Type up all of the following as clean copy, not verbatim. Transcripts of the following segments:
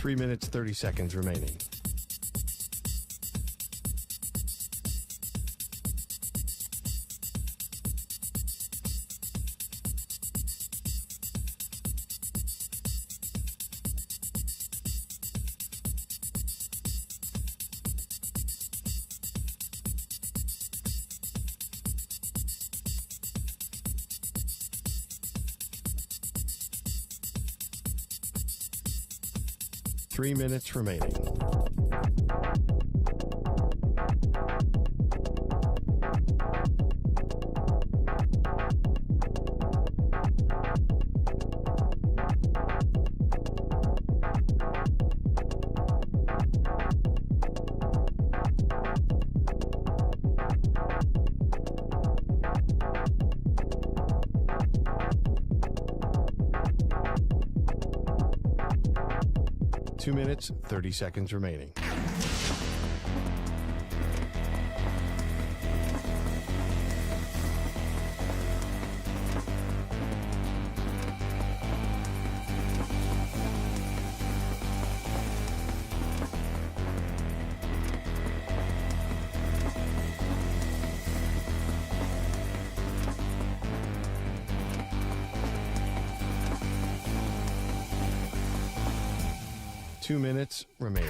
3 minutes, 30 seconds remaining. Three minutes remaining. Two minutes, 30 seconds remaining. Two minutes remaining.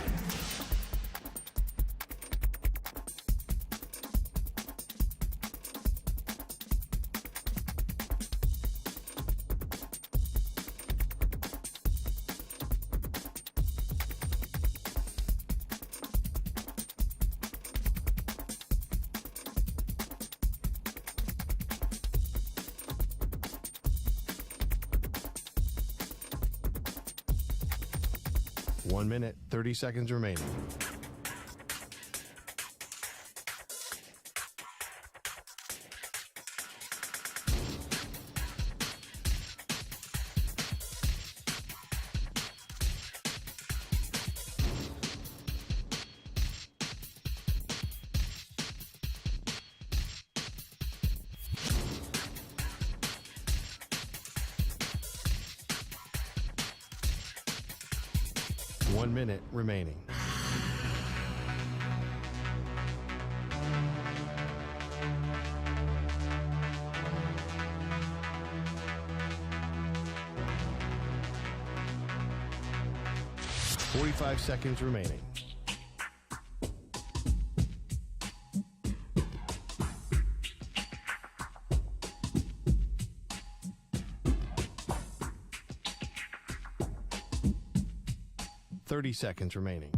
One minute, 30 seconds remaining. One minute remaining. Forty-five seconds remaining. Thirty seconds remaining.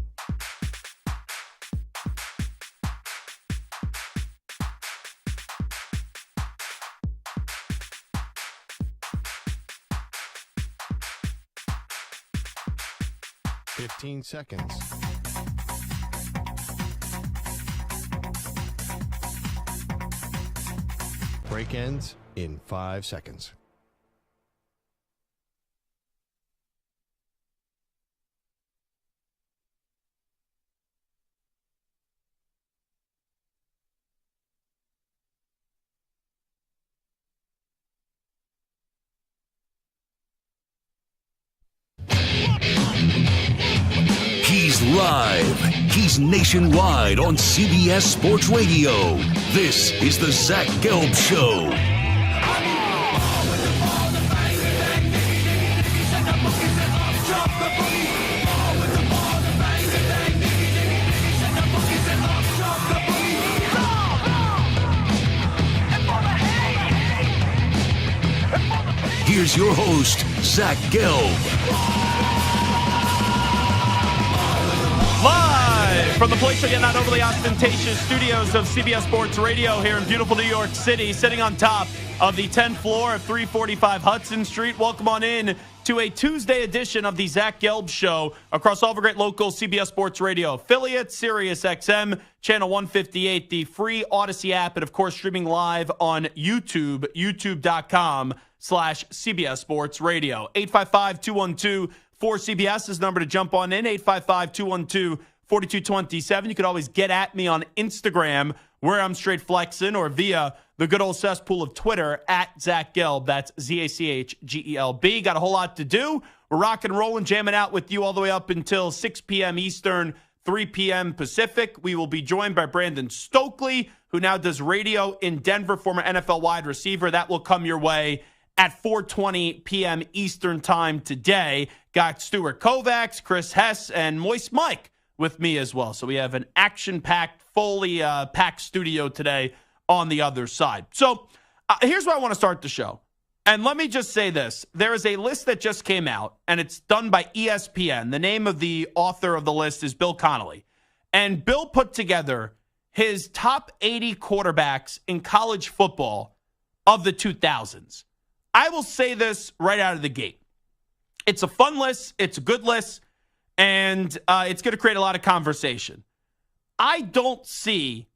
Fifteen seconds. Break ends in 5 seconds. He's live. He's nationwide on CBS Sports Radio. This is the Zach Gelb Show. Here's your host, Zach Gelb. Live from the place again, not overly ostentatious studios of CBS Sports Radio here in beautiful New York City, sitting on top of the 10th floor of 345 Hudson Street. Welcome on in to a Tuesday edition of the Zach Gelb Show across all the great local CBS Sports Radio affiliates, Sirius XM, Channel 158, the free Odyssey app, and of course streaming live on YouTube, youtube.com/CBS Sports Radio. 855-212-4CBS is the number to jump on in, 855-212-4227. You could always get at me on Instagram, where I'm straight flexing, or via the good old cesspool of Twitter, at Zach Gelb. That's ZACHGELB. Got a whole lot to do. We're rock and rolling, jamming out with you all the way up until 6 p.m. Eastern, 3 p.m. Pacific. We will be joined by Brandon Stokley, who now does radio in Denver, former NFL wide receiver. That will come your way at 4:20 p.m. Eastern time today. Got Stuart Kovacs, Chris Hess, and Moist Mike with me as well. So we have an action-packed, fully packed studio today on the other side. So here's where I want to start the show. And let me just say this. There is a list that just came out, and it's done by ESPN. The name of the author of the list is Bill Connolly. And Bill put together his top 80 quarterbacks in college football of the 2000s. I will say this right out of the gate. It's a fun list. It's a good list. And it's going to create a lot of conversation. I don't see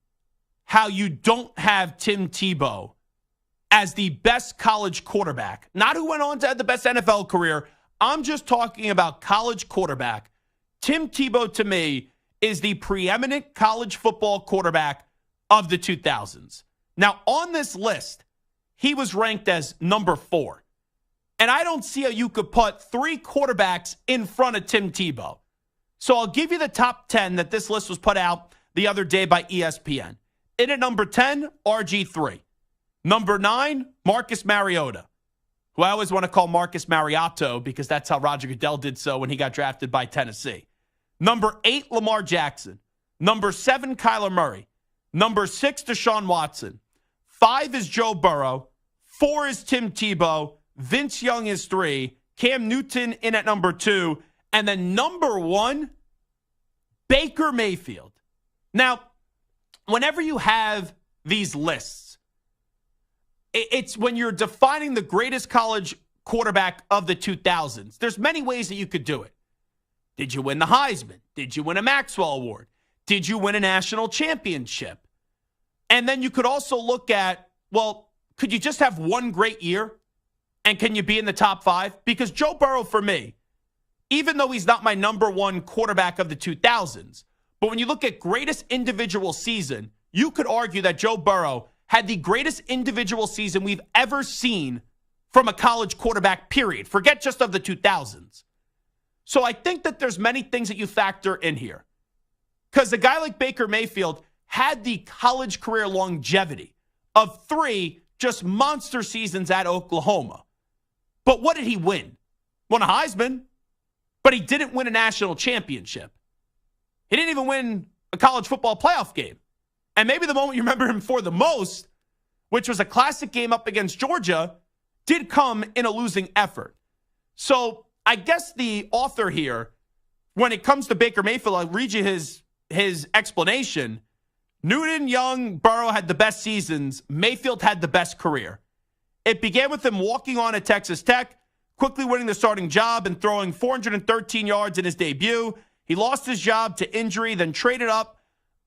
how you don't have Tim Tebow as the best college quarterback. Not who went on to have the best NFL career. I'm just talking about college quarterback. Tim Tebow, to me, is the preeminent college football quarterback of the 2000s. Now, on this list, he was ranked as number 4. And I don't see how you could put 3 quarterbacks in front of Tim Tebow. So I'll give you the top 10 that this list was put out the other day by ESPN. In at number 10, RG3. Number 9, Marcus Mariota, who I always want to call Marcus Mariotto because that's how Roger Goodell did so when he got drafted by Tennessee. Number 8, Lamar Jackson. Number 7, Kyler Murray. Number 6, Deshaun Watson. 5 is Joe Burrow. 4 is Tim Tebow. Vince Young is 3. Cam Newton in at number 2. And then number 1, Baker Mayfield. Now, whenever you have these lists, it's when you're defining the greatest college quarterback of the 2000s. There's many ways that you could do it. Did you win the Heisman? Did you win a Maxwell Award? Did you win a national championship? And then you could also look at, well, could you just have one great year? And can you be in the top 5? Because Joe Burrow, for me, even though he's not my number 1 quarterback of the 2000s, but when you look at greatest individual season, you could argue that Joe Burrow had the greatest individual season we've ever seen from a college quarterback, period. Forget just of the 2000s. So I think that there's many things that you factor in here. Because a guy like Baker Mayfield had the college career longevity of 3 just monster seasons at Oklahoma. But what did he win? Won a Heisman, but he didn't win a national championship. He didn't even win a college football playoff game. And maybe the moment you remember him for the most, which was a classic game up against Georgia, did come in a losing effort. So I guess the author here, when it comes to Baker Mayfield, I'll read you his explanation. Newton, Young, Burrow had the best seasons. Mayfield had the best career. It began with him walking on at Texas Tech, quickly winning the starting job and throwing 413 yards in his debut. He lost his job to injury, then traded up,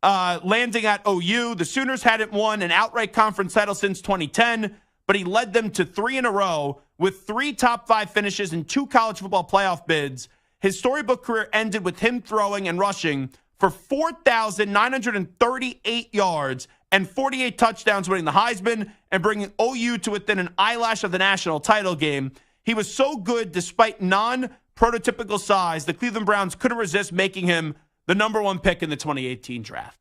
landing at OU. The Sooners hadn't won an outright conference title since 2010, but he led them to 3 in a row with 3 top 5 finishes and 2 college football playoff bids. His storybook career ended with him throwing and rushing for 4,938 yards and 48 touchdowns, winning the Heisman and bringing OU to within an eyelash of the national title game. He was so good despite non-prototypical size, the Cleveland Browns couldn't resist making him the number 1 pick in the 2018 draft.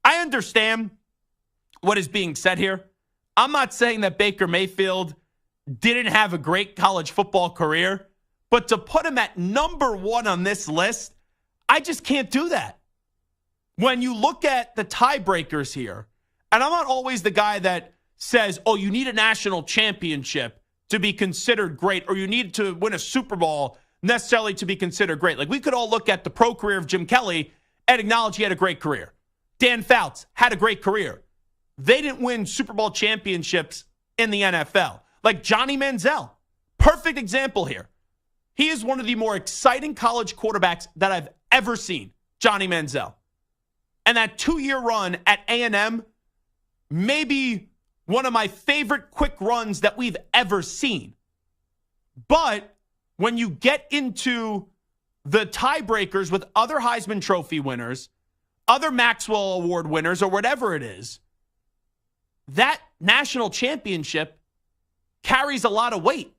I understand what is being said here. I'm not saying that Baker Mayfield didn't have a great college football career, but to put him at number 1 on this list, I just can't do that. When you look at the tiebreakers here, and I'm not always the guy that says, oh, you need a national championship to be considered great, or you need to win a Super Bowl necessarily to be considered great. Like, we could all look at the pro career of Jim Kelly and acknowledge he had a great career. Dan Fouts had a great career. They didn't win Super Bowl championships in the NFL. Like Johnny Manziel, perfect example here. He is one of the more exciting college quarterbacks that I've ever seen, Johnny Manziel. And that 2-year run at A&M, maybe one of my favorite quick runs that we've ever seen. But when you get into the tiebreakers with other Heisman Trophy winners, other Maxwell Award winners, or whatever it is, that national championship carries a lot of weight.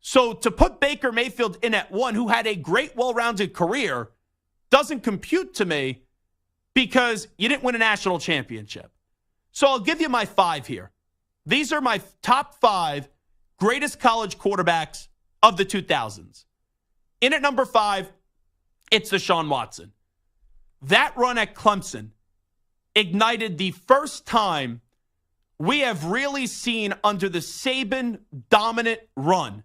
So to put Baker Mayfield in at 1, who had a great, well-rounded career, doesn't compute to me because you didn't win a national championship. So I'll give you my 5 here. These are my top 5 greatest college quarterbacks of the 2000s. In at number 5, it's Deshaun Watson. That run at Clemson ignited the first time we have really seen under the Saban dominant run.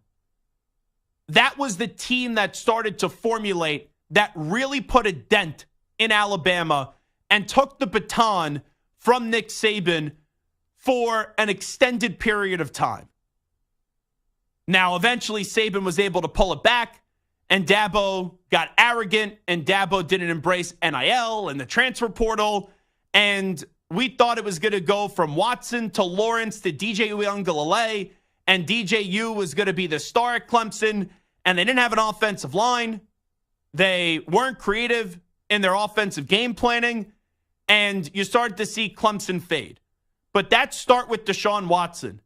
That was the team that started to formulate, that really put a dent in Alabama and took the baton from Nick Saban for an extended period of time. Now, eventually, Saban was able to pull it back, and Dabo got arrogant, and Dabo didn't embrace NIL and the transfer portal, and we thought it was going to go from Watson to Lawrence to DJ Uiagalelei, and DJU was going to be the star at Clemson, and they didn't have an offensive line. They weren't creative in their offensive game planning, and you started to see Clemson fade. But that start with Deshaun Watson,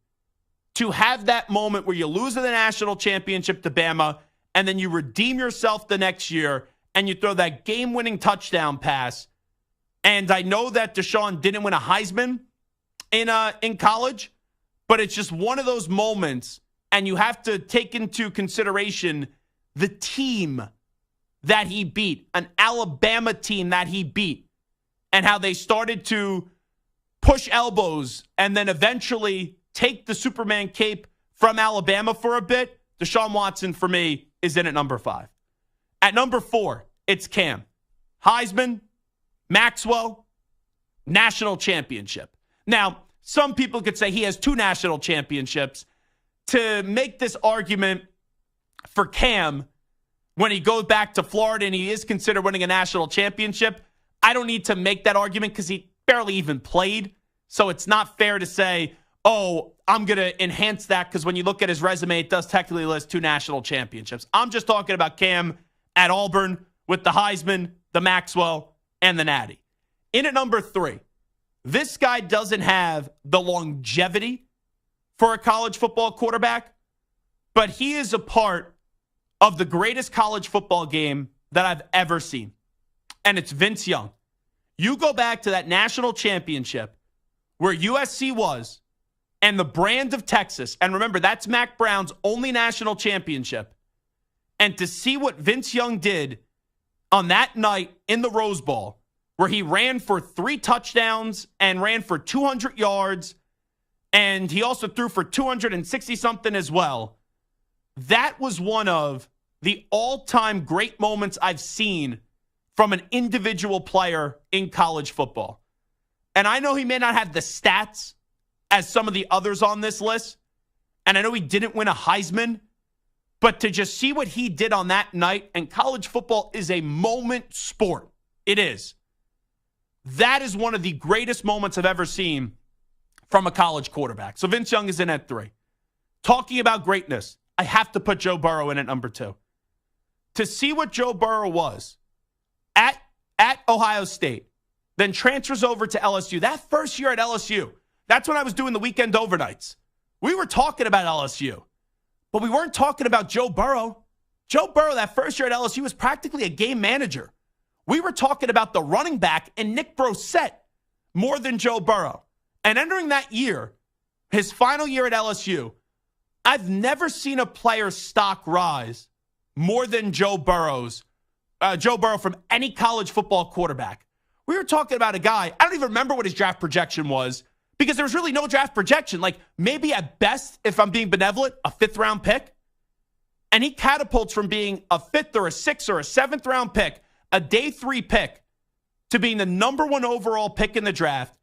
to have that moment where you lose in the national championship to Bama, and then you redeem yourself the next year, and you throw that game-winning touchdown pass. And I know that Deshaun didn't win a Heisman in college, but it's just one of those moments, and you have to take into consideration the team that he beat, an Alabama team that he beat, and how they started to push elbows and then eventually take the Superman cape from Alabama for a bit. Deshaun Watson, for me, is in at number 5. At number 4, it's Cam. Heisman, Maxwell, national championship. Now, some people could say he has 2 national championships. To make this argument for Cam, when he goes back to Florida and he is considered winning a national championship, I don't need to make that argument because he barely even played. So it's not fair to say, oh, I'm going to enhance that because when you look at his resume, it does technically list 2 national championships. I'm just talking about Cam at Auburn with the Heisman, the Maxwell, and the Natty. In at number 3, this guy doesn't have the longevity for a college football quarterback, but he is a part of the greatest college football game that I've ever seen, and it's Vince Young. You go back to that national championship where USC was, and the brand of Texas, and remember, that's Mac Brown's only national championship, and to see what Vince Young did on that night in the Rose Bowl, where he ran for 3 touchdowns and ran for 200 yards, and he also threw for 260-something as well. That was one of the all-time great moments I've seen from an individual player in college football. And I know he may not have the stats as some of the others on this list, and I know he didn't win a Heisman, but to just see what he did on that night, and college football is a moment sport. It is. That is one of the greatest moments I've ever seen from a college quarterback. So Vince Young is in at 3. Talking about greatness, I have to put Joe Burrow in at number 2. To see what Joe Burrow was at Ohio State, then transfers over to LSU. That first year at LSU, that's when I was doing the weekend overnights. We were talking about LSU, but we weren't talking about Joe Burrow. Joe Burrow, that first year at LSU, was practically a game manager. We were talking about the running back and Nick Brossette more than Joe Burrow. And entering that year, his final year at LSU, I've never seen a player's stock rise more than Joe Burrow from any college football quarterback. We were talking about a guy, I don't even remember what his draft projection was because there was really no draft projection. Like maybe at best, if I'm being benevolent, a 5th round pick. And he catapults from being a 5th or a 6th or a 7th round pick, a day 3 pick, to being the number 1 overall pick in the draft.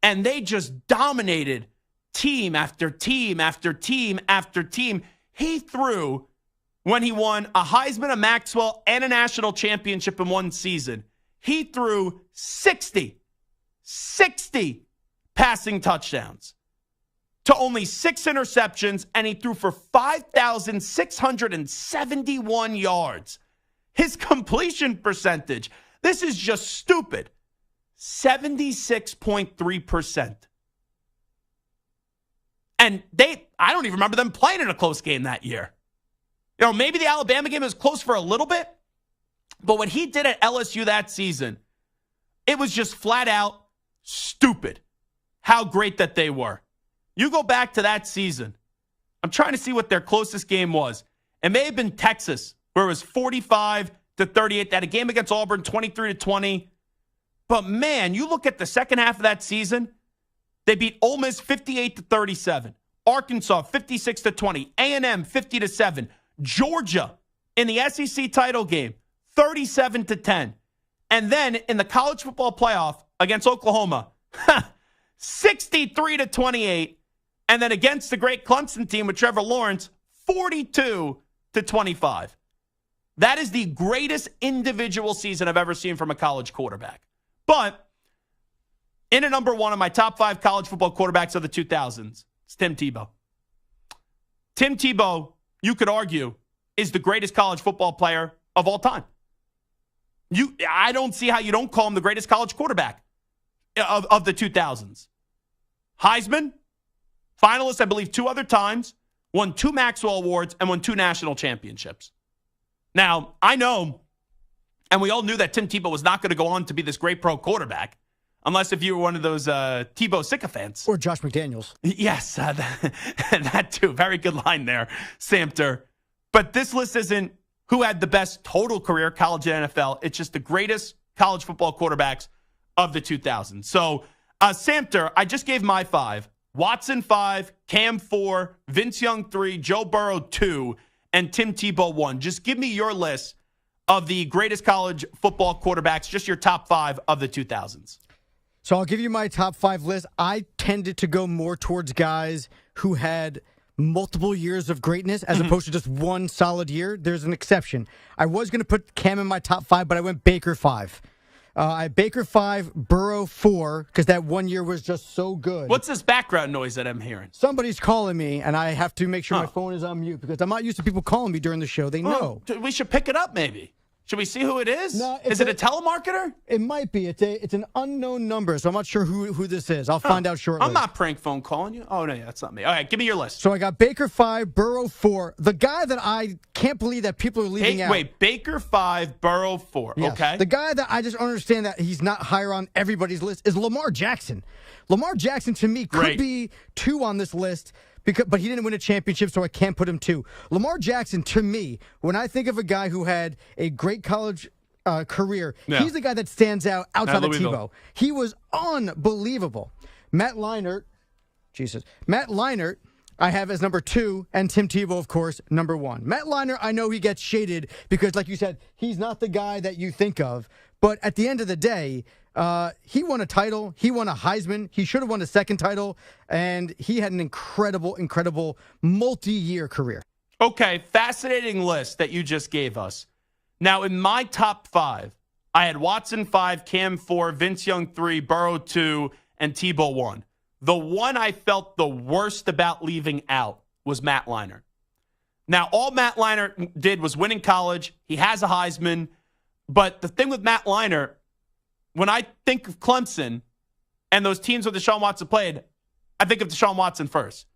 And they just dominated team after team after team after team. He threw, when he won a Heisman, a Maxwell, and a national championship in one season, he threw 60 passing touchdowns to only 6 interceptions, and he threw for 5,671 yards. His completion percentage, this is just stupid, 76.3%. And I don't even remember them playing in a close game that year. Maybe the Alabama game was close for a little bit, but what he did at LSU that season, it was just flat out stupid how great that they were. You go back to that season. I'm trying to see what their closest game was. It may have been Texas, where it was 45-38. They had a game against Auburn, 23-20. But, man, you look at the second half of that season, they beat Ole Miss 58-37. Arkansas 56-20. A&M 50-7. Georgia in the SEC title game 37-10. And then in the college football playoff against Oklahoma 63-28. And then against the great Clemson team with Trevor Lawrence 42-25. That is the greatest individual season I've ever seen from a college quarterback. But in at number one of my top 5 college football quarterbacks of the 2000s, it's Tim Tebow. Tim Tebow, you could argue, is the greatest college football player of all time. I don't see how you don't call him the greatest college quarterback of the 2000s. Heisman, finalist, I believe, 2 other times, won 2 Maxwell Awards, and won 2 national championships. Now, I know, and we all knew that Tim Tebow was not going to go on to be this great pro quarterback, unless if you were one of those Tebow sycophants. Or Josh McDaniels. Yes, that too. Very good line there, Samter. But this list isn't who had the best total career, college and NFL. It's just the greatest college football quarterbacks of the 2000s. So, Samter, I just gave my 5. Watson 5, Cam 4, Vince Young 3, Joe Burrow 2, and Tim Tebow 1. Just give me your list of the greatest college football quarterbacks, just your top 5 of the 2000s. So I'll give you my top 5 list. I tended to go more towards guys who had multiple years of greatness as opposed to just one solid year. There's an exception. I was going to put Cam in my top 5, but I went Baker 5. I had Baker 5, Burrow 4, because that one year was just so good. What's this background noise that I'm hearing? Somebody's calling me, and I have to make sure my phone is on mute because I'm not used to people calling me during the show. They know. We should pick it up, maybe. Should we see who it is? No, is it a telemarketer? It might be. It's an unknown number, so I'm not sure who this is. I'll find out shortly. I'm not prank phone calling you. Oh, no, that's not me. All right, give me your list. So I got Baker 5, Burrow 4. The guy that I can't believe that people are leaving out. Wait, Baker 5, Burrow 4. Yes. Okay. The guy that I just understand that he's not higher on everybody's list is Lamar Jackson. Lamar Jackson, to me, could be 2 on this list. But he didn't win a championship, so I can't put him 2. Lamar Jackson, to me, when I think of a guy who had a great college career, he's the guy that stands out outside of Tebow. He was unbelievable. Matt Leinart, I have as number 2, and Tim Tebow, of course, number 1. Matt Leinart, I know he gets shaded because, like you said, he's not the guy that you think of. But at the end of the day, he won a title. He won a Heisman. He should have won a second title. And he had an incredible, incredible multi-year career. Okay, fascinating list that you just gave us. Now, in my top 5, I had Watson 5, Cam 4, Vince Young 3, Burrow 2, and Tebow 1. The one I felt the worst about leaving out was Matt Leinart. Now, all Matt Leinart did was win in college. He has a Heisman. But the thing with Matt Leinart, when I think of Clemson and those teams where Deshaun Watson played, I think of Deshaun Watson first.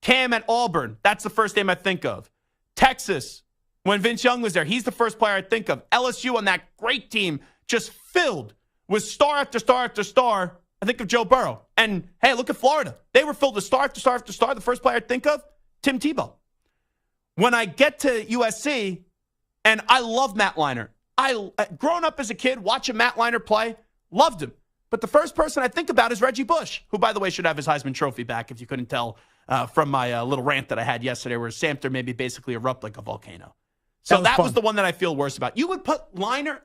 Cam at Auburn, that's the first name I think of. Texas, when Vince Young was there, he's the first player I think of. LSU on that great team, just filled with star after star after star. I think of Joe Burrow. And, hey, look at Florida. They were filled with star after star after star. The first player I think of, Tim Tebow. When I get to USC, and I love Matt Leinart. Growing up as a kid, watching Matt Leinart play, loved him. But the first person I think about is Reggie Bush, who, by the way, should have his Heisman Trophy back, if you couldn't tell from my little rant that I had yesterday where Samter made me basically erupt like a volcano. So that was the one that I feel worse about. You would put Leinart,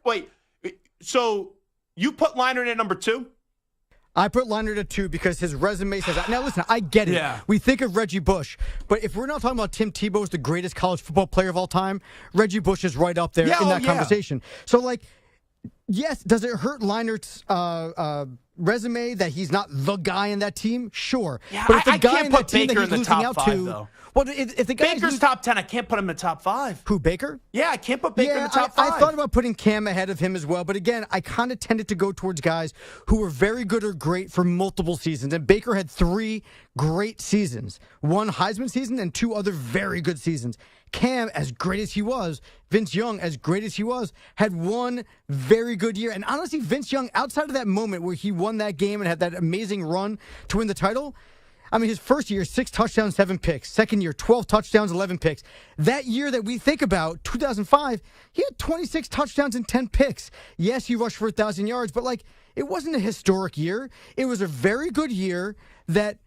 so you put Leinart at number 2? I put Leinart at 2 because his resume says that. Now, listen, I get it. Yeah. We think of Reggie Bush. But if we're not talking about Tim Tebow as the greatest college football player of all time, Reggie Bush is right up there in that conversation. So, yes, does it hurt Leinart's resume that he's not the guy in that team? Sure. Yeah, but if the I guy can't in put that team Baker that he's in the losing top out 5, to, though. Well, if the guy Baker's top 10, I can't put him in the top 5. Who, Baker? Yeah, I can't put Baker in the top 5. I thought about putting Cam ahead of him as well, but again, I kind of tended to go towards guys who were very good or great for multiple seasons, and Baker had 3 great seasons. 1 Heisman season and 2 other very good seasons. Cam, as great as he was, Vince Young, as great as he was, had one very good year. And honestly, Vince Young, outside of that moment where he won that game and had that amazing run to win the title, I mean, his first year, 6 touchdowns, 7 picks. Second year, 12 touchdowns, 11 picks. That year that we think about, 2005, he had 26 touchdowns and 10 picks. Yes, he rushed for 1,000 yards, but it wasn't a historic year. It was a very good year that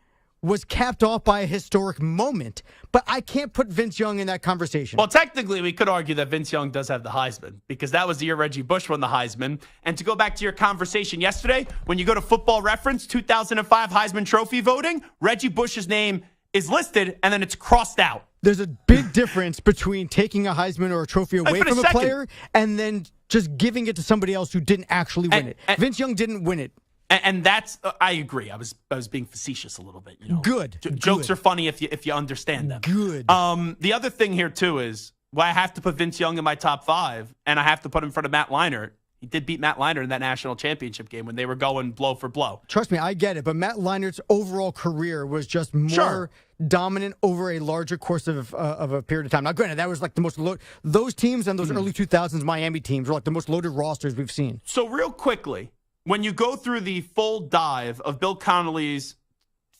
was capped off by a historic moment. But I can't put Vince Young in that conversation. Well, technically, we could argue that Vince Young does have the Heisman because that was the year Reggie Bush won the Heisman. And to go back to your conversation yesterday, when you go to Football Reference, 2005 Heisman Trophy voting, Reggie Bush's name is listed and then it's crossed out. There's a big difference between taking a Heisman or a trophy away from a player and then just giving it to somebody else who didn't actually win it. Vince Young didn't win it. And that's, I agree. I was being facetious a little bit. Good. Jokes are funny if you understand them. Good. The other thing here, too, is I have to put Vince Young in my top 5, and I have to put him in front of Matt Leinart. He did beat Matt Leinart in that national championship game when they were going blow for blow. Trust me, I get it. But Matt Leinart's overall career was just more dominant over a larger course of a period of time. Now, granted, that was the most those teams and those early 2000s Miami teams were the most loaded rosters we've seen. So real quickly, when you go through the full dive of Bill Connolly's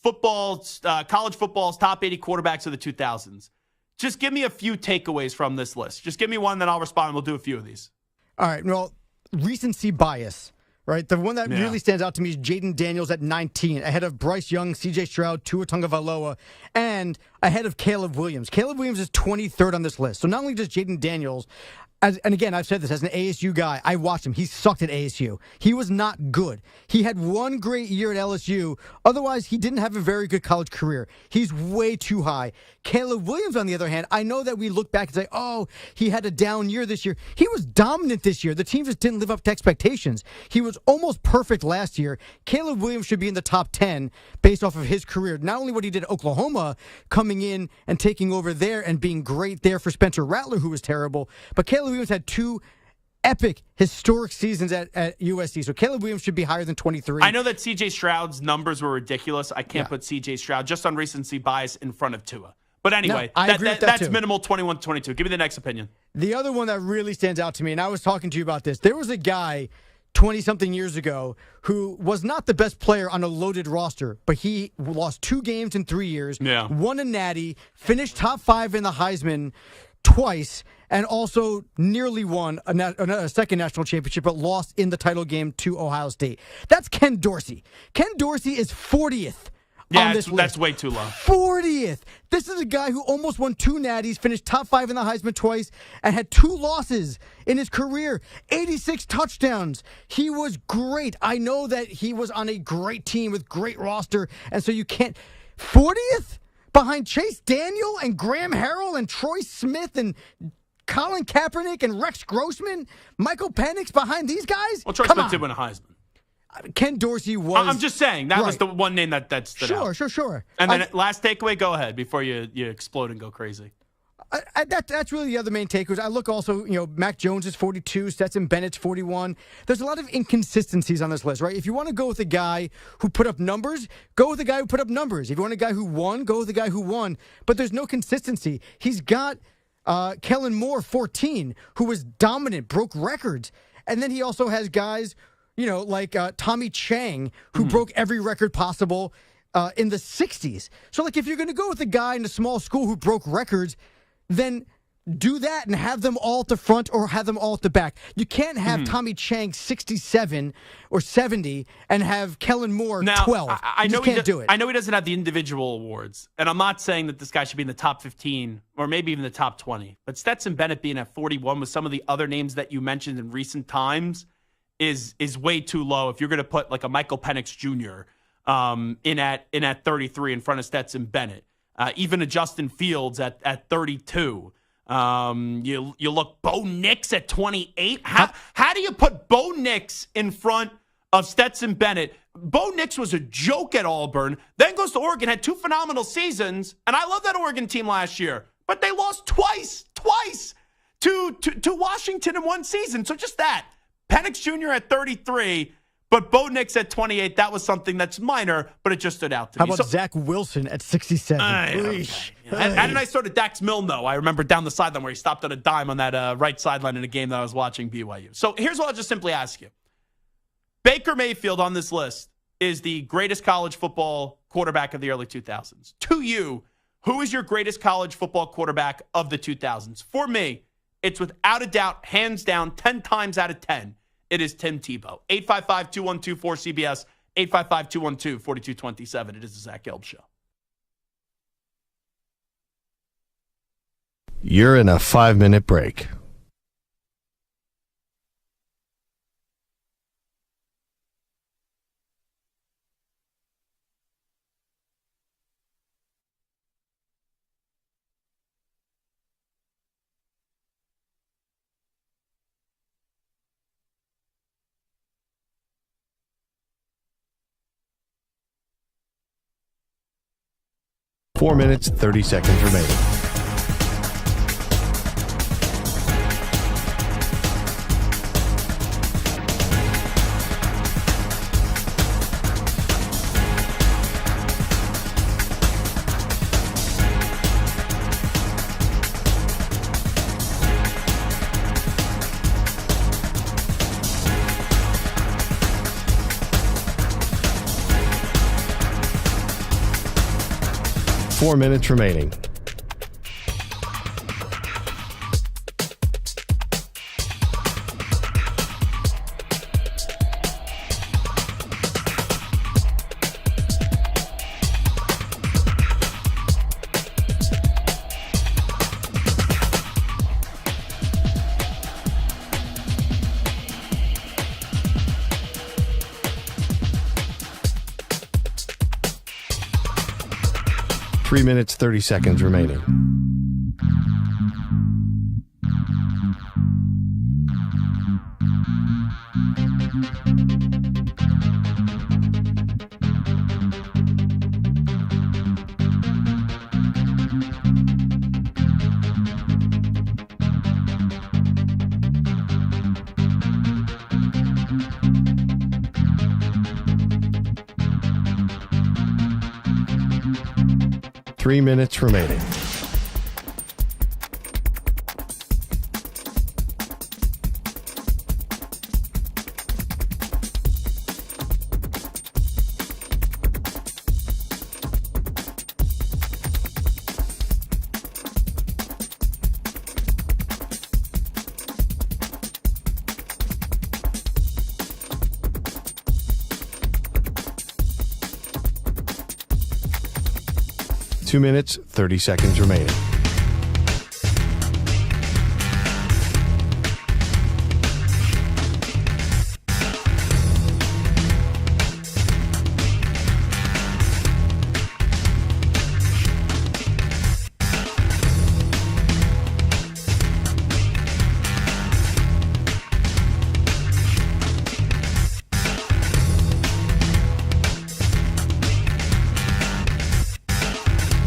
college football's top 80 quarterbacks of the 2000s, just give me a few takeaways from this list. Just give me one, then I'll respond, and we'll do a few of these. All right. Well, recency bias, right? The one that really stands out to me is Jaden Daniels at 19, ahead of Bryce Young, C.J. Stroud, Tua Tagovailoa, and ahead of Caleb Williams. Caleb Williams is 23rd on this list. So not only does Jaden Daniels, and again, I've said this, as an ASU guy, I watched him. He sucked at ASU. He was not good. He had one great year at LSU. Otherwise, he didn't have a very good college career. He's way too high. Caleb Williams, on the other hand, I know that we look back and say, oh, he had a down year this year. He was dominant this year. The team just didn't live up to expectations. He was almost perfect last year. Caleb Williams should be in the top 10 based off of his career. Not only what he did at Oklahoma, coming in and taking over there and being great there for Spencer Rattler, who was terrible, but Caleb Williams had 2 epic, historic seasons at USC. So Caleb Williams should be higher than 23. I know that C.J. Stroud's numbers were ridiculous. I can't put C.J. Stroud just on recency bias in front of Tua. But anyway, that's minimal 21-22. Give me the next opinion. The other one that really stands out to me, and I was talking to you about this, there was a guy 20-something years ago who was not the best player on a loaded roster, but he lost 2 games in 3 years, won a natty, finished top 5 in the Heisman twice, and also nearly won a second national championship, but lost in the title game to Ohio State. That's Ken Dorsey. Ken Dorsey is 40th on this list. That's way too low. 40th. This is a guy who almost won 2 natties, finished top 5 in the Heisman twice, and had 2 losses in his career. 86 touchdowns. He was great. I know that he was on a great team with great roster, and so you can't. 40th? Behind Chase Daniel and Graham Harrell and Troy Smith and Colin Kaepernick and Rex Grossman? Michael Penix behind these guys? Well, Troy Smith did win a Heisman. Ken Dorsey was. I'm just saying, that was the one name that stood out. Sure. And then last takeaway, go ahead before you explode and go crazy. That's really the other main takeaways. I look also, Mac Jones is 42, Stetson Bennett's 41. There's a lot of inconsistencies on this list, right? If you want to go with a guy who put up numbers, go with the guy who put up numbers. If you want a guy who won, go with the guy who won. But there's no consistency. He's got Kellen Moore, 14, who was dominant, broke records. And then he also has guys, like Tommy Chang, who broke every record possible in the 60s. So, if you're going to go with a guy in a small school who broke records, then do that and have them all at the front or have them all at the back. You can't have Tommy Chang 67 or 70 and have Kellen Moore 12. I know can't do it. I know he doesn't have the individual awards, and I'm not saying that this guy should be in the top 15 or maybe even the top 20. But Stetson Bennett being at 41 with some of the other names that you mentioned in recent times is way too low. If you're going to put like a Michael Penix Jr. in at 33 in front of Stetson Bennett. Even a Justin Fields at 32. You look Bo Nix at 28. How do you put Bo Nix in front of Stetson Bennett? Bo Nix was a joke at Auburn, then goes to Oregon, had 2 phenomenal seasons, and I love that Oregon team last year, but they lost twice to Washington in one season. So just that. Penix Jr. at 33, But Bo Nix at 28, that was something that's minor, but it just stood out to How me. about Zach Wilson at 67? And a nice throw to Dax Milne, though. I remember down the sideline where he stopped on a dime on that right sideline in a game that I was watching BYU. So here's what I'll just simply ask you. Baker Mayfield on this list is the greatest college football quarterback of the early 2000s. To you, who is your greatest college football quarterback of the 2000s? For me, it's without a doubt, hands down, 10 times out of 10, it is Tim Tebow. 855-212-4CBS, 855-212-4227. It is the Zach Gelb Show. You're in a 5-minute break. Four minutes, 30 seconds remaining. Four minutes remaining. Three minutes, 30 seconds remaining. Three minutes remaining. Two minutes, 30 seconds remaining.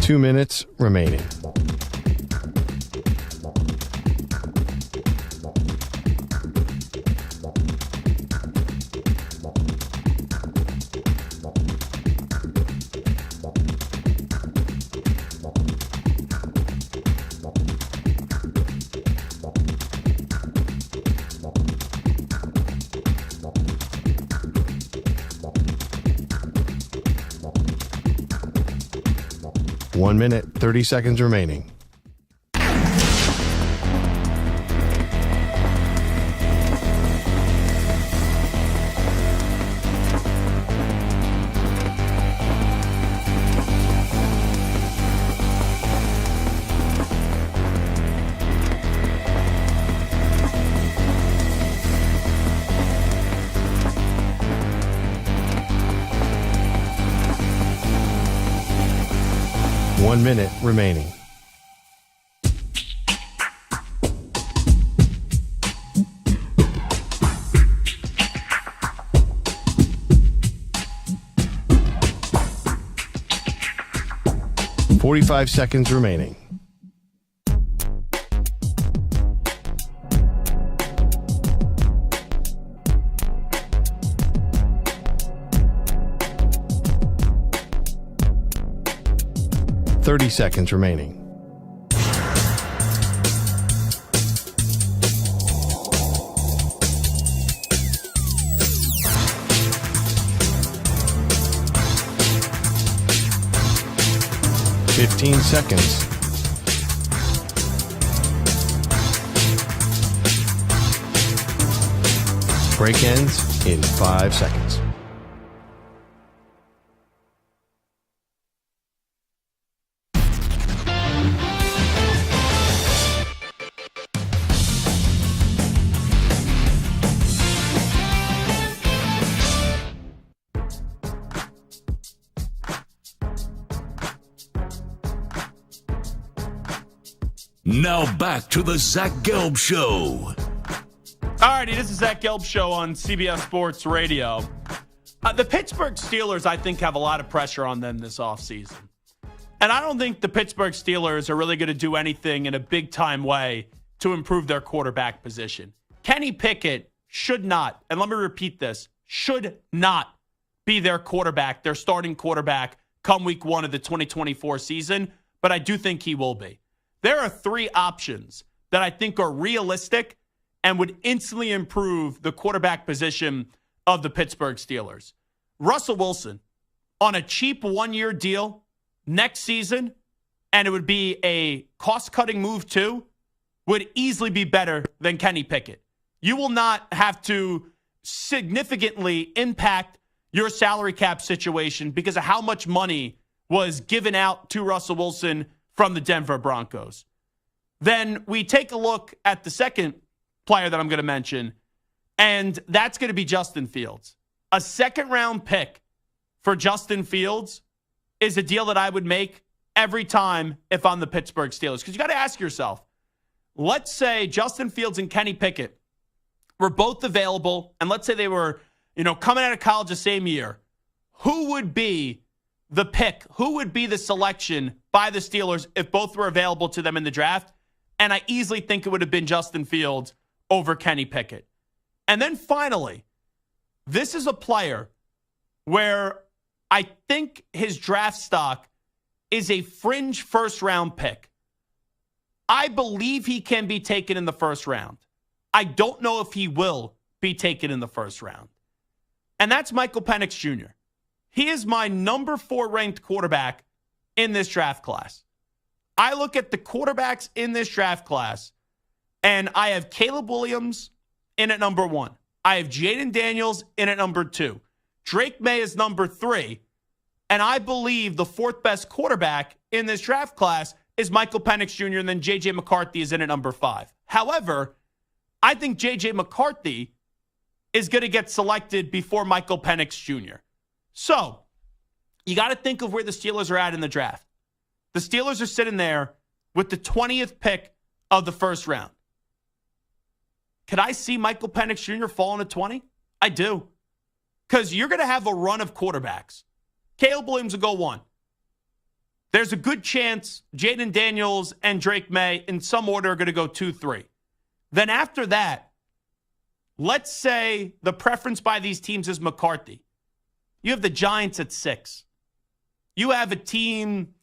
Two minutes remaining. One minute, 30 seconds remaining. One minute remaining. Forty-five seconds remaining. 30 seconds remaining. Fifteen seconds. Break ends in 5 seconds. Now back to the Zach Gelb Show. Alrighty, this is Zach Gelb Show on CBS Sports Radio. The Pittsburgh Steelers, I think, have a lot of pressure on them this offseason. And I don't think the Pittsburgh Steelers are really going to do anything in a big-time way to improve their quarterback position. Kenny Pickett should not, and let me repeat this, should not be their quarterback, their starting quarterback, come week 1 of the 2024 season, but I do think he will be. There are 3 options that I think are realistic and would instantly improve the quarterback position of the Pittsburgh Steelers. Russell Wilson on a cheap 1-year deal next season, and it would be a cost-cutting move too, would easily be better than Kenny Pickett. You will not have to significantly impact your salary cap situation because of how much money was given out to Russell Wilson from the Denver Broncos. Then we take a look at the second player that I'm going to mention, and that's going to be Justin Fields. A second-round pick for Justin Fields is a deal that I would make every time if I'm the Pittsburgh Steelers. Because you got to ask yourself, let's say Justin Fields and Kenny Pickett were both available, and let's say they were, coming out of college the same year. Who would be the pick? Who would be the selection by the Steelers if both were available to them in the draft? And I easily think it would have been Justin Fields over Kenny Pickett. And then finally, this is a player where I think his draft stock is a fringe first-round pick. I believe he can be taken in the first round. I don't know if he will be taken in the first round. And that's Michael Penix Jr. He is my number 4 ranked quarterback in this draft class. I look at the quarterbacks in this draft class, and I have Caleb Williams in at number 1. I have Jaden Daniels in at number 2. Drake May is number 3. And I believe the 4th best quarterback in this draft class is Michael Penix Jr., and then J.J. McCarthy is in at number 5. However, I think J.J. McCarthy is going to get selected before Michael Penix Jr. So, you got to think of where the Steelers are at in the draft. The Steelers are sitting there with the 20th pick of the first round. Could I see Michael Penix Jr. falling to 20? I do. Because you're going to have a run of quarterbacks. Caleb Williams will go 1. There's a good chance Jaden Daniels and Drake May, in some order, are going to go 2, 3. Then after that, let's say the preference by these teams is McCarthy. You have the Giants at 6. You have a team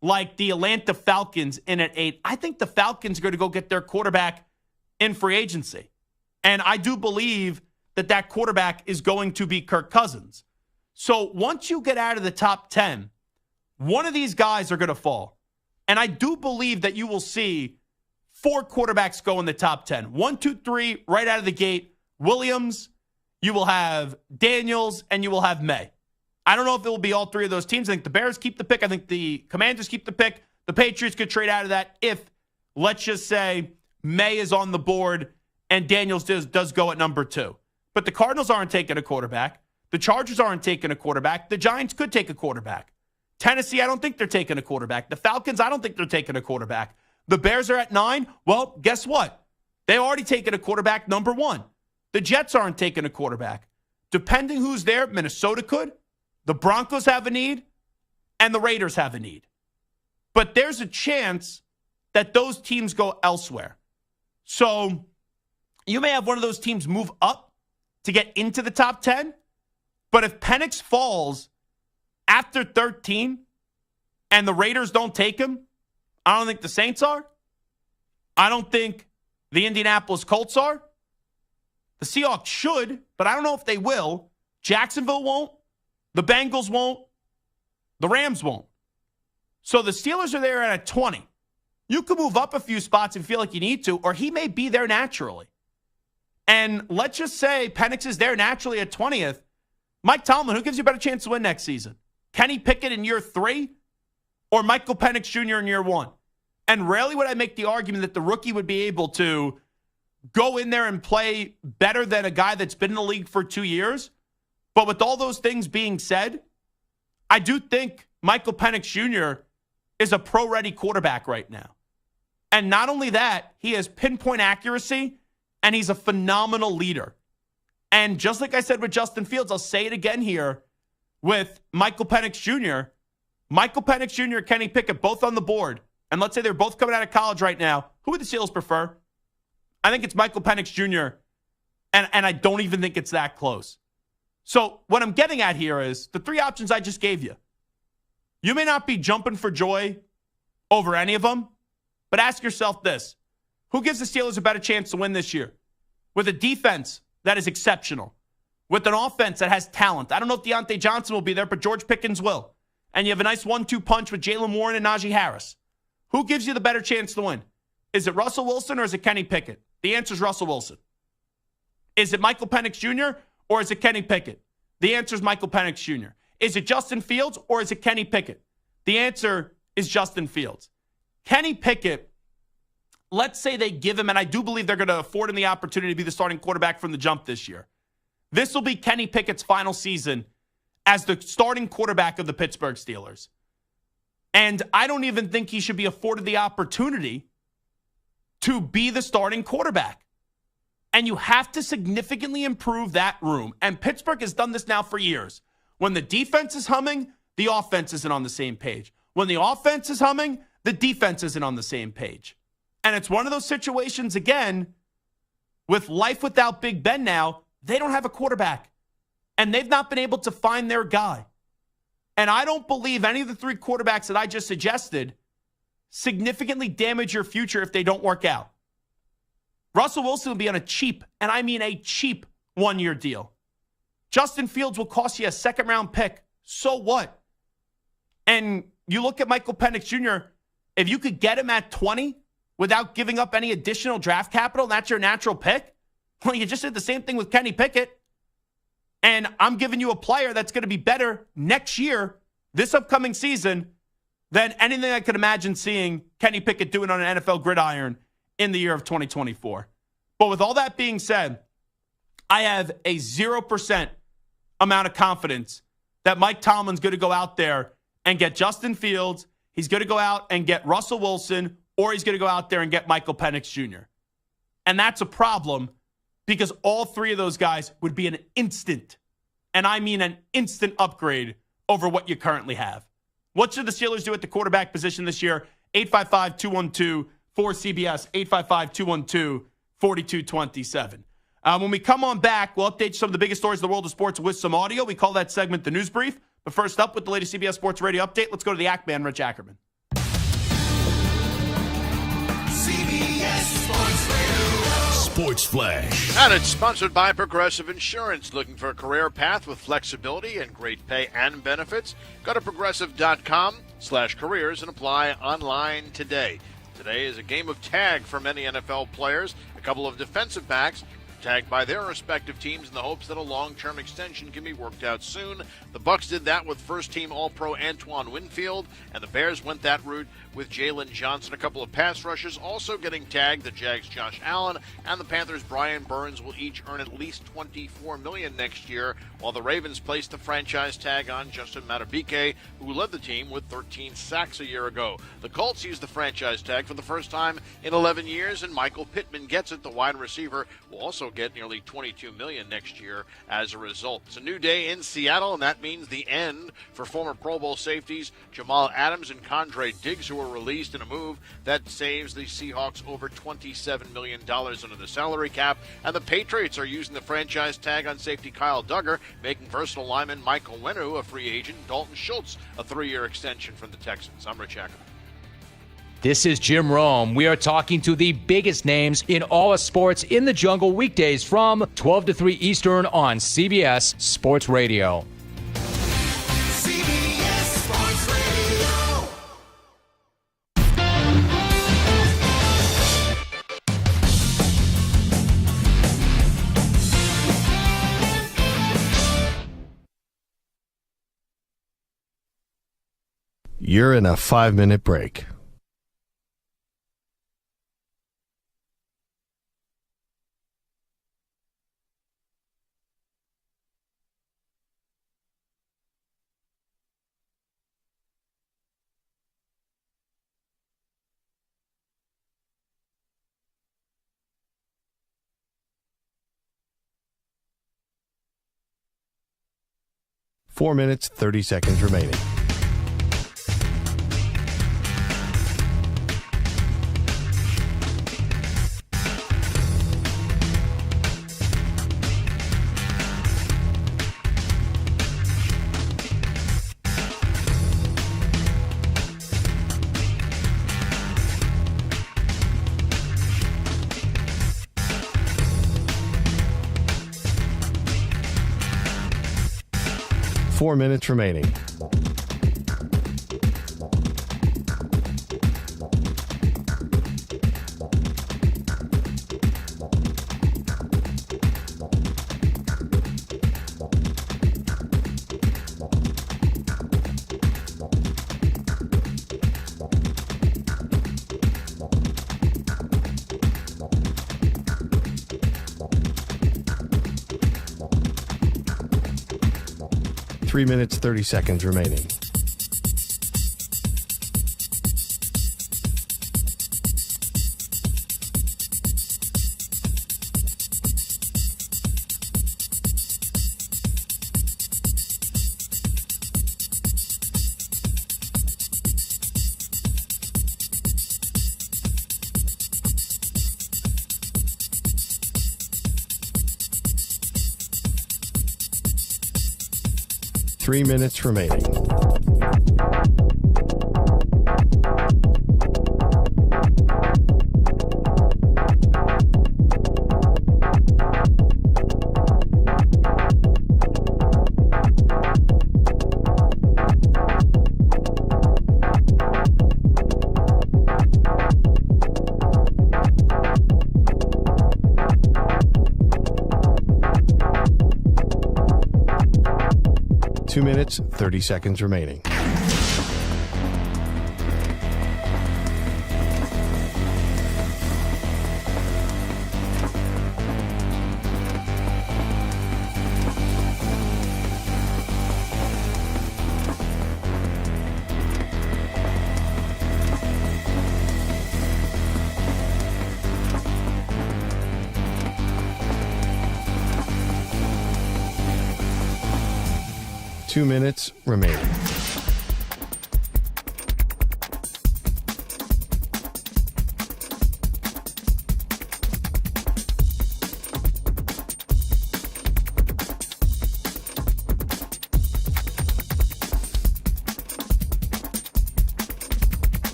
like the Atlanta Falcons in at 8. I think the Falcons are going to go get their quarterback in free agency. And I do believe that quarterback is going to be Kirk Cousins. So once you get out of the top 10, one of these guys are going to fall. And I do believe that you will see 4 quarterbacks go in the top 10. 1, 2, 3, right out of the gate. Williams, you will have Daniels, and you will have May. I don't know if it will be all 3 of those teams. I think the Bears keep the pick. I think the Commanders keep the pick. The Patriots could trade out of that if, let's just say, May is on the board and Daniels does go at number 2. But the Cardinals aren't taking a quarterback. The Chargers aren't taking a quarterback. The Giants could take a quarterback. Tennessee, I don't think they're taking a quarterback. The Falcons, I don't think they're taking a quarterback. The Bears are at 9. Well, guess what? They've already taken a quarterback, number 1. The Jets aren't taking a quarterback. Depending who's there, Minnesota could. The Broncos have a need, and the Raiders have a need. But there's a chance that those teams go elsewhere. So you may have one of those teams move up to get into the top 10, but if Penix falls after 13, and the Raiders don't take him, I don't think the Saints are. I don't think the Indianapolis Colts are. The Seahawks should, but I don't know if they will. Jacksonville won't. The Bengals won't. The Rams won't. So the Steelers are there at a 20. You could move up a few spots if you feel like you need to, or he may be there naturally. And let's just say Penix is there naturally at 20th. Mike Tomlin, who gives you a better chance to win next season? Kenny Pickett in year 3 or Michael Penix Jr. in year 1? And rarely would I make the argument that the rookie would be able to go in there and play better than a guy that's been in the league for 2 years. But with all those things being said, I do think Michael Penix Jr. is a pro-ready quarterback right now. And not only that, he has pinpoint accuracy, and he's a phenomenal leader. And just like I said with Justin Fields, I'll say it again here with Michael Penix Jr. Michael Penix Jr. and Kenny Pickett both on the board. And let's say they're both coming out of college right now. Who would the Steelers prefer? I think it's Michael Penix Jr., and I don't even think it's that close. So what I'm getting at here is the 3 options I just gave you. You may not be jumping for joy over any of them, but ask yourself this. Who gives the Steelers a better chance to win this year? With a defense that is exceptional. With an offense that has talent. I don't know if Deontay Johnson will be there, but George Pickens will. And you have a nice 1-2 punch with Jaylen Warren and Najee Harris. Who gives you the better chance to win? Is it Russell Wilson or is it Kenny Pickett? The answer is Russell Wilson. Is it Michael Penix Jr. or is it Kenny Pickett? The answer is Michael Penix Jr. Is it Justin Fields or is it Kenny Pickett? The answer is Justin Fields. Kenny Pickett, let's say they give him, and I do believe they're going to afford him the opportunity to be the starting quarterback from the jump this year. This will be Kenny Pickett's final season as the starting quarterback of the Pittsburgh Steelers. And I don't even think he should be afforded the opportunity to be the starting quarterback. And you have to significantly improve that room. And Pittsburgh has done this now for years. When the defense is humming, the offense isn't on the same page. When the offense is humming, the defense isn't on the same page. And it's one of those situations, again, with life without Big Ben now, they don't have a quarterback. And they've not been able to find their guy. And I don't believe any of the 3 quarterbacks that I just suggested significantly damage your future if they don't work out. Russell Wilson will be on a cheap, and I mean a cheap, 1-year deal. Justin Fields will cost you a 2nd-round pick. So what? And you look at Michael Penix Jr., if you could get him at 20 without giving up any additional draft capital, and that's your natural pick, well, you just did the same thing with Kenny Pickett. And I'm giving you a player that's going to be better next year, this upcoming season, than anything I could imagine seeing Kenny Pickett doing on an NFL gridiron in the year of 2024. But with all that being said, I have a 0% amount of confidence that Mike Tomlin's going to go out there and get Justin Fields. He's going to go out and get Russell Wilson, or he's going to go out there and get Michael Penix Jr. And that's a problem because all 3 of those guys would be an instant, and I mean an instant upgrade over what you currently have. What should the Steelers do at the quarterback position this year? 855-212-4CBS, 855-212-4227. When we come on back, we'll update some of the biggest stories in the world of sports with some audio. We call that segment the News Brief. But first up, with the latest CBS Sports Radio update, let's go to the Act Man, Rich Ackerman. CBS Sports Radio. Sports Flash. And it's sponsored by Progressive Insurance. Looking for a career path with flexibility and great pay and benefits? Go to progressive.com/careers and apply online today. Today is a game of tag for many NFL players. A couple of defensive backs tagged by their respective teams in the hopes that a long-term extension can be worked out soon. The Bucs did that with first-team All-Pro Antoine Winfield, and the Bears went that route with Jalen Johnson. A couple of pass rushers also getting tagged. The Jags' Josh Allen and the Panthers' Brian Burns will each earn at least $24 million next year, while the Ravens placed the franchise tag on Justin Madubuike, who led the team with 13 sacks a year ago. The Colts used the franchise tag for the first time in 11 years, and Michael Pittman gets it. The wide receiver will also he'll get nearly $22 million next year as a result. It's a new day in Seattle, and that means the end for former Pro Bowl safeties Jamal Adams and Condre Diggs, who were released in a move that saves the Seahawks over $27 million under the salary cap. And the Patriots are using the franchise tag on safety Kyle Duggar, making versatile lineman Michael Wenu a free agent, Dalton Schultz a 3-year extension from the Texans. I'm Rich Ackerman. This is Jim Rome. We are talking to the biggest names in all of sports in the jungle weekdays from 12 to 3 Eastern on CBS Sports Radio. CBS Sports Radio. You're in a 5-minute break. Four minutes, 30 seconds remaining. Four minutes remaining. Three minutes, 30 seconds remaining. Three minutes remaining. Two minutes, 30 seconds remaining. Two minutes remaining.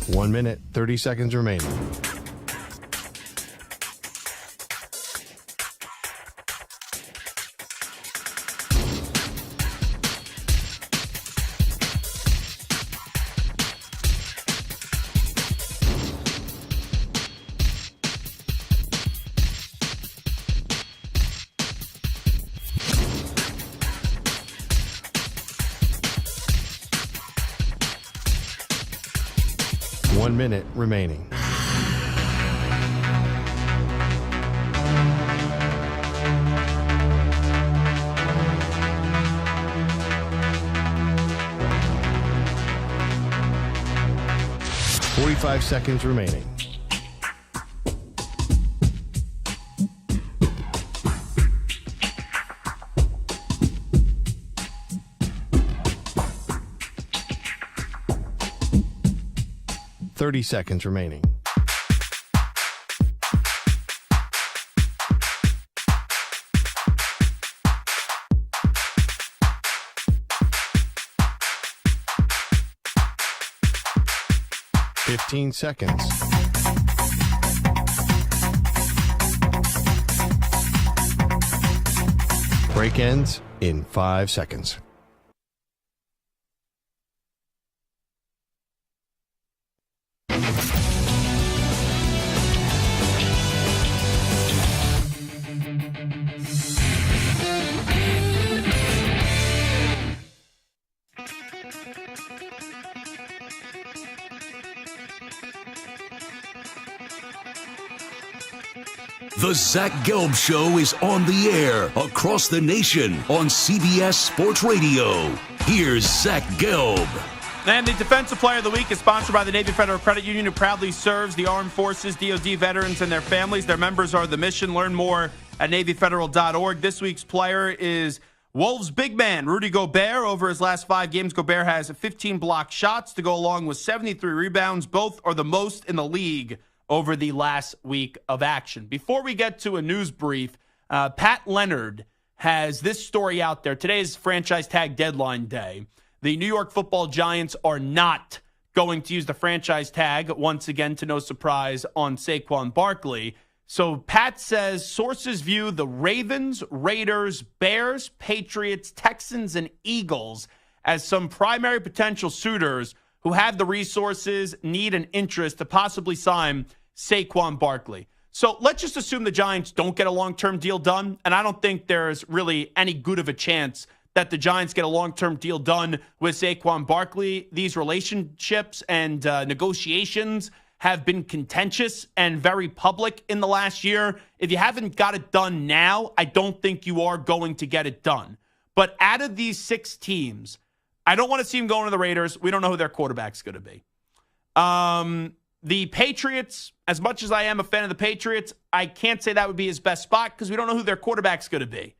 One minute, 30 seconds remaining. One minute remaining. 45 seconds remaining. Seconds remaining. Fifteen seconds. Break ends in 5 seconds. The Zach Gelb Show is on the air across the nation on CBS Sports Radio. Here's Zach Gelb. And the Defensive Player of the Week is sponsored by the Navy Federal Credit Union, who proudly serves the armed forces, DoD veterans, and their families. Their members are the mission. Learn more at NavyFederal.org. This week's player is Wolves' big man, Rudy Gobert. Over his last 5 games, Gobert has 15 blocked shots to go along with 73 rebounds. Both are the most in the league over the last week of action. Before we get to a news brief, Pat Leonard has this story out there. Today is franchise tag deadline day. The New York Football Giants are not going to use the franchise tag, once again, to no surprise, on Saquon Barkley. So Pat says sources view the Ravens, Raiders, Bears, Patriots, Texans, and Eagles as some primary potential suitors who have the resources, need, and interest to possibly sign Saquon Barkley. So let's just assume the Giants don't get a long-term deal done, and I don't think there's really any good of a chance that the Giants get a long-term deal done with Saquon Barkley. These relationships and negotiations have been contentious and very public in the last year. If you haven't got it done now, I don't think you are going to get it done. But out of these 6 teams, I don't want to see him going to the Raiders. We don't know who their quarterback's going to be. The Patriots, as much as I am a fan of the Patriots, I can't say that would be his best spot because we don't know who their quarterback's going to be.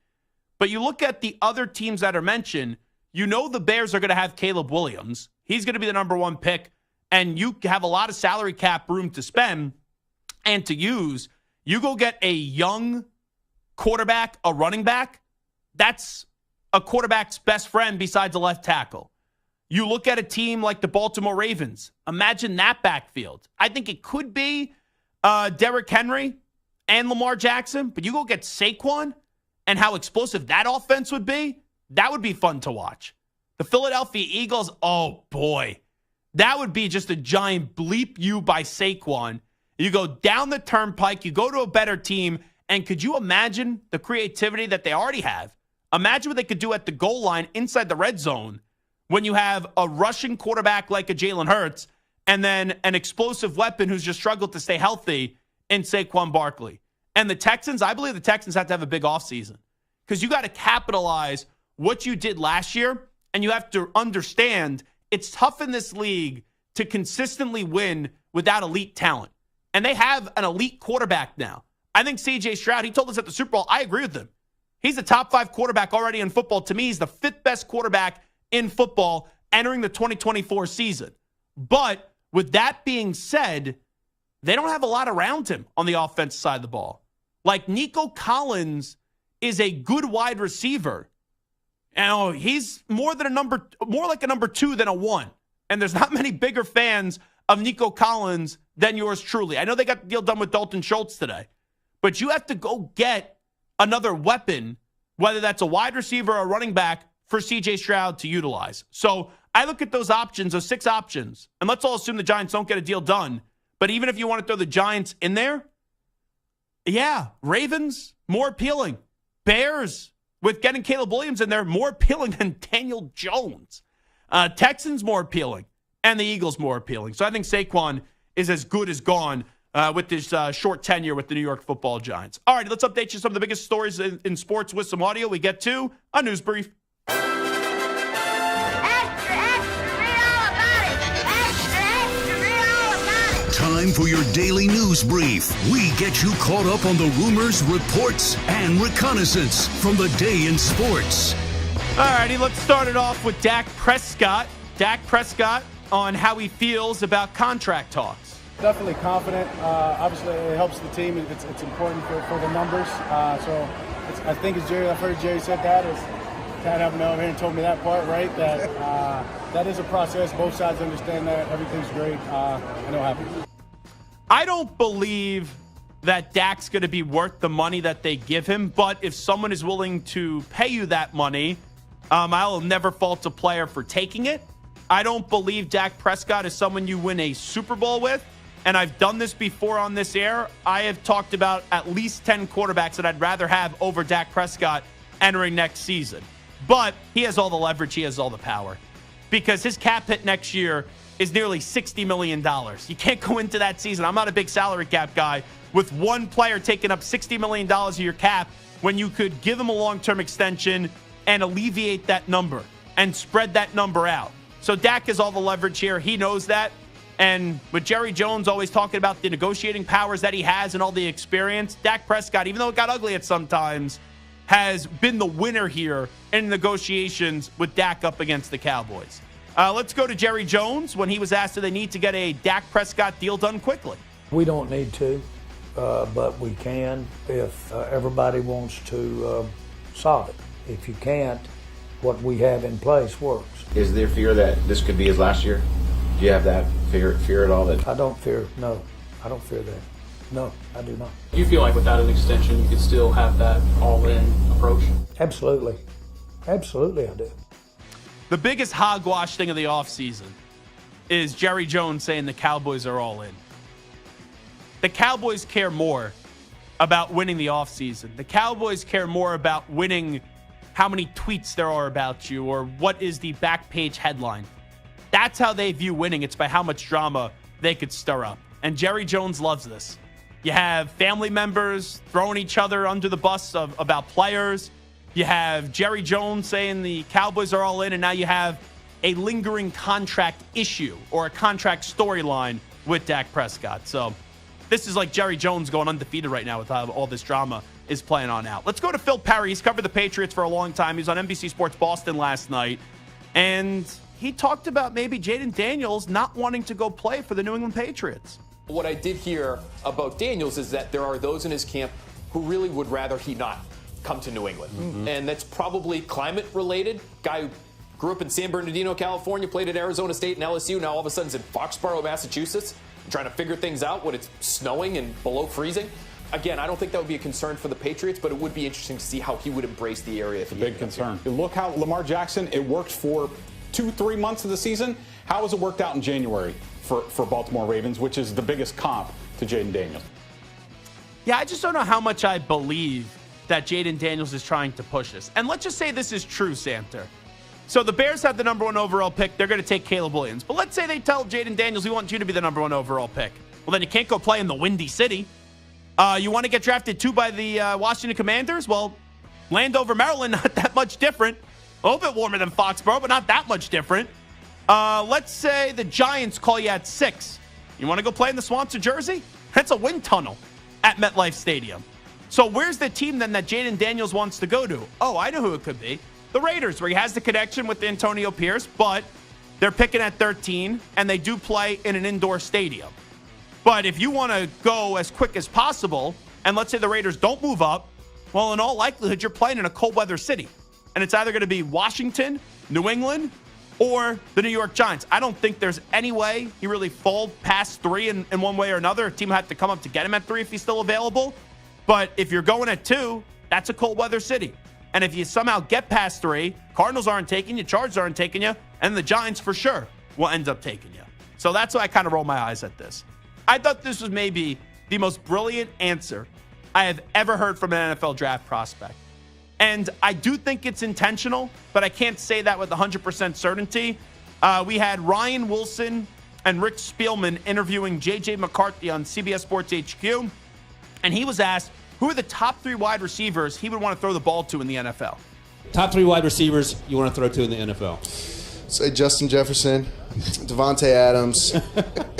But you look at the other teams that are mentioned, you know the Bears are going to have Caleb Williams. He's going to be the number 1 pick, and you have a lot of salary cap room to spend and to use. You go get a young quarterback, a running back, that's a quarterback's best friend besides a left tackle. You look at a team like the Baltimore Ravens. Imagine that backfield. I think it could be Derrick Henry and Lamar Jackson, but you go get Saquon and how explosive that offense would be, that would be fun to watch. The Philadelphia Eagles, oh boy, that would be just a giant bleep you by Saquon. You go down the turnpike, you go to a better team, and could you imagine the creativity that they already have? Imagine what they could do at the goal line inside the red zone when you have a rushing quarterback like a Jalen Hurts and then an explosive weapon who's just struggled to stay healthy in Saquon Barkley. And the Texans, I believe the Texans have to have a big offseason because you got to capitalize what you did last year, and you have to understand it's tough in this league to consistently win without elite talent. And they have an elite quarterback now. I think C.J. Stroud, he told us at the Super Bowl, I agree with him. He's a top 5 quarterback already in football. To me, he's the 5th best quarterback in football entering the 2024 season. But with that being said, they don't have a lot around him on the offensive side of the ball. Like Nico Collins is a good wide receiver. And he's more like a number 2 than a 1. And there's not many bigger fans of Nico Collins than yours truly. I know they got the deal done with Dalton Schultz today. But you have to go get another weapon, whether that's a wide receiver or a running back, for C.J. Stroud to utilize. So I look at those options, those 6 options, and let's all assume the Giants don't get a deal done. But even if you want to throw the Giants in there, yeah, Ravens, more appealing. Bears, with getting Caleb Williams in there, more appealing than Daniel Jones. Texans, more appealing. And the Eagles, more appealing. So I think Saquon is as good as gone with this short tenure with the New York Football Giants. All right, let's update you some of the biggest stories in sports with some audio. We get to a news brief. time for your daily news brief. We get you caught up on the rumors, reports, and reconnaissance from the day in sports. All righty, let's start it off with Dak Prescott. Dak Prescott on how he feels about contract talks. Definitely confident. Obviously, it helps the team. It's important for the numbers. I think it's Jerry. I've heard Jerry said that. Kind of over here and told me that part, right? That that is a process. Both sides understand that. Everything's great. I know it happens. I don't believe that Dak's going to be worth the money that they give him, but if someone is willing to pay you that money, I'll never fault a player for taking it. I don't believe Dak Prescott is someone you win a Super Bowl with, and I've done this before on this air. I have talked about at least 10 quarterbacks that I'd rather have over Dak Prescott entering next season. But he has all the leverage, he has all the power, because his cap hit next year is nearly $60 million. You can't go into that season. I'm not a big salary cap guy with one player taking up $60 million of your cap when you could give him a long-term extension and alleviate that number and spread that number out. So Dak has all the leverage here. He knows that. And with Jerry Jones always talking about the negotiating powers that he has and all the experience, Dak Prescott, even though it got ugly at sometimes, has been the winner here in negotiations with Dak up against the Cowboys. Let's go to Jerry Jones when he was asked, do they need to get a Dak Prescott deal done quickly? We don't need to, but we can if everybody wants to solve it. If you can't, what we have in place works. Is there fear that this could be his last year? Do you have that fear at all? That I don't fear, no. I don't fear that. No, I do not. Do you feel like without an extension, you could still have that all-in approach? Absolutely. Absolutely, I do. The biggest hogwash thing of the offseason is Jerry Jones saying the Cowboys are all in. The Cowboys care more about winning the offseason. The Cowboys care more about winning how many tweets there are about you or what is the back page headline. That's how they view winning. It's by how much drama they could stir up. And Jerry Jones loves this. You have family members throwing each other under the bus about players. You have Jerry Jones saying the Cowboys are all in, and now you have a lingering contract issue or a contract storyline with Dak Prescott. So this is like Jerry Jones going undefeated right now with how all this drama is playing on out. Let's go to Phil Perry. He's covered the Patriots for a long time. He was on NBC Sports Boston last night, and he talked about maybe Jaden Daniels not wanting to go play for the New England Patriots. What I did hear about Daniels is that there are those in his camp who really would rather he not come to New England. Mm-hmm. And that's probably climate related. Guy who grew up in San Bernardino, California, played at Arizona State and LSU, now all of a sudden is in Foxborough, Massachusetts, trying to figure things out when it's snowing and below freezing. Again, I don't think that would be a concern for the Patriots, but it would be interesting to see how he would embrace the area. It's a big concern. Look how Lamar Jackson, it worked for 2-3 months of the season. How has it worked out in January for Baltimore Ravens, which is the biggest comp to Jaden Daniels? Yeah, I just don't know how much I believe that Jaden Daniels is trying to push this. And let's just say this is true, Samter. So the Bears have the number 1 overall pick. They're going to take Caleb Williams. But let's say they tell Jaden Daniels, we want you to be the number 1 overall pick. Well, then you can't go play in the Windy City. You want to get drafted 2 by the Washington Commanders? Well, Landover, Maryland, not that much different. A little bit warmer than Foxborough, but not that much different. Let's say the Giants call you at 6. You want to go play in the swamps of Jersey? That's a wind tunnel at MetLife Stadium. So where's the team then that Jaden Daniels wants to go to? Oh, I know who it could be. The Raiders, where he has the connection with Antonio Pierce, but they're picking at 13, and they do play in an indoor stadium. But if you want to go as quick as possible, and let's say the Raiders don't move up, well, in all likelihood, you're playing in a cold weather city. And it's either going to be Washington, New England, or the New York Giants. I don't think there's any way he really fall past 3 in one way or another. A team will have to come up to get him at 3 if he's still available. But if you're going at 2, that's a cold weather city. And if you somehow get past 3, Cardinals aren't taking you, Chargers aren't taking you, and the Giants for sure will end up taking you. So that's why I kind of roll my eyes at this. I thought this was maybe the most brilliant answer I have ever heard from an NFL draft prospect. And I do think it's intentional, but I can't say that with 100% certainty. We had Ryan Wilson and Rick Spielman interviewing J.J. McCarthy on CBS Sports HQ, and he was asked, who are the top 3 wide receivers he would want to throw the ball to in the NFL? Top 3 wide receivers you want to throw to in the NFL? Say Justin Jefferson, Devontae Adams.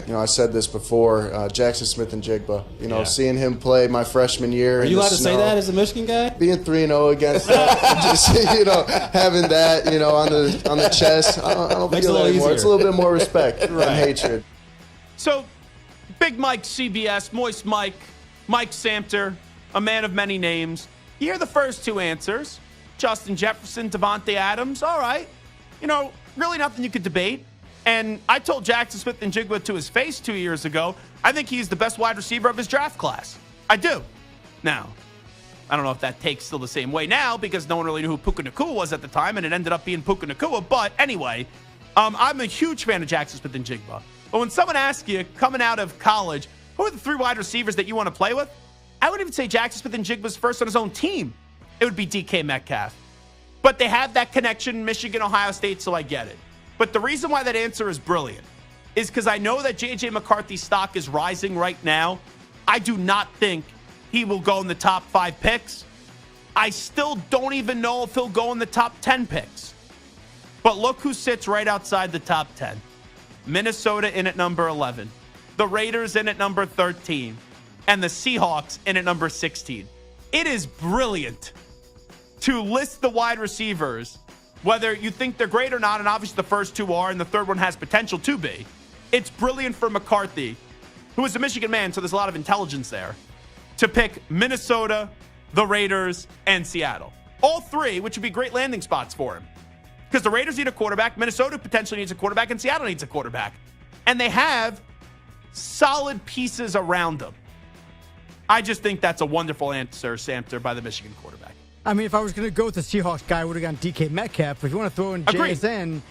I said this before, Jackson Smith and Jigba. Seeing him play my freshman year. Are you allowed to say that as a Michigan guy? Being 3-0 against that, just having that, on the chest. I don't feel that anymore. It's a little bit more respect than hatred. So, Big Mike, CBS, Moist Mike, Mike Samter, a man of many names. You hear the first two answers. Justin Jefferson, Devontae Adams. All right. Really nothing you could debate. And I told Jackson Smith and Jigba to his face 2 years ago, I think he's the best wide receiver of his draft class. I do. Now, I don't know if that takes still the same way now because no one really knew who Puka Nacua was at the time, and it ended up being Puka Nacua. But anyway, I'm a huge fan of Jackson Smith and Jigba. But when someone asks you, coming out of college, who are the three wide receivers that you want to play with? I wouldn't even say Jackson Smith and Jigba's first on his own team. It would be DK Metcalf. But they have that connection, Michigan, Ohio State, so I get it. But the reason why that answer is brilliant is because I know that J.J. McCarthy's stock is rising right now. I do not think he will go in the top 5 picks. I still don't even know if he'll go in the top 10 picks. But look who sits right outside the top 10. Minnesota in at number 11. The Raiders in at number 13. And the Seahawks in at number 16. It is brilliant to list the wide receivers, whether you think they're great or not, and obviously the first two are, and the third one has potential to be. It's brilliant for McCarthy, who is a Michigan man, so there's a lot of intelligence there, to pick Minnesota, the Raiders, and Seattle. All three, which would be great landing spots for him. Because the Raiders need a quarterback, Minnesota potentially needs a quarterback, and Seattle needs a quarterback. And they have solid pieces around them. I just think that's a wonderful answer, Samter, by the Michigan quarterback. I mean, if I was going to go with the Seahawks guy, I would have gone DK Metcalf. If you want to throw in JSN,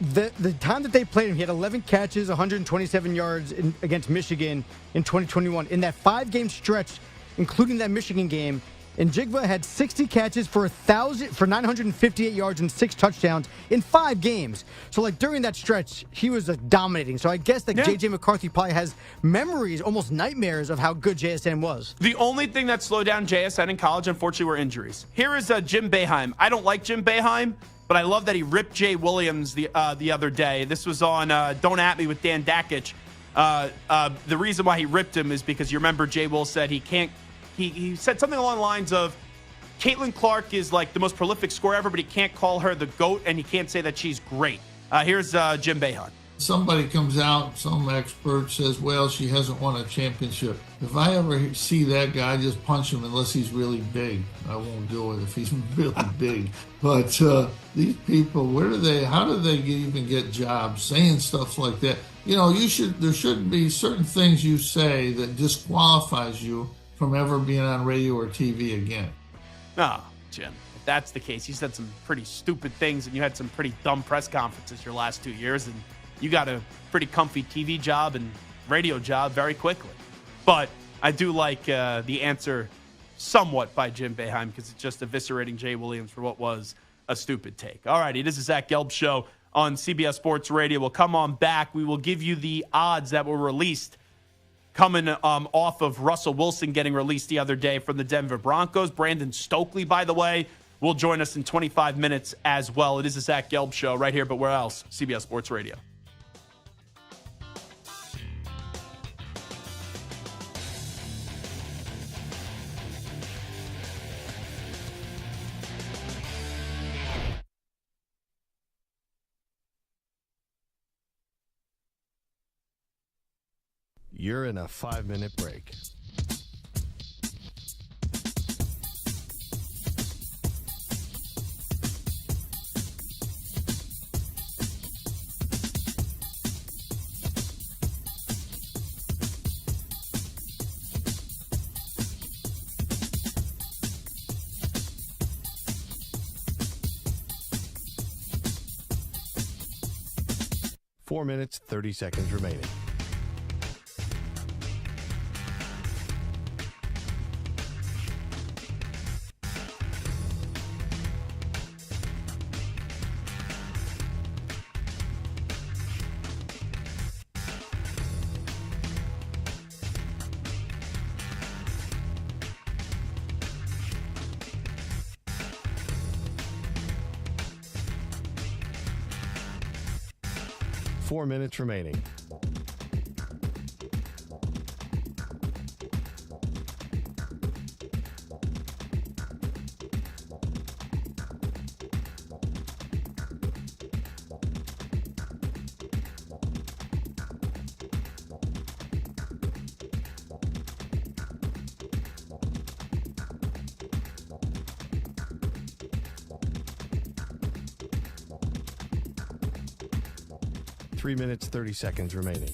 the time that they played him, he had 11 catches, 127 yards against Michigan in 2021. In that 5-game stretch, including that Michigan game, and Jigba had 60 catches for 958 yards and 6 touchdowns in 5 games. So, during that stretch, he was dominating. So I guess that J.J. McCarthy probably has memories, almost nightmares, of how good JSN was. The only thing that slowed down JSN in college, unfortunately, were injuries. Here is Jim Boeheim. I don't like Jim Boeheim, but I love that he ripped Jay Williams the other day. This was on Don't At Me with Dan Dakich. The reason why he ripped him is because you remember Jay Will said he can't. He said something along the lines of, Caitlin Clark is the most prolific scorer ever, but he can't call her the GOAT, and he can't say that she's great. Here's Jim Boeheim. Somebody comes out, some expert says, well, she hasn't won a championship. If I ever see that guy, I just punch him unless he's really big. I won't do it if he's really big. But these people, how do they even get jobs saying stuff like that? There shouldn't be certain things you say that disqualifies you from ever being on radio or TV again. Oh, Jim, if that's the case, you said some pretty stupid things and you had some pretty dumb press conferences your last 2 years, and you got a pretty comfy TV job and radio job very quickly. But I do like the answer somewhat by Jim Boeheim because it's just eviscerating Jay Williams for what was a stupid take. All righty, this is Zach Gelb Show on CBS Sports Radio. We'll come on back. We will give you the odds that were released coming off of Russell Wilson getting released the other day from the Denver Broncos. Brandon Stokley, by the way, will join us in 25 minutes as well. It is a Zach Gelb Show right here, but where else? CBS Sports Radio. You're in a 5-minute break. Four minutes, 30 seconds remaining. 4 minutes remaining. Three minutes, 30 seconds remaining.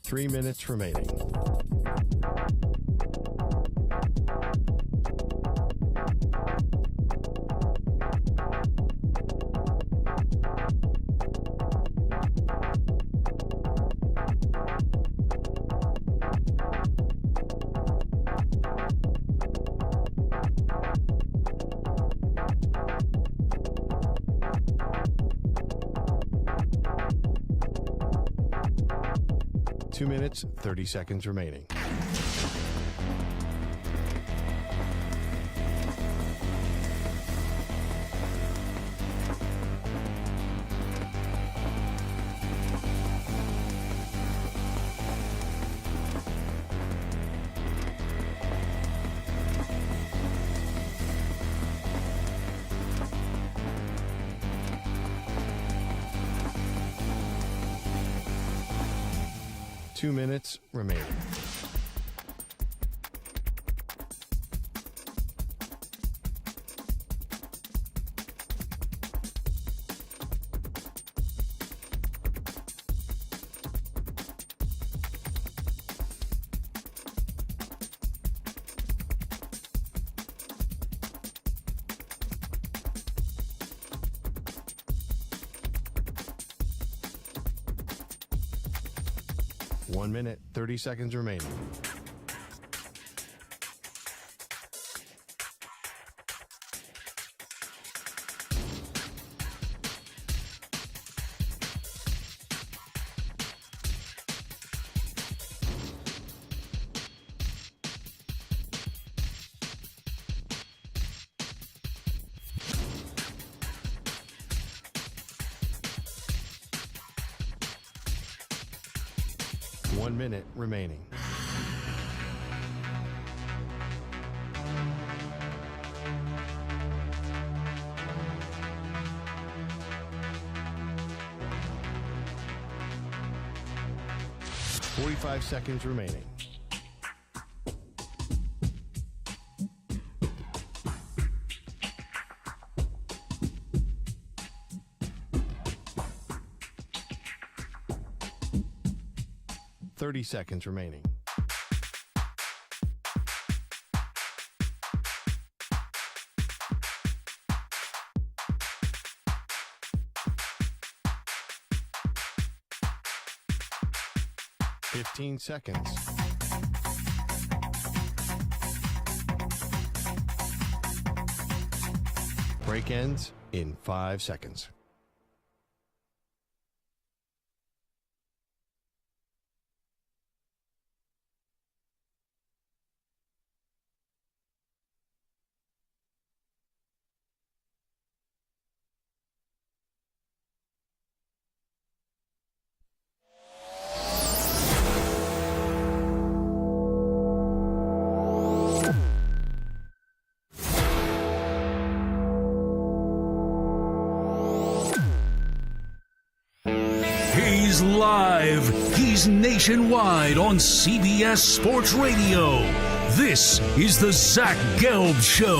Three minutes remaining. Two minutes, 30 seconds remaining. Two minutes remaining. One minute, 30 seconds remaining. One minute remaining. Forty-five seconds remaining. Thirty seconds remaining. Fifteen seconds. Break ends in 5 seconds. He's live. He's nationwide on CBS Sports Radio. This is the Zach Gelb Show.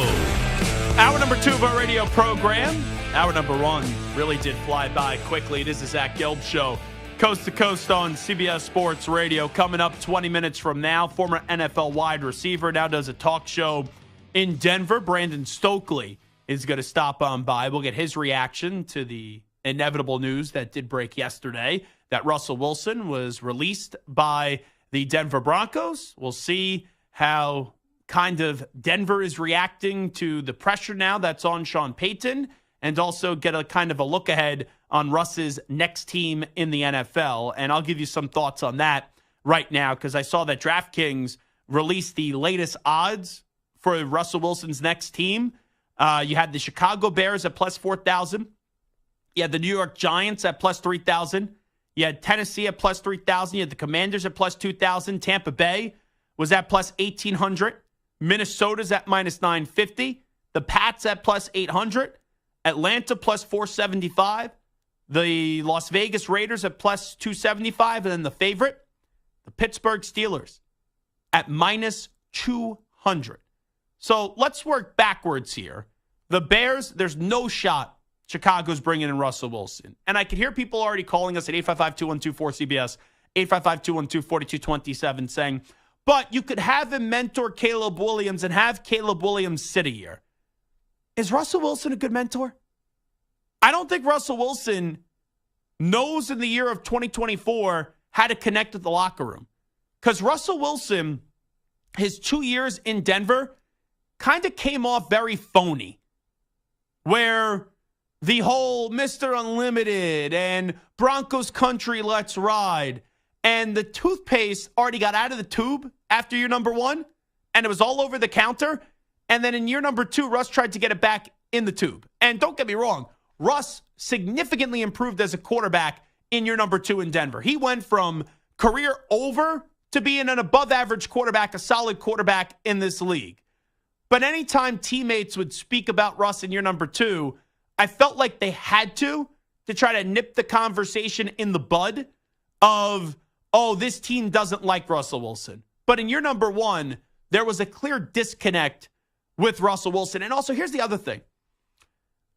Hour number 2 of our radio program. Hour number 1 really did fly by quickly. It is the Zach Gelb Show, coast to coast on CBS Sports Radio. Coming up 20 minutes from now, former NFL wide receiver, now does a talk show in Denver. Brandon Stokley is going to stop on by. We'll get his reaction to the inevitable news that did break yesterday that Russell Wilson was released by the Denver Broncos. We'll see how kind of Denver is reacting to the pressure now that's on Sean Payton, and also get a kind of a look ahead on Russ's next team in the NFL. And I'll give you some thoughts on that right now, because I saw that DraftKings released the latest odds for Russell Wilson's next team. You had the Chicago Bears at plus 4,000. You had the New York Giants at plus 3,000. You had Tennessee at plus 3,000. You had the Commanders at plus 2,000. Tampa Bay was at plus 1,800. Minnesota's at minus 950. The Pats at plus 800. Atlanta plus 475. The Las Vegas Raiders at plus 275. And then the favorite, the Pittsburgh Steelers at minus 200. So let's work backwards here. The Bears, there's no shot Chicago's bringing in Russell Wilson. And I can hear people already calling us at 855-212-4CBS, 855-212-4227 saying, but you could have him mentor Caleb Williams and have Caleb Williams sit a year. Is Russell Wilson a good mentor? I don't think Russell Wilson knows in the year of 2024 how to connect with the locker room. Because Russell Wilson, his 2 years in Denver, kind of came off very phony. Where the whole Mr. Unlimited and Broncos country, let's ride, and the toothpaste already got out of the tube after year number 1, and it was all over the counter. And then in year number 2, Russ tried to get it back in the tube. And don't get me wrong, Russ significantly improved as a quarterback in year number 2 in Denver. He went from career over to being an above-average quarterback, a solid quarterback in this league. But anytime teammates would speak about Russ in year number 2, I felt like they had to try to nip the conversation in the bud of, oh, this team doesn't like Russell Wilson. But in year number 1, there was a clear disconnect with Russell Wilson. And also, here's the other thing.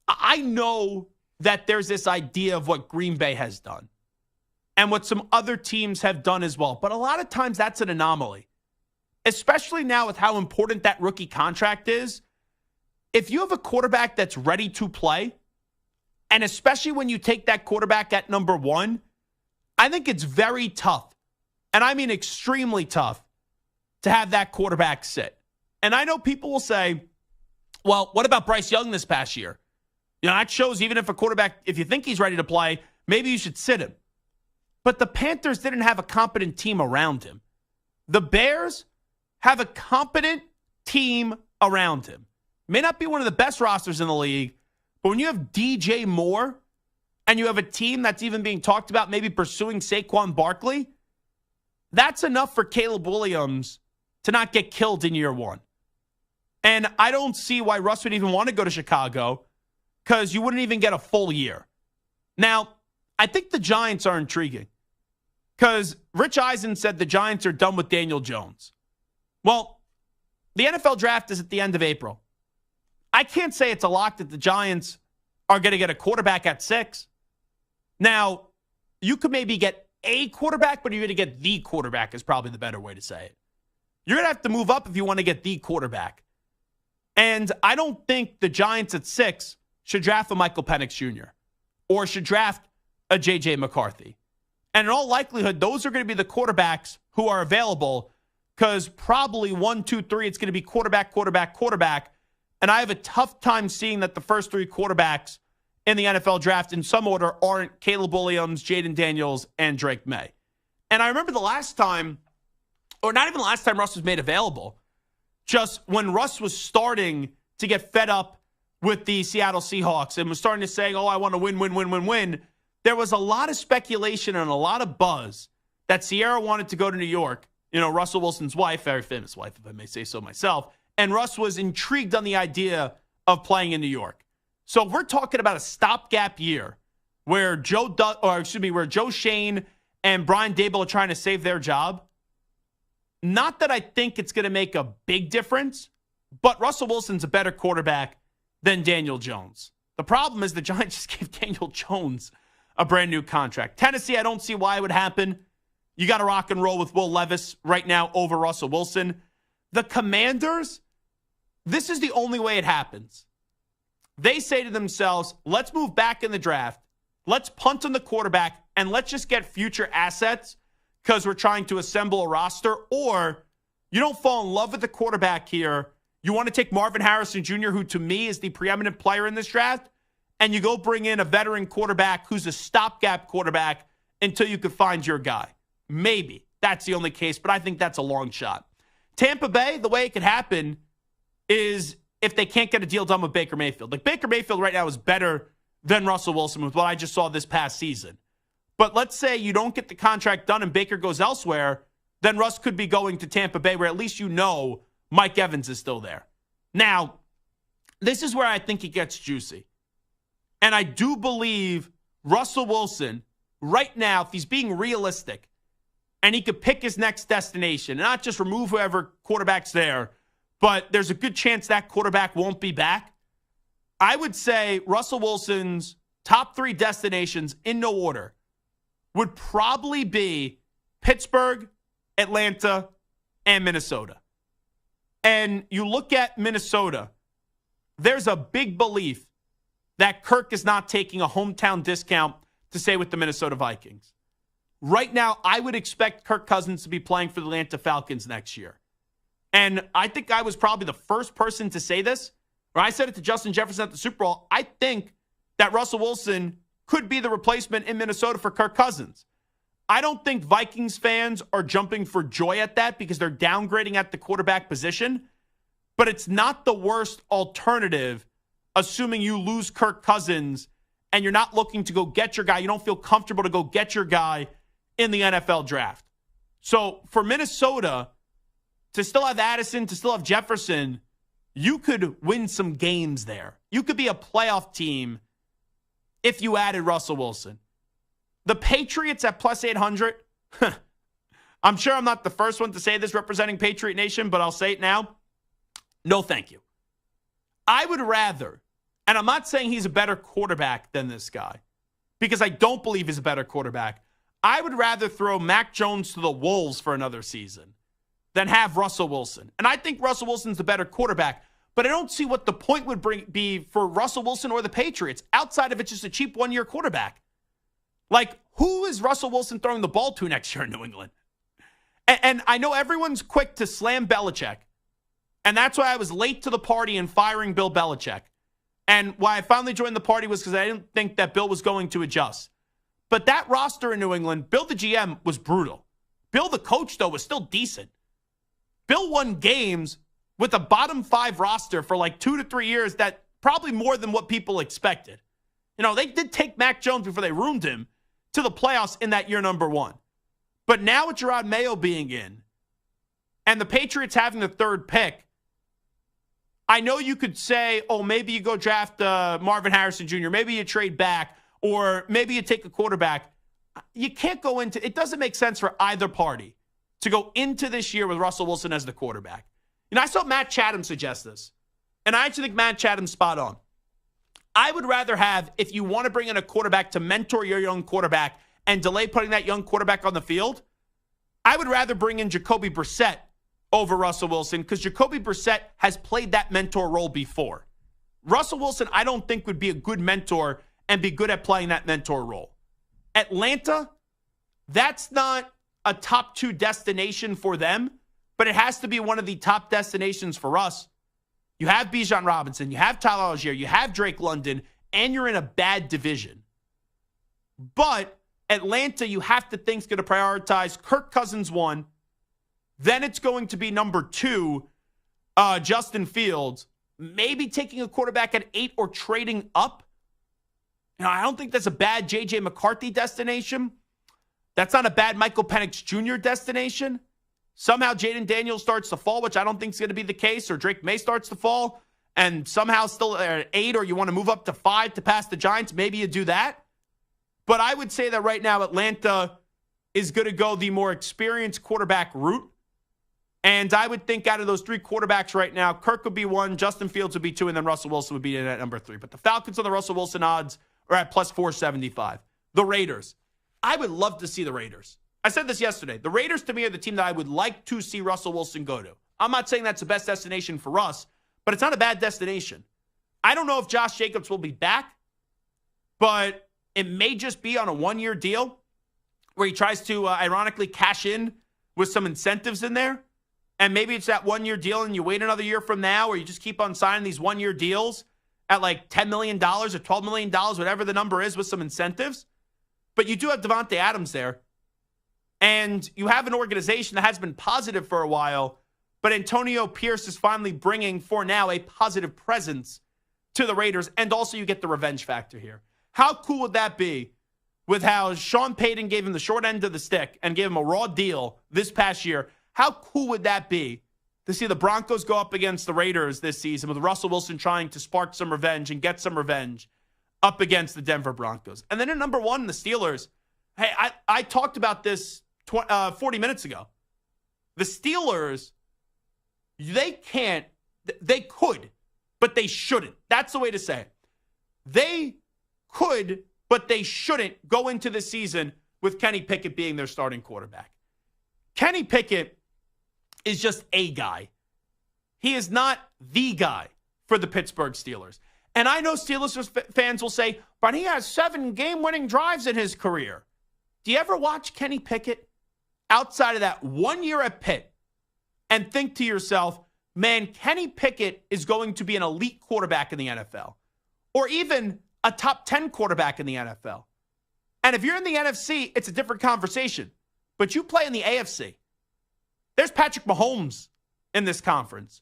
I know that there's this idea of what Green Bay has done and what some other teams have done as well. But a lot of times that's an anomaly, especially now with how important that rookie contract is. If you have a quarterback that's ready to play, and especially when you take that quarterback at number 1, I think it's very tough, and I mean extremely tough, to have that quarterback sit. And I know people will say, well, what about Bryce Young this past year? You know, that shows even if a quarterback, if you think he's ready to play, maybe you should sit him. But the Panthers didn't have a competent team around him. The Bears have a competent team around him. May not be one of the best rosters in the league, but when you have DJ Moore and you have a team that's even being talked about maybe pursuing Saquon Barkley, that's enough for Caleb Williams to not get killed in year 1. And I don't see why Russ would even want to go to Chicago, because you wouldn't even get a full year. Now, I think the Giants are intriguing, because Rich Eisen said the Giants are done with Daniel Jones. Well, the NFL draft is at the end of April. I can't say it's a lock that the Giants are going to get a quarterback at 6. Now, you could maybe get a quarterback, but you're going to get the quarterback is probably the better way to say it. You're going to have to move up if you want to get the quarterback. And I don't think the Giants at 6 should draft a Michael Penix Jr. or should draft a J.J. McCarthy. And in all likelihood, those are going to be the quarterbacks who are available, because probably 1, 2, 3, it's going to be quarterback, quarterback, quarterback. And I have a tough time seeing that the first 3 quarterbacks in the NFL draft in some order aren't Caleb Williams, Jaden Daniels, and Drake May. And I remember the last time, or not even the last time Russ was made available, just when Russ was starting to get fed up with the Seattle Seahawks and was starting to say, oh, I want to win. There was a lot of speculation and a lot of buzz that Sierra wanted to go to New York. You know, Russell Wilson's wife, very famous wife, if I may say so myself. And Russ was intrigued on the idea of playing in New York. So if we're talking about a stopgap year where Joe Shane and Brian Daboll are trying to save their job, not that I think it's going to make a big difference, but Russell Wilson's a better quarterback than Daniel Jones. The problem is the Giants just gave Daniel Jones a brand new contract. Tennessee, I don't see why it would happen. You got to rock and roll with Will Levis right now over Russell Wilson. The Commanders, this is the only way it happens. They say to themselves, let's move back in the draft. Let's punt on the quarterback and let's just get future assets because we're trying to assemble a roster, or you don't fall in love with the quarterback here. You want to take Marvin Harrison Jr., who to me is the preeminent player in this draft, and you go bring in a veteran quarterback who's a stopgap quarterback until you could find your guy. Maybe. That's the only case, but I think that's a long shot. Tampa Bay, the way it could happen is if they can't get a deal done with Baker Mayfield. Like, Baker Mayfield right now is better than Russell Wilson with what I just saw this past season. But let's say you don't get the contract done and Baker goes elsewhere, then Russ could be going to Tampa Bay where at least you know Mike Evans is still there. Now, this is where I think it gets juicy. And I do believe Russell Wilson, right now, if he's being realistic, and he could pick his next destination, and not just remove whoever quarterback's there, but there's a good chance that quarterback won't be back. I would say Russell Wilson's top 3 destinations in no order would probably be Pittsburgh, Atlanta, and Minnesota. And you look at Minnesota, there's a big belief that Kirk is not taking a hometown discount to stay with the Minnesota Vikings. Right now, I would expect Kirk Cousins to be playing for the Atlanta Falcons next year. And I think I was probably the first person to say this, or I said it to Justin Jefferson at the Super Bowl. I think that Russell Wilson could be the replacement in Minnesota for Kirk Cousins. I don't think Vikings fans are jumping for joy at that because they're downgrading at the quarterback position, but it's not the worst alternative, assuming you lose Kirk Cousins and you're not looking to go get your guy. You don't feel comfortable to go get your guy in the NFL draft. So for Minnesota, to still have Addison, to still have Jefferson, you could win some games there. You could be a playoff team if you added Russell Wilson. The Patriots at plus 800, I'm sure I'm not the first one to say this representing Patriot Nation, but I'll say it now. No, thank you. I would rather, and I'm not saying he's a better quarterback than this guy, because I don't believe he's a better quarterback. I would rather throw Mac Jones to the Wolves for another season than have Russell Wilson. And I think Russell Wilson's the better quarterback, but I don't see what the point would be for Russell Wilson or the Patriots outside of it's just a cheap one-year quarterback. Like, who is Russell Wilson throwing the ball to next year in New England? And I know everyone's quick to slam Belichick, and that's why I was late to the party in firing Bill Belichick. And why I finally joined the party was because I didn't think that Bill was going to adjust. But that roster in New England, Bill the GM was brutal. Bill the coach, though, was still decent. Bill won games with a bottom 5 roster for like 2 to 3 years, that probably more than what people expected. You know, they did take Mac Jones before they ruined him to the playoffs in that year number 1. But now with Gerard Mayo being in and the Patriots having the 3rd pick, I know you could say, oh, maybe you go draft Marvin Harrison Jr., maybe you trade back, or maybe you take a quarterback. You can't go into, it doesn't make sense for either party to go into this year with Russell Wilson as the quarterback. You know, I saw Matt Chatham suggest this, and I actually think Matt Chatham's spot on. I would rather have, if you want to bring in a quarterback to mentor your young quarterback and delay putting that young quarterback on the field, I would rather bring in Jacoby Brissett over Russell Wilson because Jacoby Brissett has played that mentor role before. Russell Wilson, I don't think, would be a good mentor and be good at playing that mentor role. Atlanta, that's not a top 2 destination for them, but it has to be one of the top destinations for us. You have Bijan Robinson, you have Tyler Algier, you have Drake London, and you're in a bad division. But Atlanta, you have to think, is going to prioritize Kirk Cousins 1. Then it's going to be number 2, Justin Fields. Maybe taking a quarterback at 8 or trading up. You know, I don't think that's a bad J.J. McCarthy destination. That's not a bad Michael Penix Jr. destination. Somehow Jaden Daniels starts to fall, which I don't think is going to be the case, or Drake May starts to fall, and somehow still at 8, or you want to move up to 5 to pass the Giants, maybe you do that. But I would say that right now Atlanta is going to go the more experienced quarterback route. And I would think out of those 3 quarterbacks right now, Kirk would be 1, Justin Fields would be 2, and then Russell Wilson would be in at number 3. But the Falcons on the Russell Wilson odds are at plus 475. The Raiders. I would love to see the Raiders. I said this yesterday. The Raiders, to me, are the team that I would like to see Russell Wilson go to. I'm not saying that's the best destination for us, but it's not a bad destination. I don't know if Josh Jacobs will be back, but it may just be on a 1-year deal. where he tries to ironically cash in with some incentives in there. And maybe it's that 1-year deal and you wait another year from now, or you just keep on signing these 1-year deals at like $10 million or $12 million, whatever the number is, with some incentives. But you do have Davante Adams there. And you have an organization that has been positive for a while, but Antonio Pierce is finally bringing, for now, a positive presence to the Raiders. And also you get the revenge factor here. How cool would that be with how Sean Payton gave him the short end of the stick and gave him a raw deal this past year? How cool would that be to see the Broncos go up against the Raiders this season with Russell Wilson trying to spark some revenge and get some revenge up against the Denver Broncos? And then at number 1, the Steelers. Hey, I talked about this 40 minutes ago. The Steelers, they could, but they shouldn't. That's the way to say it. They could, but they shouldn't go into the season with Kenny Pickett being their starting quarterback. Kenny Pickett is just a guy. He is not the guy for the Pittsburgh Steelers. And I know Steelers fans will say, but he has 7 game-winning drives in his career. Do you ever watch Kenny Pickett outside of that 1 year at Pitt and think to yourself, man, Kenny Pickett is going to be an elite quarterback in the NFL, or even a top 10 quarterback in the NFL? And if you're in the NFC, it's a different conversation. But you play in the AFC. There's Patrick Mahomes in this conference.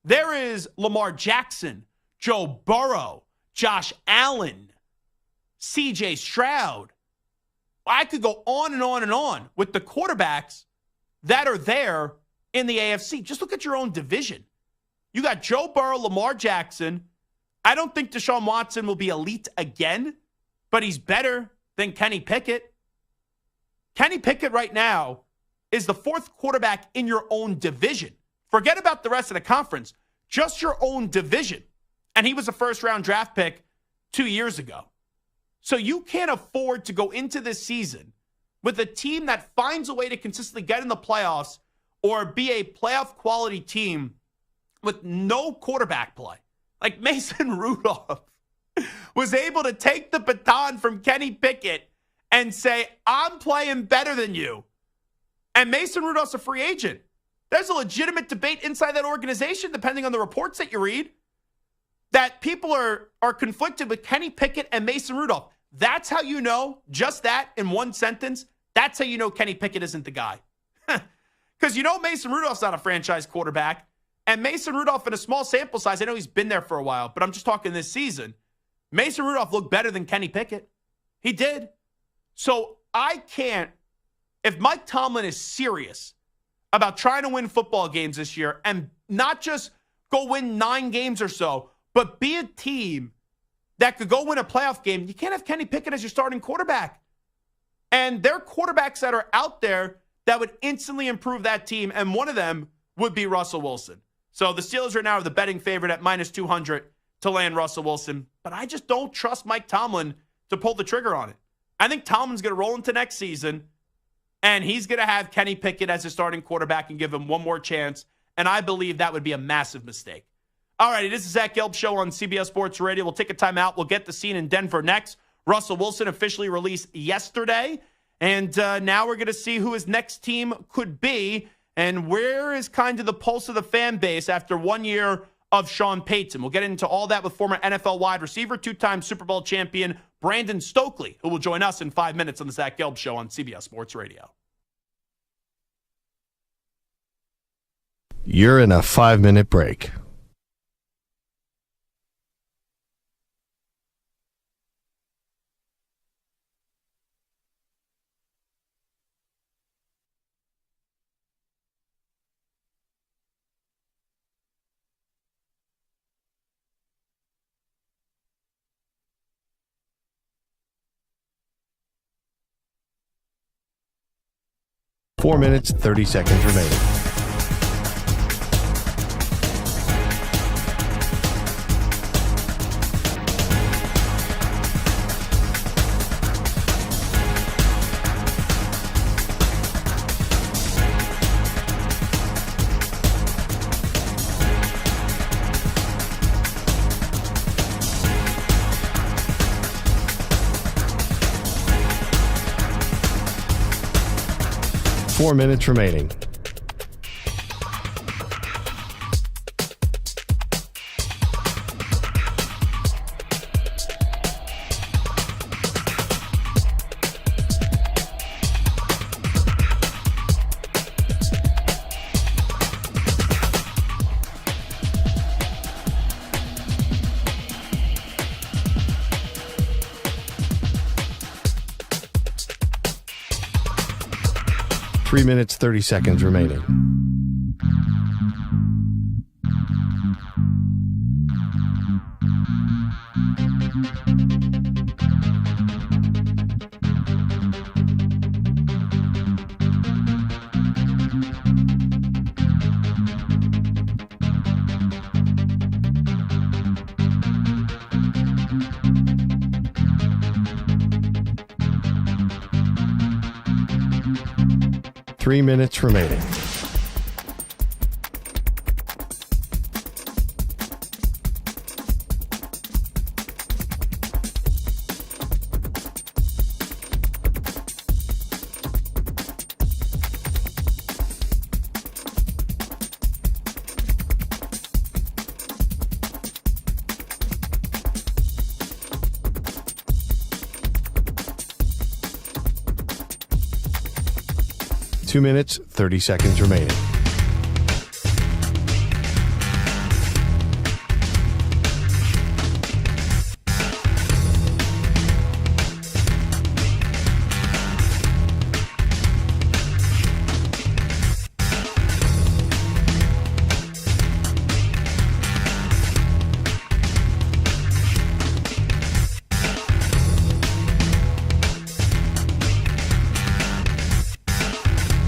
There is Lamar Jackson, Joe Burrow, Josh Allen, CJ Stroud. I could go on and on and on with the quarterbacks that are there in the AFC. Just look at your own division. You got Joe Burrow, Lamar Jackson. I don't think Deshaun Watson will be elite again, but he's better than Kenny Pickett. Kenny Pickett right now is the 4th quarterback in your own division. Forget about the rest of the conference. Just your own division. And he was a first-round draft pick 2 years ago. So you can't afford to go into this season with a team that finds a way to consistently get in the playoffs or be a playoff quality team with no quarterback play. Like Mason Rudolph was able to take the baton from Kenny Pickett and say, I'm playing better than you. And Mason Rudolph's a free agent. There's a legitimate debate inside that organization, depending on the reports that you read, that people are conflicted with Kenny Pickett and Mason Rudolph. That's how you know, just that in one sentence, that's how you know Kenny Pickett isn't the guy. Because you know Mason Rudolph's not a franchise quarterback. And Mason Rudolph, in a small sample size, I know he's been there for a while, but I'm just talking this season, Mason Rudolph looked better than Kenny Pickett. He did. So I can't, if Mike Tomlin is serious about trying to win football games this year and not just go win 9 games or so, but be a team that could go win a playoff game, you can't have Kenny Pickett as your starting quarterback. And there are quarterbacks that are out there that would instantly improve that team, and one of them would be Russell Wilson. So the Steelers right now are the betting favorite at -200 to land Russell Wilson. But I just don't trust Mike Tomlin to pull the trigger on it. I think Tomlin's going to roll into next season, and he's going to have Kenny Pickett as his starting quarterback and give him one more chance. And I believe that would be a massive mistake. All right, it is the Zach Gelb Show on CBS Sports Radio. We'll take a timeout. We'll get the scene in Denver next. Russell Wilson officially released yesterday. And now we're going to see who his next team could be and where is kind of the pulse of the fan base after 1 year of Sean Payton. We'll get into all that with former NFL wide receiver, 2-time Super Bowl champion Brandon Stokley, who will join us in 5 minutes on the Zach Gelb Show on CBS Sports Radio. You're in a 5-minute break. Four minutes, 30 seconds remaining. 4 minutes remaining. Three minutes, 30 seconds remaining. Three minutes remaining. Two minutes, 30 seconds remaining.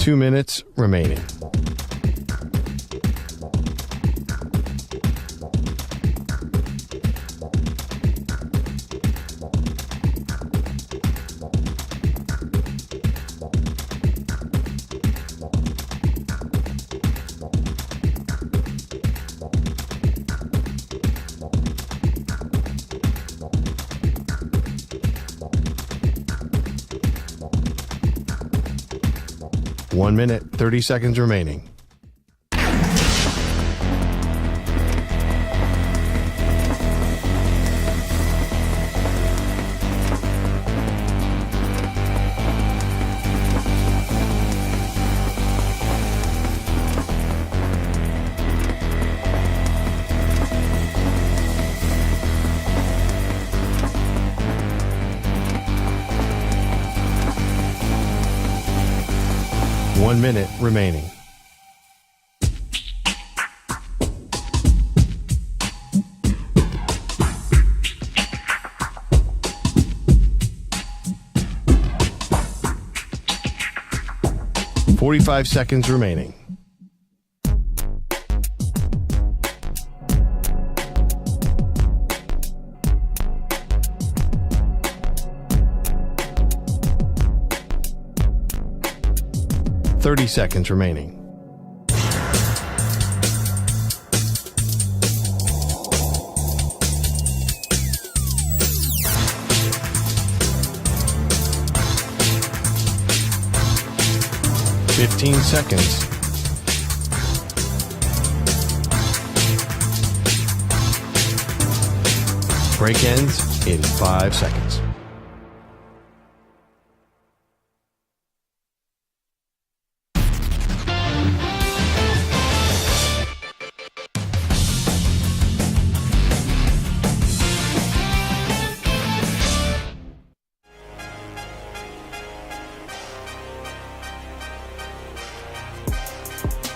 Two minutes remaining. One minute, 30 seconds remaining. One minute remaining. Forty-five seconds remaining. Thirty seconds remaining. Fifteen seconds. Break ends in 5 seconds.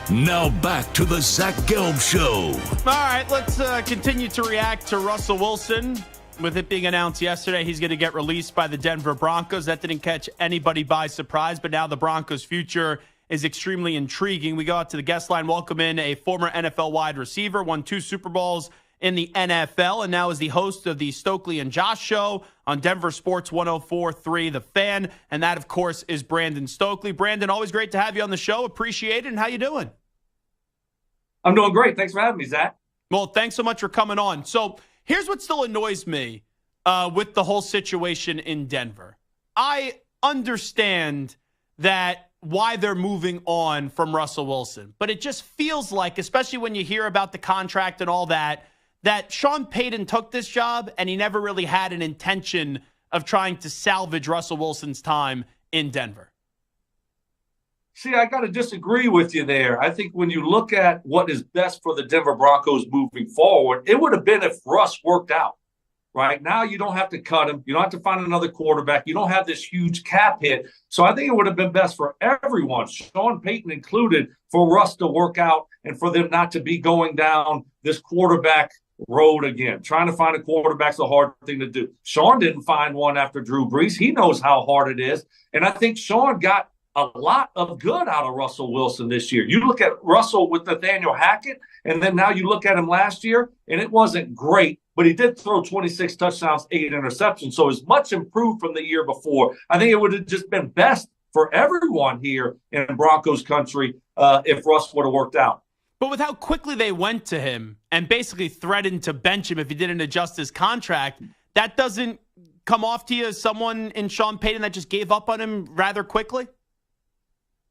Now back to the Zach Gelb Show. All right, let's continue to react to Russell Wilson. With it being announced yesterday, he's going to get released by the Denver Broncos. That didn't catch anybody by surprise, but now the Broncos' future is extremely intriguing. We go out to the guest line, welcome in a former NFL wide receiver, won 2 Super Bowls in the NFL, and now is the host of the Stokley and Josh Show on Denver Sports 104.3 The Fan, and that, of course, is Brandon Stokley. Brandon, always great to have you on the show. Appreciate it, and how you doing? I'm doing great. Thanks for having me, Zach. Well, thanks so much for coming on. So here's what still annoys me with the whole situation in Denver. I understand that why they're moving on from Russell Wilson. But it just feels like, especially when you hear about the contract and all that Sean Payton took this job and he never really had an intention of trying to salvage Russell Wilson's time in Denver. See, I got to disagree with you there. I think when you look at what is best for the Denver Broncos moving forward, it would have been if Russ worked out. Right now, you don't have to cut him. You don't have to find another quarterback. You don't have this huge cap hit. So I think it would have been best for everyone, Sean Payton included, for Russ to work out and for them not to be going down this quarterback road again. Trying to find a quarterback's a hard thing to do. Sean didn't find one after Drew Brees. He knows how hard it is. And I think Sean got a lot of good out of Russell Wilson this year. You look at Russell with Nathaniel Hackett, and then now you look at him last year, and it wasn't great, but he did throw 26 touchdowns, 8 interceptions, so it's much improved from the year before. I think it would have just been best for everyone here in Broncos country if Russ would have worked out. But with how quickly they went to him and basically threatened to bench him if he didn't adjust his contract, that doesn't come off to you as someone in Sean Payton that just gave up on him rather quickly?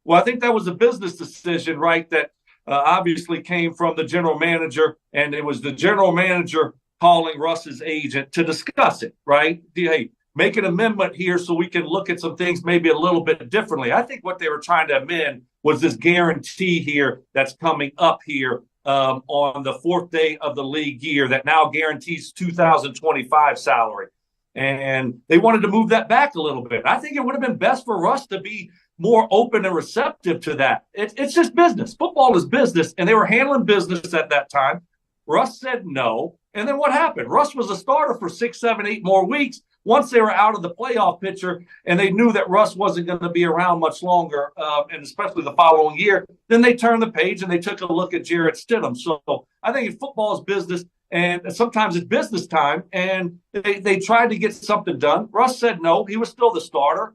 Well, I think that was a business decision, right, that obviously came from the general manager, and it was the general manager calling Russ's agent to discuss it, right? Hey, make an amendment here so we can look at some things maybe a little bit differently. I think what they were trying to amend was this guarantee here that's coming up here on the 4th day of the league year that now guarantees 2025 salary. And they wanted to move that back a little bit. I think it would have been best for Russ to be more open and receptive to that. It's just business. Football is business, and they were handling business at that time. Russ said no, and then what happened? Russ was a starter for 6, 7, 8 more weeks once they were out of the playoff picture, and they knew that Russ wasn't going to be around much longer, and especially the following year. Then they turned the page, and they took a look at Jarrett Stidham. So I think football is business, and sometimes it's business time, and they tried to get something done. Russ said no. He was still the starter,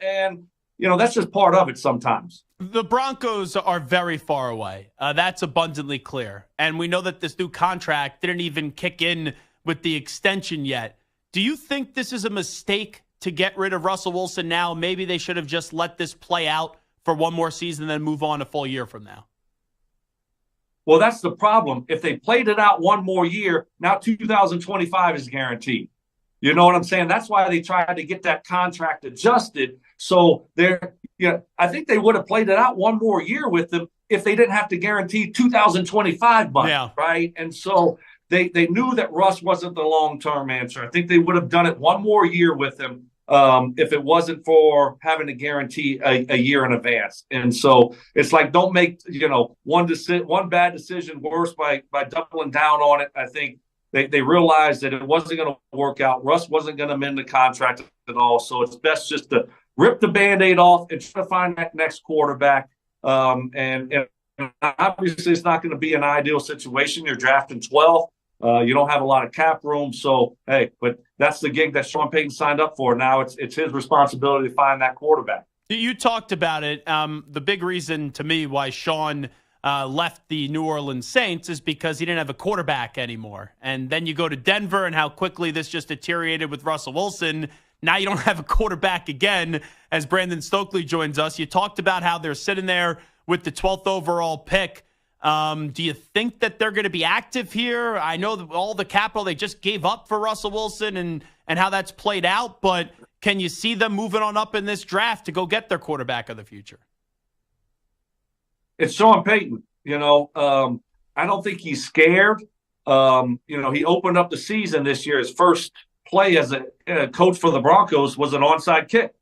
and that's just part of it sometimes. The Broncos are very far away. That's abundantly clear. And we know that this new contract didn't even kick in with the extension yet. Do you think this is a mistake to get rid of Russell Wilson now? Maybe they should have just let this play out for one more season and then move on a full year from now. Well, that's the problem. If they played it out one more year, now 2025 is guaranteed. You know what I'm saying? That's why they tried to get that contract adjusted. So I think they would have played it out one more year with them if they didn't have to guarantee 2025 money, right? And so they knew that Russ wasn't the long-term answer. I think they would have done it one more year with him if it wasn't for having to guarantee a year in advance. And so it's like, don't make one bad decision worse by doubling down on it. I think they realized that it wasn't going to work out. Russ wasn't going to amend the contract at all. So it's best just to rip the Band-Aid off and try to find that next quarterback. And obviously it's not going to be an ideal situation. You're drafting 12th. You don't have a lot of cap room. So, hey, but that's the gig that Sean Payton signed up for. Now it's his responsibility to find that quarterback. You talked about it. The big reason to me why Sean left the New Orleans Saints is because he didn't have a quarterback anymore. And then you go to Denver and how quickly this just deteriorated with Russell Wilson. Now you don't have a quarterback again as Brandon Stokley joins us. You talked about how they're sitting there with the 12th overall pick. Do you think that they're going to be active here? I know that all the capital they just gave up for Russell Wilson and how that's played out, but can you see them moving on up in this draft to go get their quarterback of the future? It's Sean Payton. I don't think he's scared. He opened up the season this year. His first play as a coach for the Broncos was an onside kick,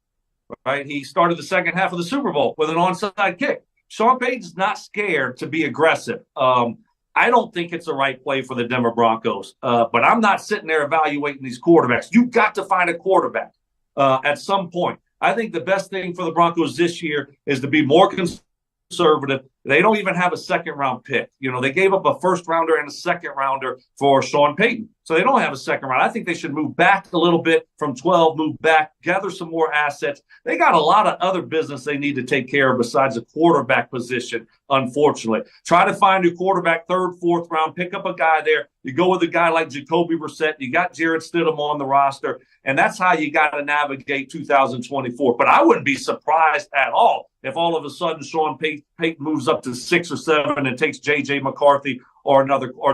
right? He started the second half of the Super Bowl with an onside kick. Sean Payton's not scared to be aggressive. I don't think it's the right play for the Denver Broncos, but I'm not sitting there evaluating these quarterbacks. You've got to find a quarterback at some point. I think the best thing for the Broncos this year is to be more conservative, They don't even have a second-round pick. They gave up a first-rounder and a second-rounder for Sean Payton. So they don't have a second round. I think they should move back a little bit from 12, move back, gather some more assets. They got a lot of other business they need to take care of besides the quarterback position, unfortunately. Try to find a quarterback, third, fourth round, pick up a guy there. You go with a guy like Jacoby Brissett. You got Jarrett Stidham on the roster, and that's how you got to navigate 2024. But I wouldn't be surprised at all if all of a sudden Sean Payton moves up to 6 or 7 and takes J.J. McCarthy or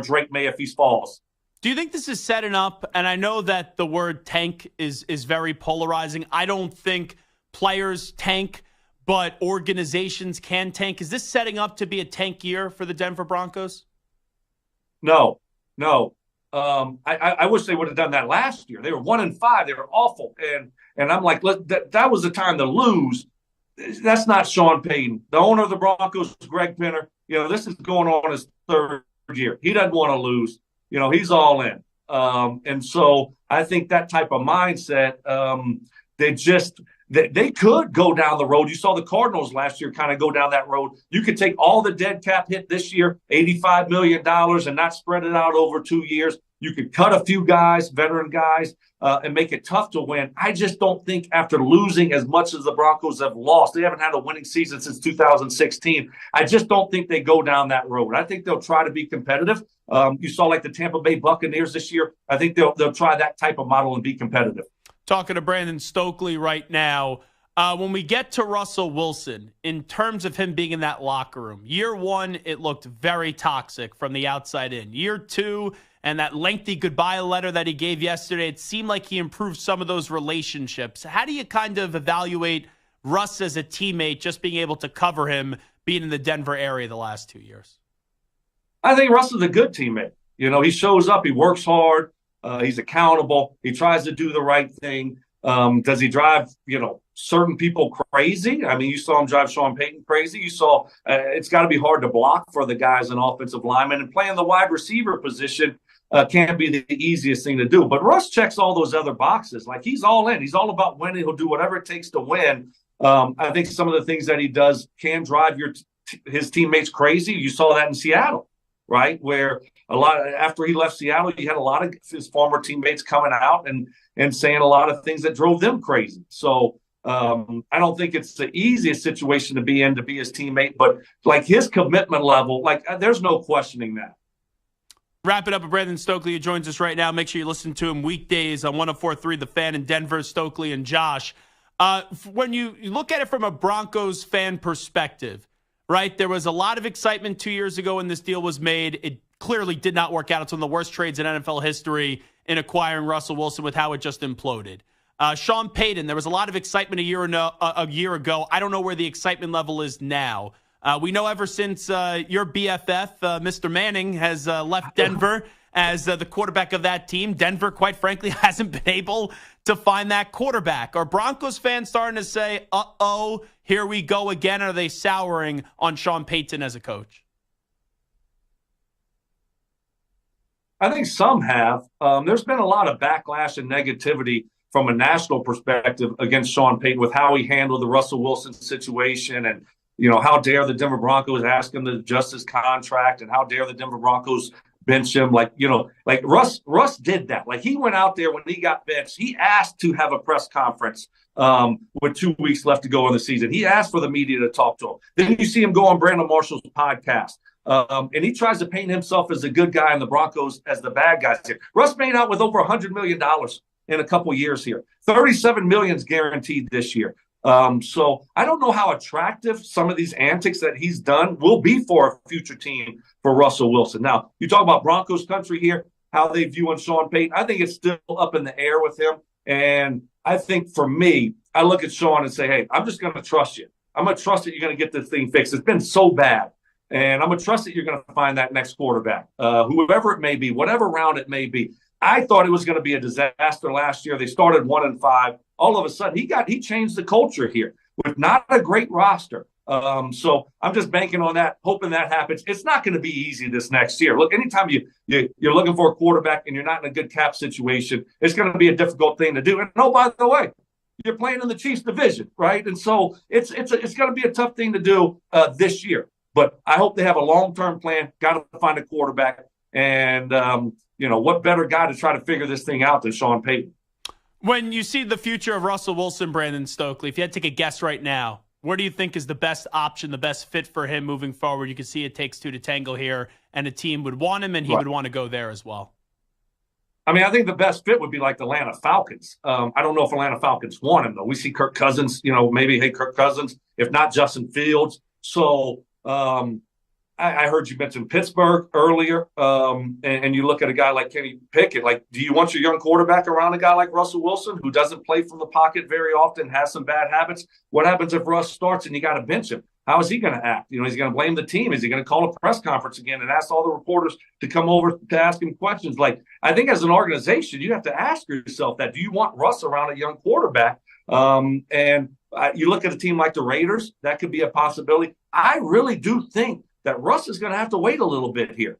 Drake May if he falls. Do you think this is setting up, and I know that the word tank is very polarizing. I don't think players tank, but organizations can tank. Is this setting up to be a tank year for the Denver Broncos? No. I wish they would have done that last year. They were 1-5. They were awful. And I'm like, that was the time to lose. That's not Sean Payton. The owner of the Broncos, Greg Penner, this is going on his third year. He doesn't want to lose. He's all in. And so I think that type of mindset, they could go down the road. You saw the Cardinals last year kind of go down that road. You could take all the dead cap hit this year, $85 million, and not spread it out over 2 years. You could cut a few guys, veteran guys, and make it tough to win. I just don't think after losing as much as the Broncos have lost, they haven't had a winning season since 2016. I just don't think they go down that road. I think they'll try to be competitive. You saw like the Tampa Bay Buccaneers this year. I think they'll try that type of model and be competitive. Talking to Brandon Stokley right now. When we get to Russell Wilson, in terms of him being in that locker room, year one, it looked very toxic from the outside in. Year two, and that lengthy goodbye letter that he gave yesterday, it seemed like he improved some of those relationships. How do you kind of evaluate Russ as a teammate, just being able to cover him being in the Denver area the last 2 years? I think Russ is a good teammate. He shows up, he works hard, he's accountable, he tries to do the right thing. Does he drive, certain people crazy? I mean, you saw him drive Sean Payton crazy. You saw it's got to be hard to block for the guys in offensive linemen, and playing the wide receiver position can't be the easiest thing to do. But Russ checks all those other boxes. Like, he's all in. He's all about winning. He'll do whatever it takes to win. I think some of the things that he does can drive his teammates crazy. You saw that in Seattle, right? Where after he left Seattle, you had a lot of his former teammates coming out and saying a lot of things that drove them crazy. So I don't think it's the easiest situation to be in, to be his teammate, but like his commitment level, there's no questioning that. Wrap it up with Brandon Stokley, who joins us right now. Make sure you listen to him weekdays on 104.3 The Fan in Denver. Stokley and Josh. When you look at it from a Broncos fan perspective, right, there was a lot of excitement 2 years ago when this deal was made. It clearly did not work out. It's one of the worst trades in NFL history in acquiring Russell Wilson with how it just imploded. Sean Payton, there was a lot of excitement a year ago. I don't know where the excitement level is now. We know ever since your BFF, Mr. Manning, has left Denver as the quarterback of that team, Denver, quite frankly, hasn't been able to find that quarterback. Are Broncos fans starting to say, uh-oh, here we go again? Or are they souring on Sean Payton as a coach? I think some have. There's been a lot of backlash and negativity from a national perspective against Sean Payton with how he handled the Russell Wilson situation, and how dare the Denver Broncos ask him to adjust his contract, and how dare the Denver Broncos bench him. Russ did that. Like, he went out there when he got benched. He asked to have a press conference with 2 weeks left to go in the season. He asked for the media to talk to him. Then you see him go on Brandon Marshall's podcast. And he tries to paint himself as a good guy and the Broncos as the bad guys here. Russ made out with over $100 million in a couple years here. $37 million is guaranteed this year. So I don't know how attractive some of these antics that he's done will be for a future team for Russell Wilson. Now, you talk about Broncos country here, how they view on Sean Payton. I think it's still up in the air with him. And I think for me, I look at Sean and say, hey, I'm just going to trust you. I'm going to trust that you're going to get this thing fixed. It's been so bad. And I'm going to trust that you're going to find that next quarterback, whoever it may be, whatever round it may be. I thought it was going to be a disaster last year. They started 1-5. All of a sudden, he changed the culture here with not a great roster. So I'm just banking on that, hoping that happens. It's not going to be easy this next year. Look, anytime you're looking for a quarterback and you're not in a good cap situation, it's going to be a difficult thing to do. And by the way, you're playing in the Chiefs division, right? And so it's going to be a tough thing to do this year. But I hope they have a long-term plan. Got to find a quarterback. And, what better guy to try to figure this thing out than Sean Payton? When you see the future of Russell Wilson, Brandon Stokley, if you had to take a guess right now, where do you think is the best option, the best fit for him moving forward? You can see it takes two to tango here, and a team would want him, and he would want to go there as well. I mean, I think the best fit would be like the Atlanta Falcons. I don't know if Atlanta Falcons want him, though. We see Kirk Cousins, maybe, hey, Kirk Cousins, if not Justin Fields. So I heard you mention Pittsburgh earlier, and you look at a guy like Kenny Pickett. Like, do you want your young quarterback around a guy like Russell Wilson, who doesn't play from the pocket very often, has some bad habits? What happens if Russ starts and you got to bench him? How is he going to act? Is he going to blame the team? Is he going to call a press conference again and ask all the reporters to come over to ask him questions? Like, I think as an organization, you have to ask yourself that. Do you want Russ around a young quarterback? You look at a team like the Raiders, that could be a possibility. I really do think that Russ is going to have to wait a little bit here.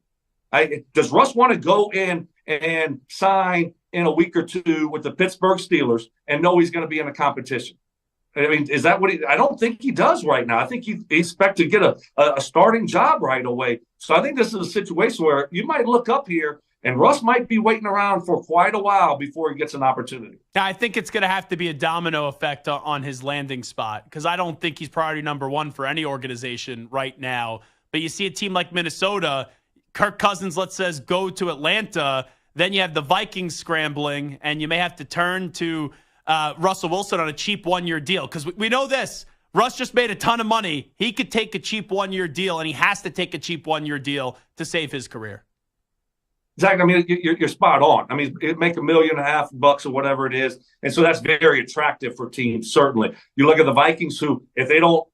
Does Russ want to go in and sign in a week or two with the Pittsburgh Steelers and know he's going to be in a competition? I mean, is that what I don't think he does right now. I think he expects to get a starting job right away. So I think this is a situation where you might look up here and Russ might be waiting around for quite a while before he gets an opportunity. I think it's going to have to be a domino effect on his landing spot, because I don't think he's priority number one for any organization right now. But you see a team like Minnesota, Kirk Cousins, let's say, go to Atlanta. Then you have the Vikings scrambling, and you may have to turn to Russell Wilson on a cheap one-year deal. Because we know this. Russ just made a ton of money. He could take a cheap one-year deal, and he has to take a cheap one-year deal to save his career. Zach, I mean, you're spot on. I mean, it'd make $1.5 million or whatever it is. And so that's very attractive for teams, certainly. You look at the Vikings, who, if they don't,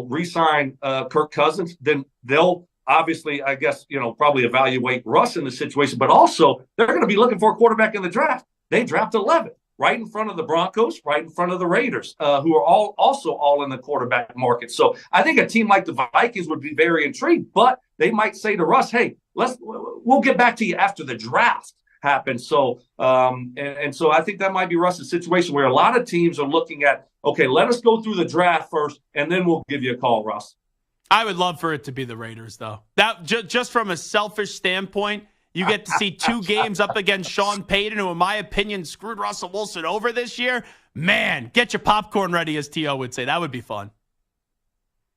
re-sign Kirk Cousins, then they'll obviously, I guess, probably evaluate Russ in the situation. But also, they're going to be looking for a quarterback in the draft. They draft 11, right in front of the Broncos, right in front of the Raiders, who are all in the quarterback market. So I think a team like the Vikings would be very intrigued, but they might say to Russ, hey, we'll get back to you after the draft happens. So so I think that might be Russ's situation, where a lot of teams are looking at, okay, let us go through the draft first, and then we'll give you a call, Russ. I would love for it to be the Raiders, though. That just from a selfish standpoint, you get to see two games up against Sean Payton, who, in my opinion, screwed Russell Wilson over this year. Man, get your popcorn ready, as T.O. would say. That would be fun.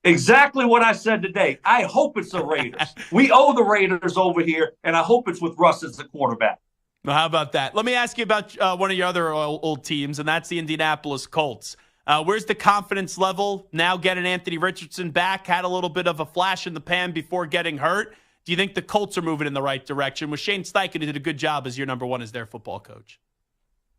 Exactly what I said today. I hope it's the Raiders. We owe the Raiders over here, and I hope it's with Russ as the quarterback. Well, how about that? Let me ask you about one of your other old teams, and that's the Indianapolis Colts. Where's the confidence level now getting Anthony Richardson back? Had a little bit of a flash in the pan before getting hurt. Do you think the Colts are moving in the right direction? With Shane Steichen, who did a good job as your number one as their football coach.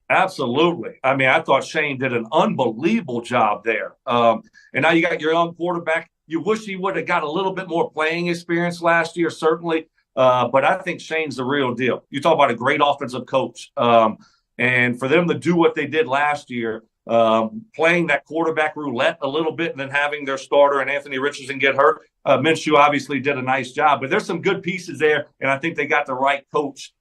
Absolutely. I mean, I thought Shane did an unbelievable job there. And now you got your young quarterback. You wish he would have got a little bit more playing experience last year, certainly. But I think Shane's the real deal. You talk about a great offensive coach. And for them to do what they did last year, playing that quarterback roulette a little bit and then having their starter and Anthony Richardson get hurt, Minshew obviously did a nice job. But there's some good pieces there, and I think they got the right coach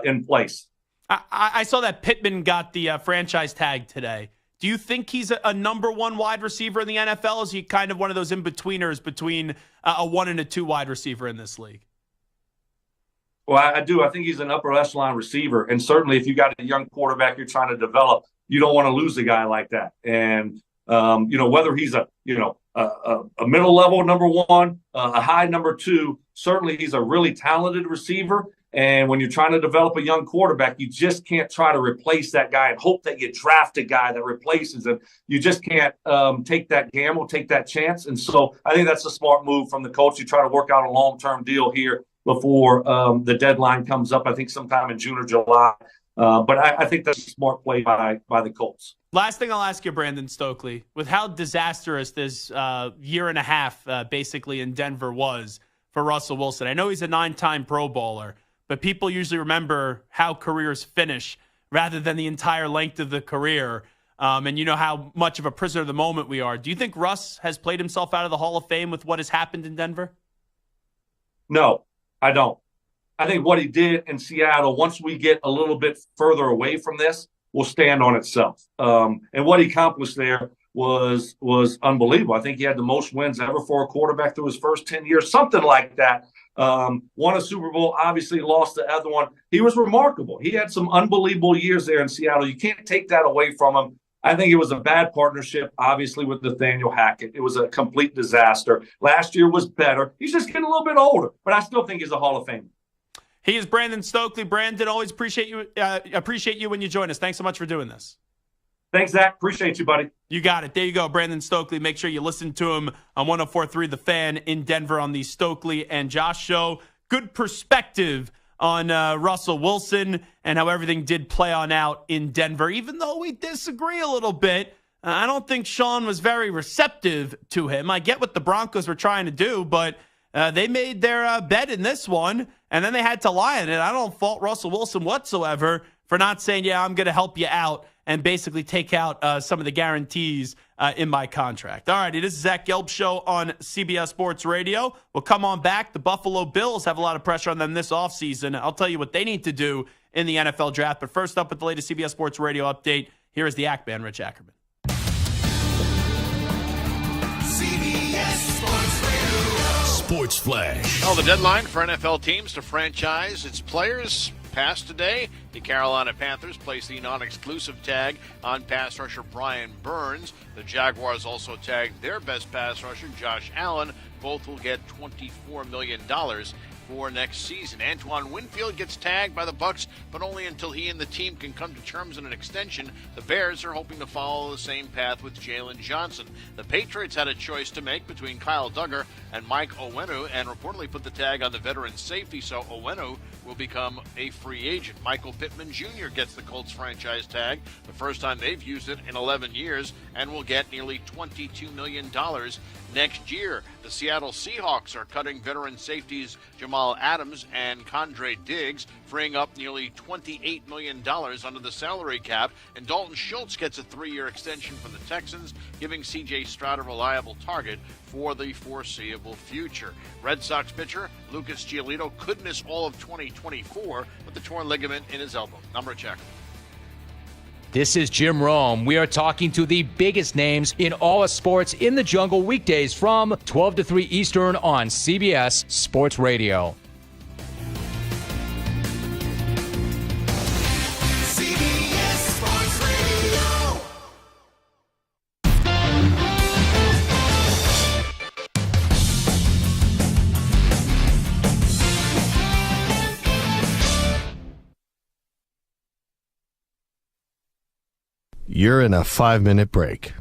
in place. I saw that Pittman got the franchise tag today. Do you think he's a number one wide receiver in the NFL? Is he kind of one of those in-betweeners between a 1 and a 2 wide receiver in this league? Well, I do. I think he's an upper echelon receiver. And certainly if you got a young quarterback you're trying to develop, you don't want to lose a guy like that. And, whether he's a middle level number one, a high number 2, certainly he's a really talented receiver. And when you're trying to develop a young quarterback, you just can't try to replace that guy and hope that you draft a guy that replaces him. You just can't take that gamble, take that chance. And so I think that's a smart move from the coach. You try to work out a long-term deal here before the deadline comes up, I think sometime in June or July. But I think that's a smart play by the Colts. Last thing I'll ask you, Brandon Stokley, with how disastrous this year and a half basically in Denver was for Russell Wilson. I know he's a 9-time Pro Bowler, but people usually remember how careers finish rather than the entire length of the career. And you know how much of a prisoner of the moment we are. Do you think Russ has played himself out of the Hall of Fame with what has happened in Denver? No, I don't. I think what he did in Seattle, once we get a little bit further away from this, will stand on itself. And what he accomplished there was unbelievable. I think he had the most wins ever for a quarterback through his first 10 years, something like that. Won a Super Bowl, obviously lost the other one. He was remarkable. He had some unbelievable years there in Seattle. You can't take that away from him. I think it was a bad partnership, obviously, with Nathaniel Hackett. It was a complete disaster. Last year was better. He's just getting a little bit older, but I still think he's a Hall of Famer. He is Brandon Stokley. Brandon, always appreciate you when you join us. Thanks so much for doing this. Thanks, Zach. Appreciate you, buddy. You got it. There you go, Brandon Stokley. Make sure you listen to him on 104.3 The Fan in Denver on the Stokley and Josh show. Good perspective on Russell Wilson and how everything did play on out in Denver. Even though we disagree a little bit, I don't think Sean was very receptive to him. I get what the Broncos were trying to do, but they made their bet in this one, and then they had to lie on it. I don't fault Russell Wilson whatsoever for not saying, yeah, I'm going to help you out, and basically take out some of the guarantees in my contract. All right, it is Zach Gelb Show on CBS Sports Radio. We'll come on back. The Buffalo Bills have a lot of pressure on them this offseason. I'll tell you what they need to do in the NFL draft. But first up with the latest CBS Sports Radio update, here is the Act Man, Rich Ackerman. CBS Sports Radio. Sports Flash. Well, the deadline for NFL teams to franchise its players passed today. The Carolina Panthers placed the non-exclusive tag on pass rusher Brian Burns. The Jaguars also tagged their best pass rusher, Josh Allen. Both will get $24 million for next season. Antoine Winfield gets tagged by the Bucs, but only until he and the team can come to terms on an extension. The Bears are hoping to follow the same path with Jalen Johnson. The Patriots had a choice to make between Kyle Duggar and Mike Owenu, and reportedly put the tag on the veteran safety, so Owenu will become a free agent. Michael Pittman Jr. gets the Colts franchise tag, the first time they've used it in 11 years, and will get nearly $22 million next year. The Seattle Seahawks are cutting veteran safeties Jamal Adams and Condre Diggs, freeing up nearly $28 million under the salary cap, and Dalton Schultz gets a 3-year extension from the Texans, giving C.J. Stroud a reliable target for the foreseeable future. Red Sox pitcher Lucas Giolito could miss all of 2024 with the torn ligament in his elbow. Number check. This is Jim Rome. We are talking to the biggest names in all of sports in the jungle weekdays from 12 to 3 Eastern on CBS Sports Radio. CBS Sports Radio. You're in a 5-minute break.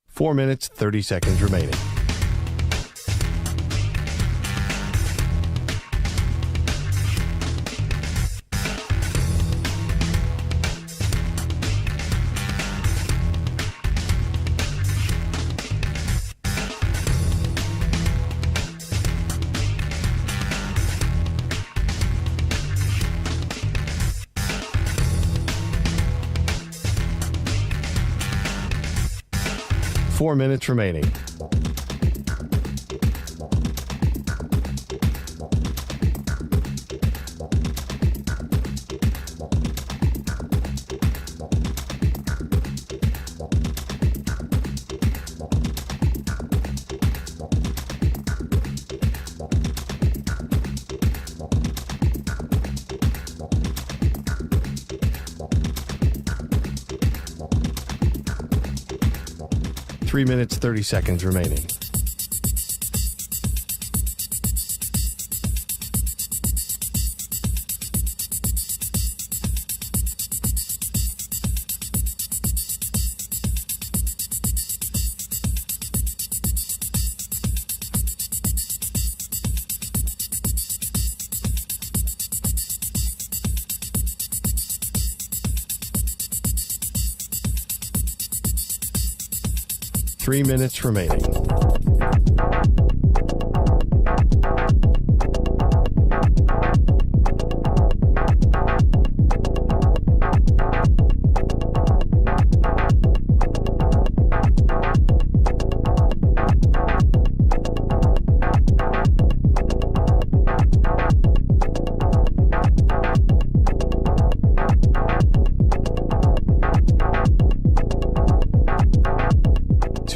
Four minutes, 30 seconds remaining. Four minutes remaining. Three minutes, 30 seconds remaining. Three minutes remaining.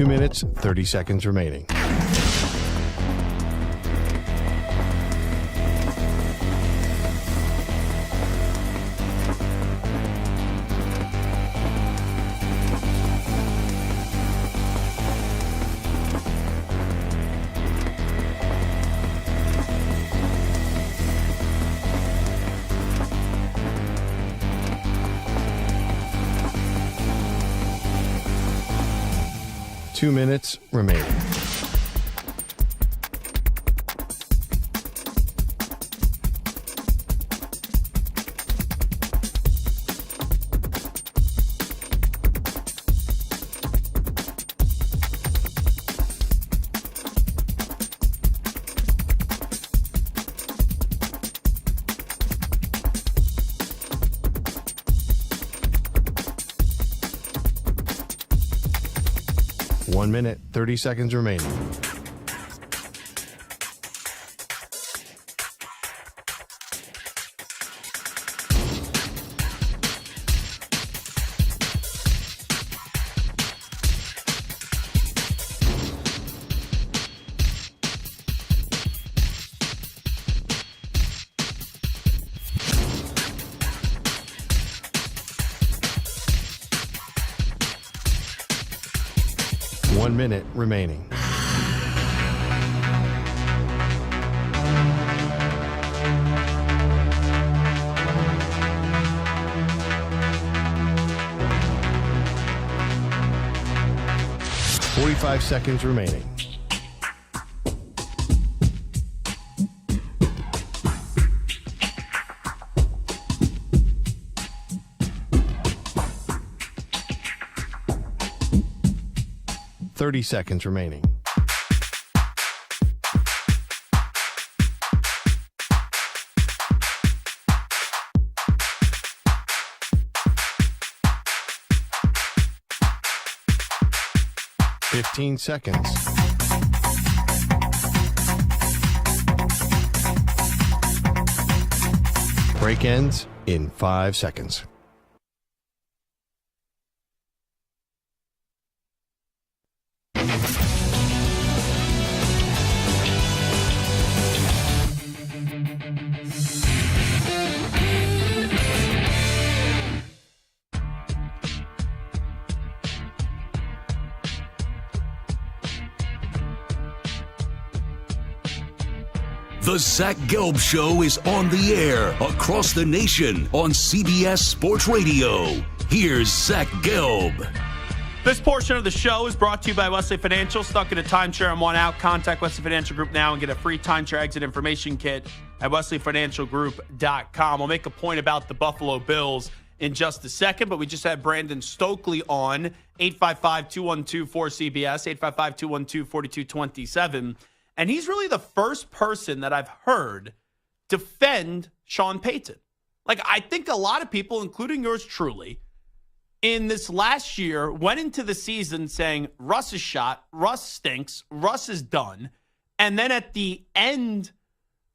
2 minutes, 30 seconds remaining. Two minutes remaining. One minute, 30 seconds remaining. One minute remaining. Forty-five seconds remaining. Thirty seconds remaining. Fifteen seconds. Break ends in 5 seconds. The Zach Gelb Show is on the air across the nation on CBS Sports Radio. Here's Zach Gelb. This portion of the show is brought to you by Wesley Financial. Stuck in a timeshare and want out? Contact Wesley Financial Group now and get a free timeshare exit information kit at wesleyfinancialgroup.com. We'll make a point about the Buffalo Bills in just a second, but we just had Brandon Stokley on 855-212-4CBS, 855-212-4227. And he's really the first person that I've heard defend Sean Payton. Like, I think a lot of people, including yours truly, in this last year went into the season saying Russ is shot, Russ stinks, Russ is done. And then at the end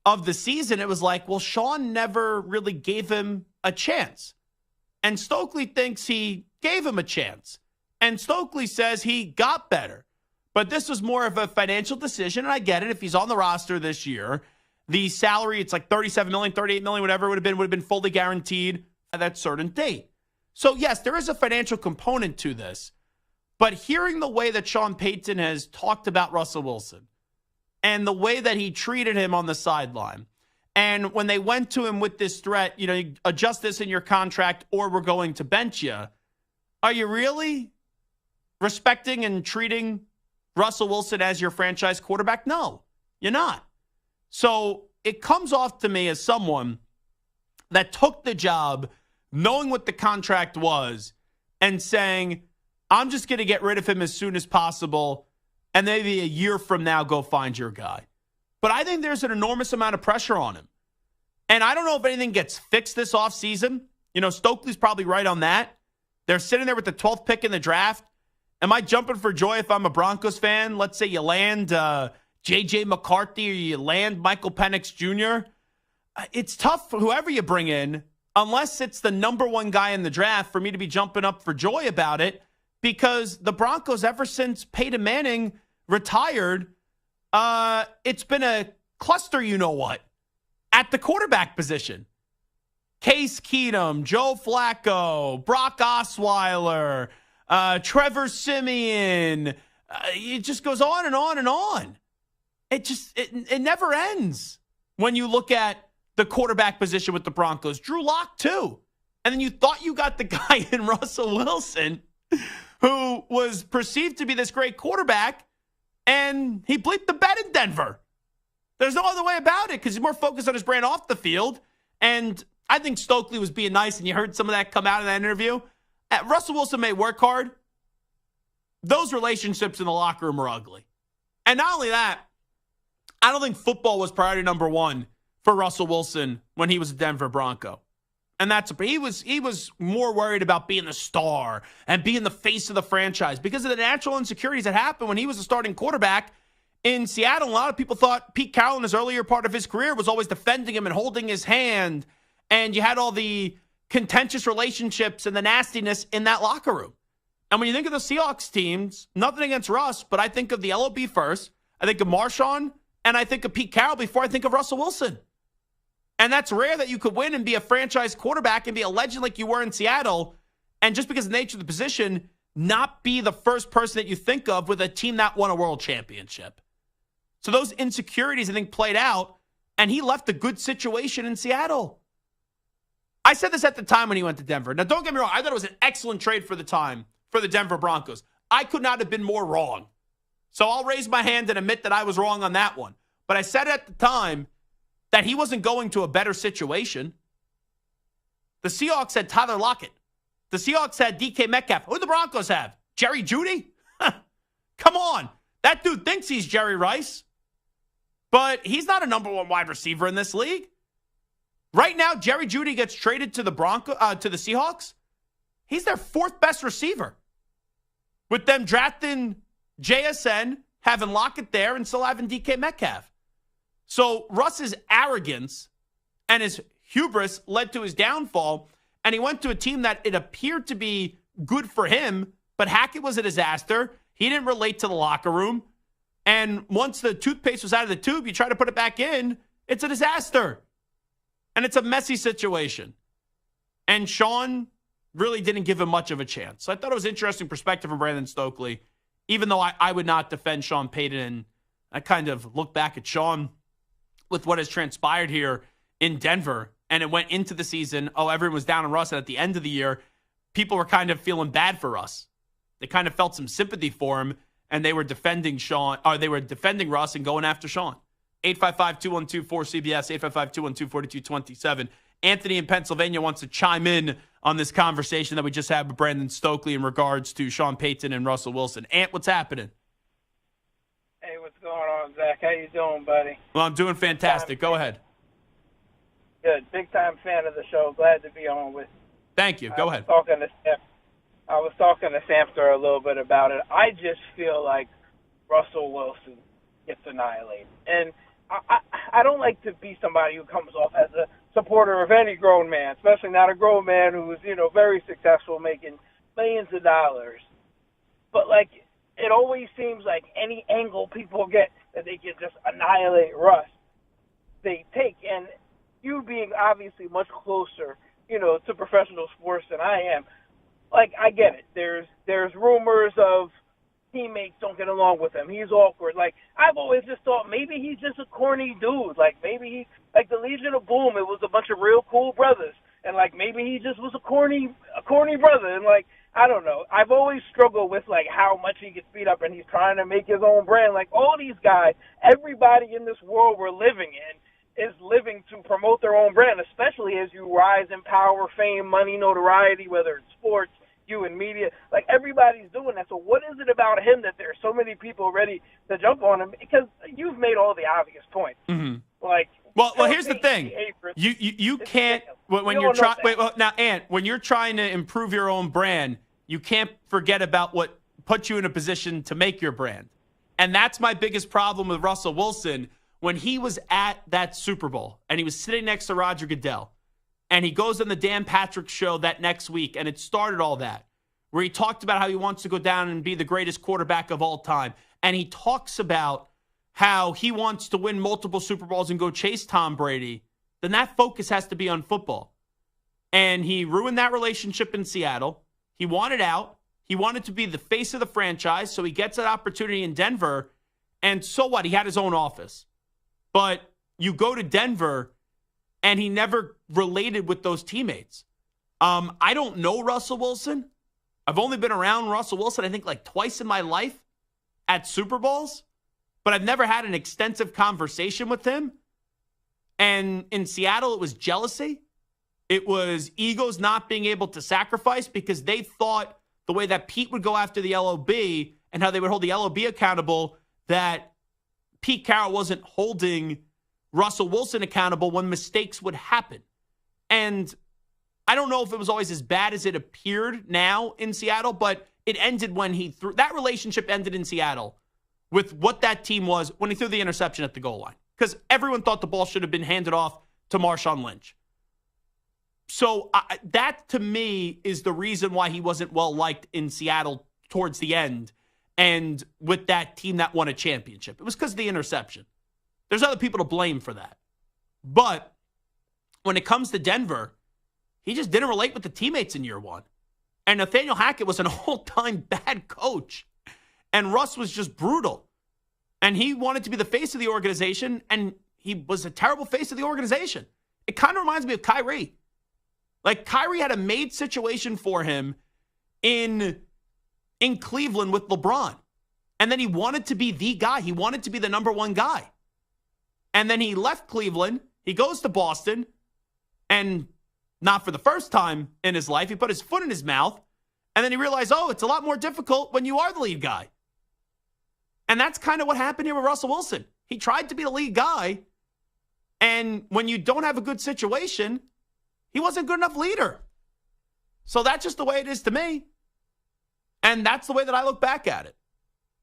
of the season, it was like, well, Sean never really gave him a chance. And Stokley thinks he gave him a chance. And Stokley says he got better. But this was more of a financial decision, and I get it. If he's on the roster this year, the salary, it's like $37 million, $38 million, whatever it would have been fully guaranteed at that certain date. So, yes, there is a financial component to this. But hearing the way that Sean Payton has talked about Russell Wilson and the way that he treated him on the sideline, and when they went to him with this threat, you adjust this in your contract or we're going to bench you, are you really respecting and treating Russell Wilson as your franchise quarterback? No, you're not. So it comes off to me as someone that took the job knowing what the contract was and saying, I'm just going to get rid of him as soon as possible and maybe a year from now go find your guy. But I think there's an enormous amount of pressure on him. And I don't know if anything gets fixed this offseason. Stokley's probably right on that. They're sitting there with the 12th pick in the draft. Am I jumping for joy if I'm a Broncos fan? Let's say you land J.J. McCarthy or you land Michael Penix Jr. It's tough for whoever you bring in, unless it's the number one guy in the draft, for me to be jumping up for joy about it, because the Broncos, ever since Peyton Manning retired, it's been a cluster, you know what, at the quarterback position. Case Keenum, Joe Flacco, Brock Osweiler, Trevor Siemian. It just goes on and on and on. It never ends when you look at the quarterback position with the Broncos. Drew Lock, too. And then you thought you got the guy in Russell Wilson who was perceived to be this great quarterback, and he bleeped the bed in Denver. There's no other way about it because he's more focused on his brand off the field. And I think Stokley was being nice, and you heard some of that come out in that interview. Russell Wilson may work hard. Those relationships in the locker room are ugly. And not only that, I don't think football was priority number one for Russell Wilson when he was a Denver Bronco. And he was more worried about being the star and being the face of the franchise because of the natural insecurities that happened when he was a starting quarterback in Seattle. A lot of people thought Pete Carroll in his earlier part of his career was always defending him and holding his hand. And you had all the contentious relationships and the nastiness in that locker room. And when you think of the Seahawks teams, nothing against Russ, but I think of the LOB first. I think of Marshawn, and I think of Pete Carroll before I think of Russell Wilson. And that's rare that you could win and be a franchise quarterback and be a legend like you were in Seattle, and just because of the nature of the position, not be the first person that you think of with a team that won a world championship. So those insecurities, I think, played out, and he left a good situation in Seattle. I said this at the time when he went to Denver. Now, don't get me wrong. I thought it was an excellent trade for the time for the Denver Broncos. I could not have been more wrong. So I'll raise my hand and admit that I was wrong on that one. But I said at the time that he wasn't going to a better situation. The Seahawks had Tyler Lockett. The Seahawks had DK Metcalf. Who do the Broncos have? Jerry Jeudy? Come on. That dude thinks he's Jerry Rice. But he's not a number one wide receiver in this league. Right now, Jerry Jeudy gets traded to the Seahawks. He's their fourth best receiver. With them drafting JSN, having Lockett there, and still having DK Metcalf. So Russ's arrogance and his hubris led to his downfall, and he went to a team that it appeared to be good for him, but Hackett was a disaster. He didn't relate to the locker room. And once the toothpaste was out of the tube, you try to put it back in, it's a disaster. And it's a messy situation. And Sean really didn't give him much of a chance. So I thought it was an interesting perspective from Brandon Stokley, even though I would not defend Sean Payton. And I kind of look back at Sean with what has transpired here in Denver. And it went into the season, everyone was down on Russ. And at the end of the year, people were kind of feeling bad for Russ. They kind of felt some sympathy for him. And they were defending Russ and going after Sean. 855-212-4CBS, 855-212-4227. Anthony in Pennsylvania wants to chime in on this conversation that we just had with Brandon Stokley in regards to Sean Payton and Russell Wilson. Ant, what's happening? Hey, what's going on, Zach? How you doing, buddy? Well, I'm doing fantastic. Go ahead. Good. Big-time fan of the show. Glad to be on with you. Thank you. Go ahead. I was talking to Samster a little bit about it. I just feel like Russell Wilson gets annihilated. And I don't like to be somebody who comes off as a supporter of any grown man, especially not a grown man who's, very successful, making millions of dollars. But, it always seems like any angle people get that they can just annihilate Russ, they take. And you being obviously much closer, to professional sports than I am, I get it. There's rumors of teammates don't get along with him. He's awkward. I've always just thought maybe he's just a corny dude. Maybe he, the Legion of Boom, it was a bunch of real cool brothers. And, maybe he just was a corny brother. And, I don't know. I've always struggled with, how much he gets beat up and he's trying to make his own brand. All these guys, everybody in this world we're living in is living to promote their own brand, especially as you rise in power, fame, money, notoriety, whether it's sports, you and media. Everybody's doing that. So what is it about him that there's so many people ready to jump on him? Because you've made all the obvious points. Mm-hmm. Well, here's the thing. You can't when you're trying. Now, Ant, when you're trying to improve your own brand, you can't forget about what put you in a position to make your brand. And that's my biggest problem with Russell Wilson. When he was at that Super Bowl and he was sitting next to Roger Goodell, and he goes on the Dan Patrick show that next week, and it started all that. where he talked about how he wants to go down and be the greatest quarterback of all time. And he talks about how he wants to win multiple Super Bowls and go chase Tom Brady, then that focus has to be on football. And he ruined that relationship in Seattle. He wanted out. He wanted to be the face of the franchise, so he gets that opportunity in Denver. And so what? He had his own office. But you go to Denver, and he never related with those teammates. I don't know Russell Wilson. I've only been around Russell Wilson, I think, like twice in my life at Super Bowls. But I've never had an extensive conversation with him. And in Seattle, it was jealousy. It was egos not being able to sacrifice because they thought the way that Pete would go after the LOB and how they would hold the LOB accountable, that Pete Carroll wasn't holding Russell Wilson accountable when mistakes would happen. And I don't know if it was always as bad as it appeared now in Seattle, but it ended when he threw. That relationship ended in Seattle with what that team was when he threw the interception at the goal line. Because everyone thought the ball should have been handed off to Marshawn Lynch. So that, to me, is the reason why he wasn't well-liked in Seattle towards the end and with that team that won a championship. It was because of the interception. There's other people to blame for that. But when it comes to Denver, he just didn't relate with the teammates in year one. And Nathaniel Hackett was an all-time bad coach. And Russ was just brutal. And he wanted to be the face of the organization, and he was a terrible face of the organization. It kind of reminds me of Kyrie. Like, Kyrie had a made situation for him in Cleveland with LeBron. And then he wanted to be the guy. He wanted to be the number one guy. And then he left Cleveland. He goes to Boston. And not for the first time in his life, he put his foot in his mouth. And then he realized, oh, it's a lot more difficult when you are the lead guy. And that's kind of what happened here with Russell Wilson. He tried to be the lead guy. And when you don't have a good situation, he wasn't a good enough leader. So that's just the way it is to me. And that's the way that I look back at it.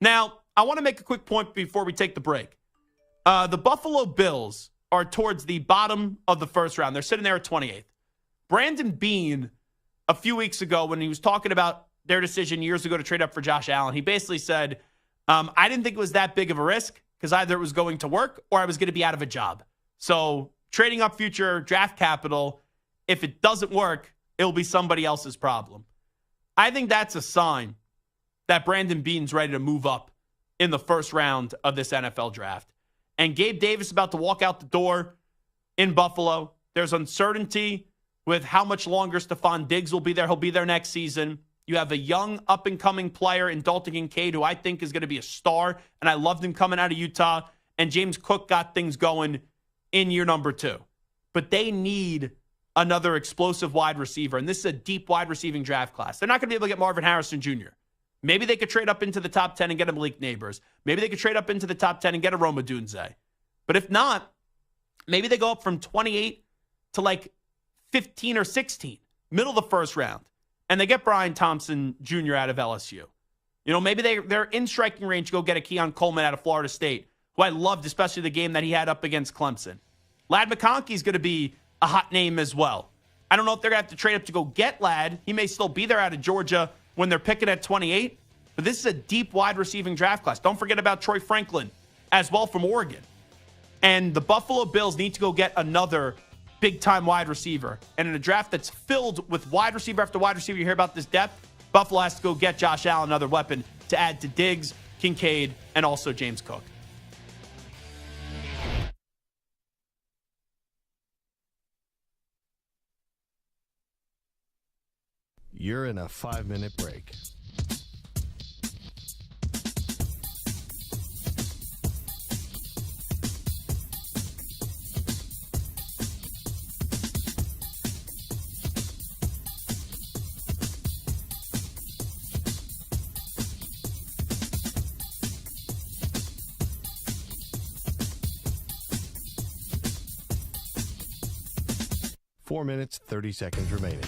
Now, I want to make a quick point before we take the break. The Buffalo Bills are towards the bottom of the first round. They're sitting there at 28th. Brandon Beane, a few weeks ago, when he was talking about their decision years ago to trade up for Josh Allen, he basically said, I didn't think it was that big of a risk because either it was going to work or I was going to be out of a job. So trading up future draft capital, if it doesn't work, it'll be somebody else's problem. I think that's a sign that Brandon Beane's ready to move up in the first round of this NFL draft. And Gabe Davis about to walk out the door in Buffalo. There's uncertainty with how much longer Stephon Diggs will be there. He'll be there next season. You have a young up-and-coming player in Dalton Kincaid who I think is going to be a star, and I loved him coming out of Utah. And James Cook got things going in year number 2. But they need another explosive wide receiver, and this is a deep wide receiving draft class. They're not going to be able to get Marvin Harrison Jr. Maybe they could trade up into the top 10 and get a Malik Neighbors. Maybe they could trade up into the top 10 and get a Roma Dunze. But if not, maybe they go up from 28 to like 15 or 16, middle of the first round, and they get Brian Thompson Jr. out of LSU. You know, maybe they're in striking range to go get a Keon Coleman out of Florida State, who I loved, especially the game that he had up against Clemson. Ladd McConkey's going to be a hot name as well. I don't know if they're going to have to trade up to go get Ladd. He may still be there out of Georgia when they're picking at 28. But this is a deep wide receiving draft class. Don't forget about Troy Franklin as well from Oregon. And the Buffalo Bills need to go get another big-time wide receiver. And in a draft that's filled with wide receiver after wide receiver, you hear about this depth, Buffalo has to go get Josh Allen, another weapon, to add to Diggs, Kincaid, and also James Cook. You're in a 5-minute break. Four minutes, 30 seconds remaining.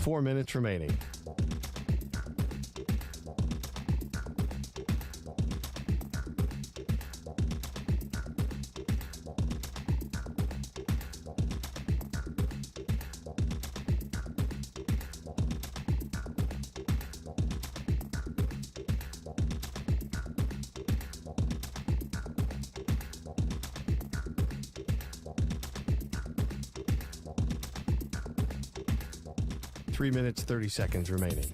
4 minutes remaining. Three minutes, 30 seconds remaining.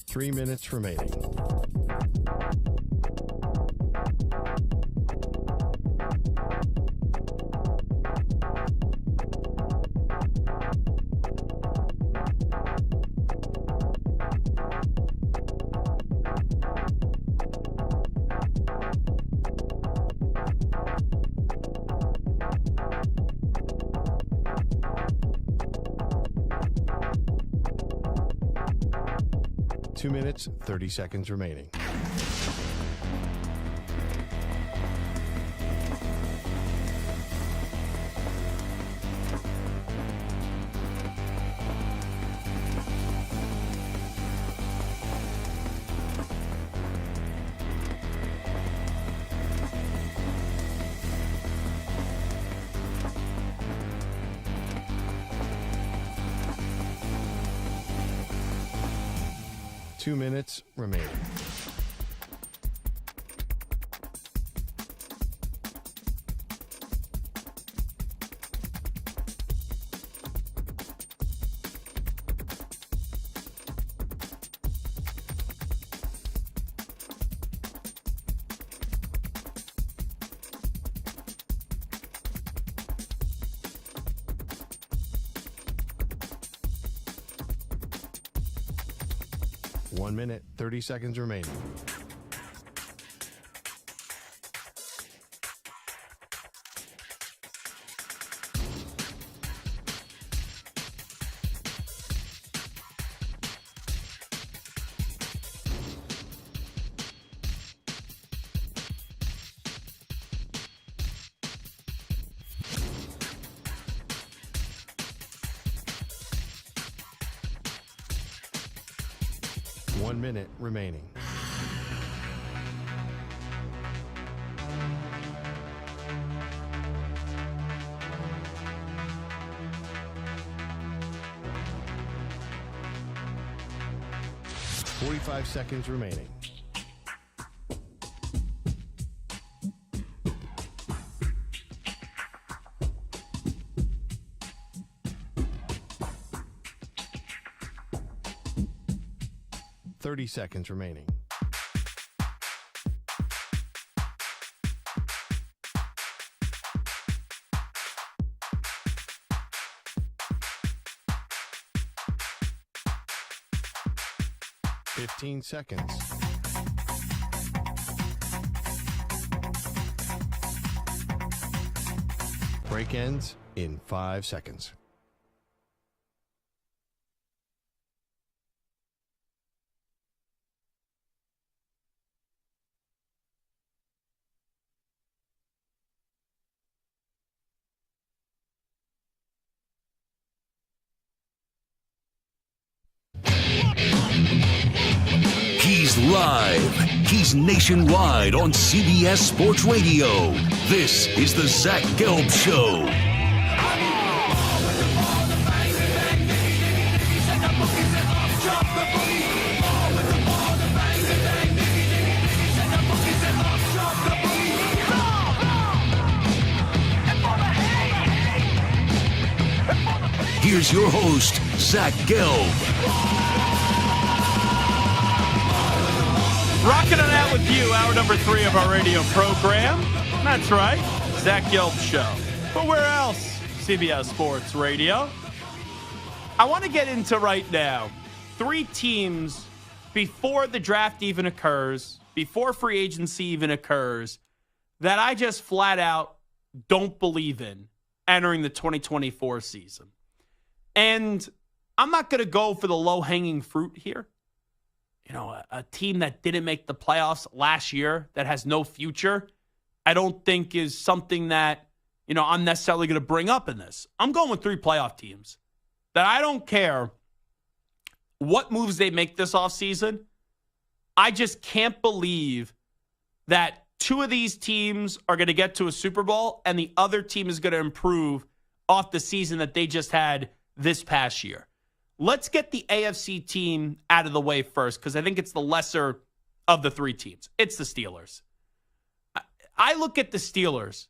Three minutes remaining. Two minutes, 30 seconds remaining. Two minutes remaining. One minute, 30 seconds remaining. One minute remaining. Forty-five seconds remaining. Seconds remaining. Fifteen seconds. Break ends in 5 seconds. He's live. He's nationwide on CBS Sports Radio. This is the Zach Gelb Show. Here's your host, Zach Gelb. Rocking it out with you, hour number 3 of our radio program. That's right, Zach Gelb Show. But where else? CBS Sports Radio. I want to get into right now 3 teams before the draft even occurs, before free agency even occurs, that I just flat out don't believe in entering the 2024 season. And I'm not going to go for the low-hanging fruit here. You know, a team that didn't make the playoffs last year that has no future, I don't think is something that, you know, I'm necessarily going to bring up in this. I'm going with 3 playoff teams that I don't care what moves they make this offseason. I just can't believe that 2 of these teams are going to get to a Super Bowl and the other team is going to improve off the season that they just had this past year. Let's get the AFC team out of the way first, because I think it's the lesser of the 3 teams. It's the Steelers. I look at the Steelers,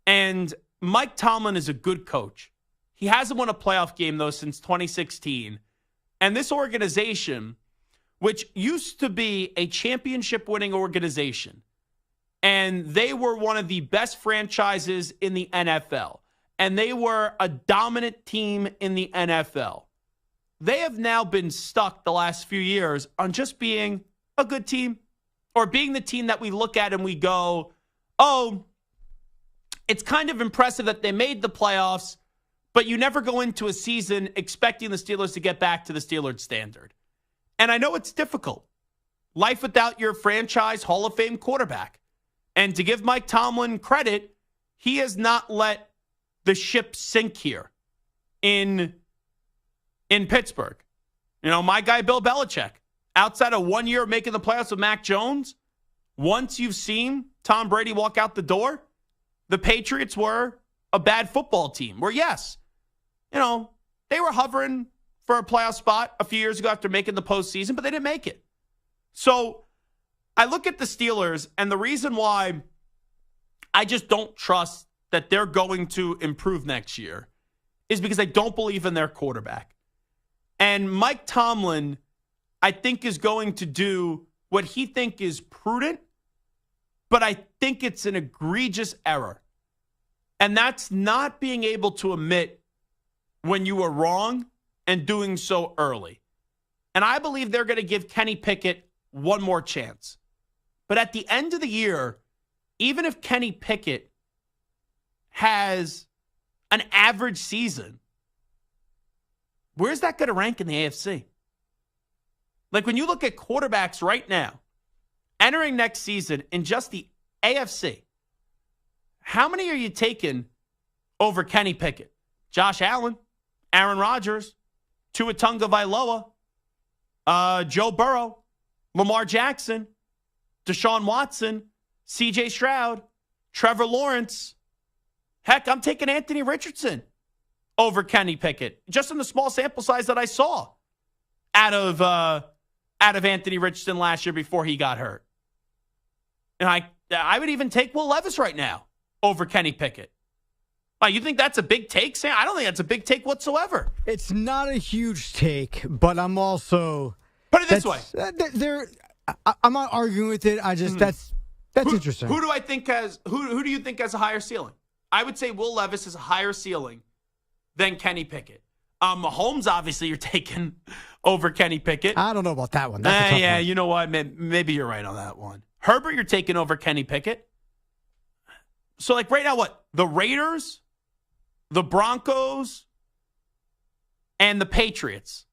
and Mike Tomlin is a good coach. He hasn't won a playoff game, though, since 2016. And this organization, which used to be a championship-winning organization, and they were one of the best franchises in the NFL, and they were a dominant team in the NFL. They have now been stuck the last few years on just being a good team, or being the team that we look at and we go, oh, it's kind of impressive that they made the playoffs, but you never go into a season expecting the Steelers to get back to the Steelers standard. And I know it's difficult. Life without your franchise Hall of Fame quarterback. And to give Mike Tomlin credit, he has not let the ship sink here in Pittsburgh. You know, my guy Bill Belichick, outside of 1 year of making the playoffs with Mac Jones, once you've seen Tom Brady walk out the door, the Patriots were a bad football team. Where, yes, you know, they were hovering for a playoff spot a few years ago after making the postseason, but they didn't make it. So I look at the Steelers, and the reason why I just don't trust that they're going to improve next year is because I don't believe in their quarterback. And Mike Tomlin, I think, is going to do what he thinks is prudent, but I think it's an egregious error. And that's not being able to admit when you were wrong and doing so early. And I believe they're going to give Kenny Pickett one more chance. But at the end of the year, even if Kenny Pickett has an average season, where's that going to rank in the AFC? Like, when you look at quarterbacks right now, entering next season in just the AFC, how many are you taking over Kenny Pickett? Josh Allen, Aaron Rodgers, Tua Tagovailoa, Joe Burrow, Lamar Jackson, Deshaun Watson, C.J. Stroud, Trevor Lawrence. Heck, I'm taking Anthony Richardson over Kenny Pickett, just in the small sample size that I saw out of Anthony Richardson last year before he got hurt. And I would even take Will Levis right now over Kenny Pickett. You think that's a big take, Sam? I don't think that's a big take whatsoever. It's not a huge take, but I'm also... Put it this way. I'm not arguing with it. I just, that's interesting. Who do I think has, who do you think has a higher ceiling? I would say Will Levis has a higher ceiling than Kenny Pickett. Mahomes, obviously, you're taking over Kenny Pickett. I don't know about that one. That's a tough one. You know what? Maybe you're right on that one. Herbert, you're taking over Kenny Pickett. So, like, right now, what? The Raiders, the Broncos, and the Patriots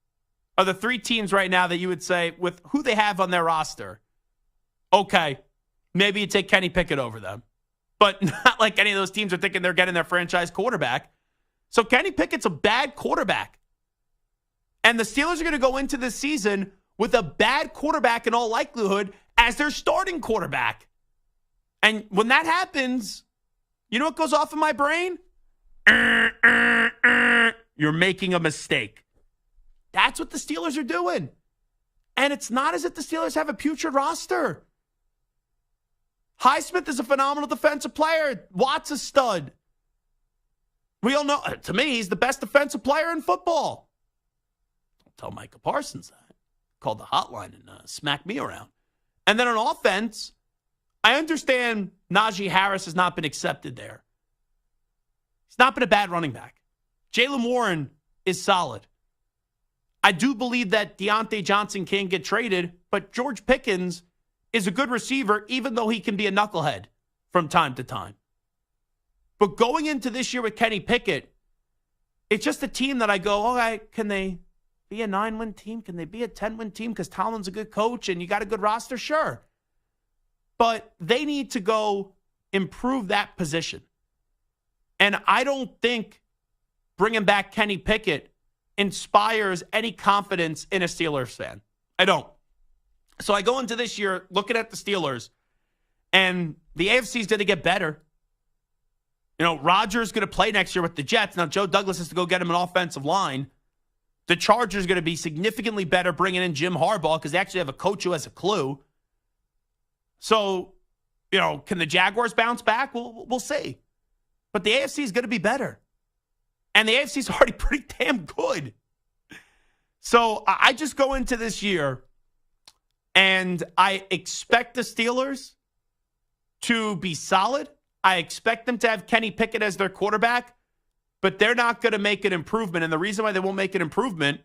are the 3 teams right now that you would say, with who they have on their roster, okay, maybe you take Kenny Pickett over them. But not like any of those teams are thinking they're getting their franchise quarterback. So Kenny Pickett's a bad quarterback. And the Steelers are going to go into this season with a bad quarterback in all likelihood as their starting quarterback. And when that happens, you know what goes off in my brain? You're making a mistake. That's what the Steelers are doing. And it's not as if the Steelers have a putrid roster. Highsmith is a phenomenal defensive player. Watt's a stud. We all know, to me, he's the best defensive player in football. Don't tell Micah Parsons that. Called the hotline and smacked me around. And then on offense, I understand Najee Harris has not been accepted there. He's not been a bad running back. Jaylen Warren is solid. I do believe that Deontay Johnson can get traded, but George Pickens is a good receiver, even though he can be a knucklehead from time to time. But going into this year with Kenny Pickett, it's just a team that I go, all right, can they be a 9-win team? Can they be a 10-win team? Because Tomlin's a good coach and you got a good roster? Sure. But they need to go improve that position. And I don't think bringing back Kenny Pickett inspires any confidence in a Steelers fan. I don't. So I go into this year looking at the Steelers, and the AFC is going to get better. You know, Rodgers is going to play next year with the Jets. Now, Joe Douglas has to go get him an offensive line. The Chargers are going to be significantly better bringing in Jim Harbaugh because they actually have a coach who has a clue. So, you know, can the Jaguars bounce back? We'll see. But the AFC is going to be better. And the AFC is already pretty damn good. So I just go into this year and I expect the Steelers to be solid. I expect them to have Kenny Pickett as their quarterback, but they're not going to make an improvement. And the reason why they won't make an improvement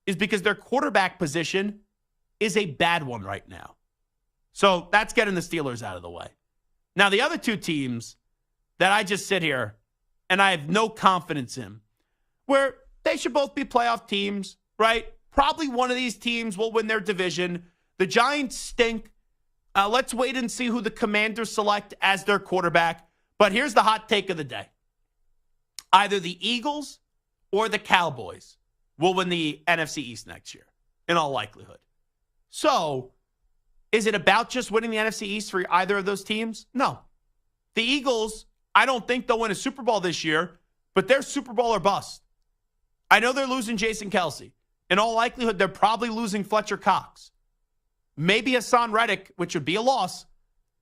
is because their quarterback position is a bad one right now. So that's getting the Steelers out of the way. Now, the other two teams that I just sit here and I have no confidence in, where they should both be playoff teams, right? Probably one of these teams will win their division. The Giants stink. Let's wait and see who the Commanders select as their quarterback. But here's the hot take of the day. Either the Eagles or the Cowboys will win the NFC East next year, in all likelihood. So, is it about just winning the NFC East for either of those teams? No. The Eagles, I don't think they'll win a Super Bowl this year, but they're Super Bowl or bust. I know they're losing Jason Kelce. In all likelihood, they're probably losing Fletcher Cox. Maybe Hassan Reddick, which would be a loss,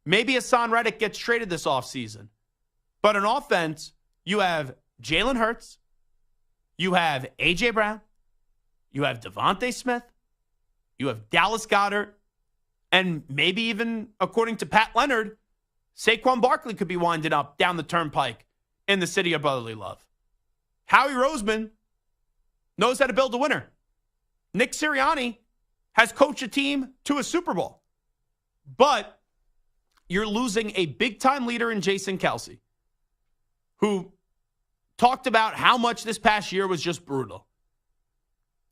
maybe Hassan Reddick gets traded this offseason. But on offense, you have Jalen Hurts, you have A.J. Brown, you have Devontae Smith, you have Dallas Goedert, and maybe even, according to Pat Leonard, Saquon Barkley could be winding up down the turnpike in the city of brotherly love. Howie Roseman knows how to build a winner. Nick Sirianni has coached a team to a Super Bowl. But you're losing a big-time leader in Jason Kelce, who talked about how much this past year was just brutal.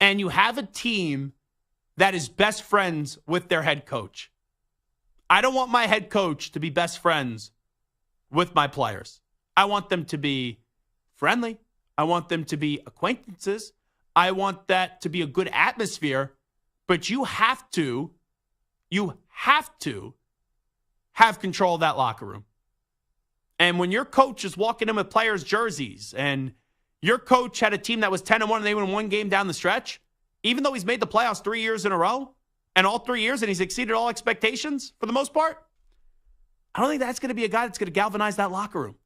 And you have a team that is best friends with their head coach. I don't want my head coach to be best friends with my players. I want them to be friendly. I want them to be acquaintances. I want that to be a good atmosphere. But you have to have control of that locker room. And when your coach is walking in with players' jerseys and your coach had a team that was 10-1 and they won one game down the stretch, even though he's made the playoffs 3 years in a row, and all 3 years, and he's exceeded all expectations for the most part, I don't think that's going to be a guy that's going to galvanize that locker room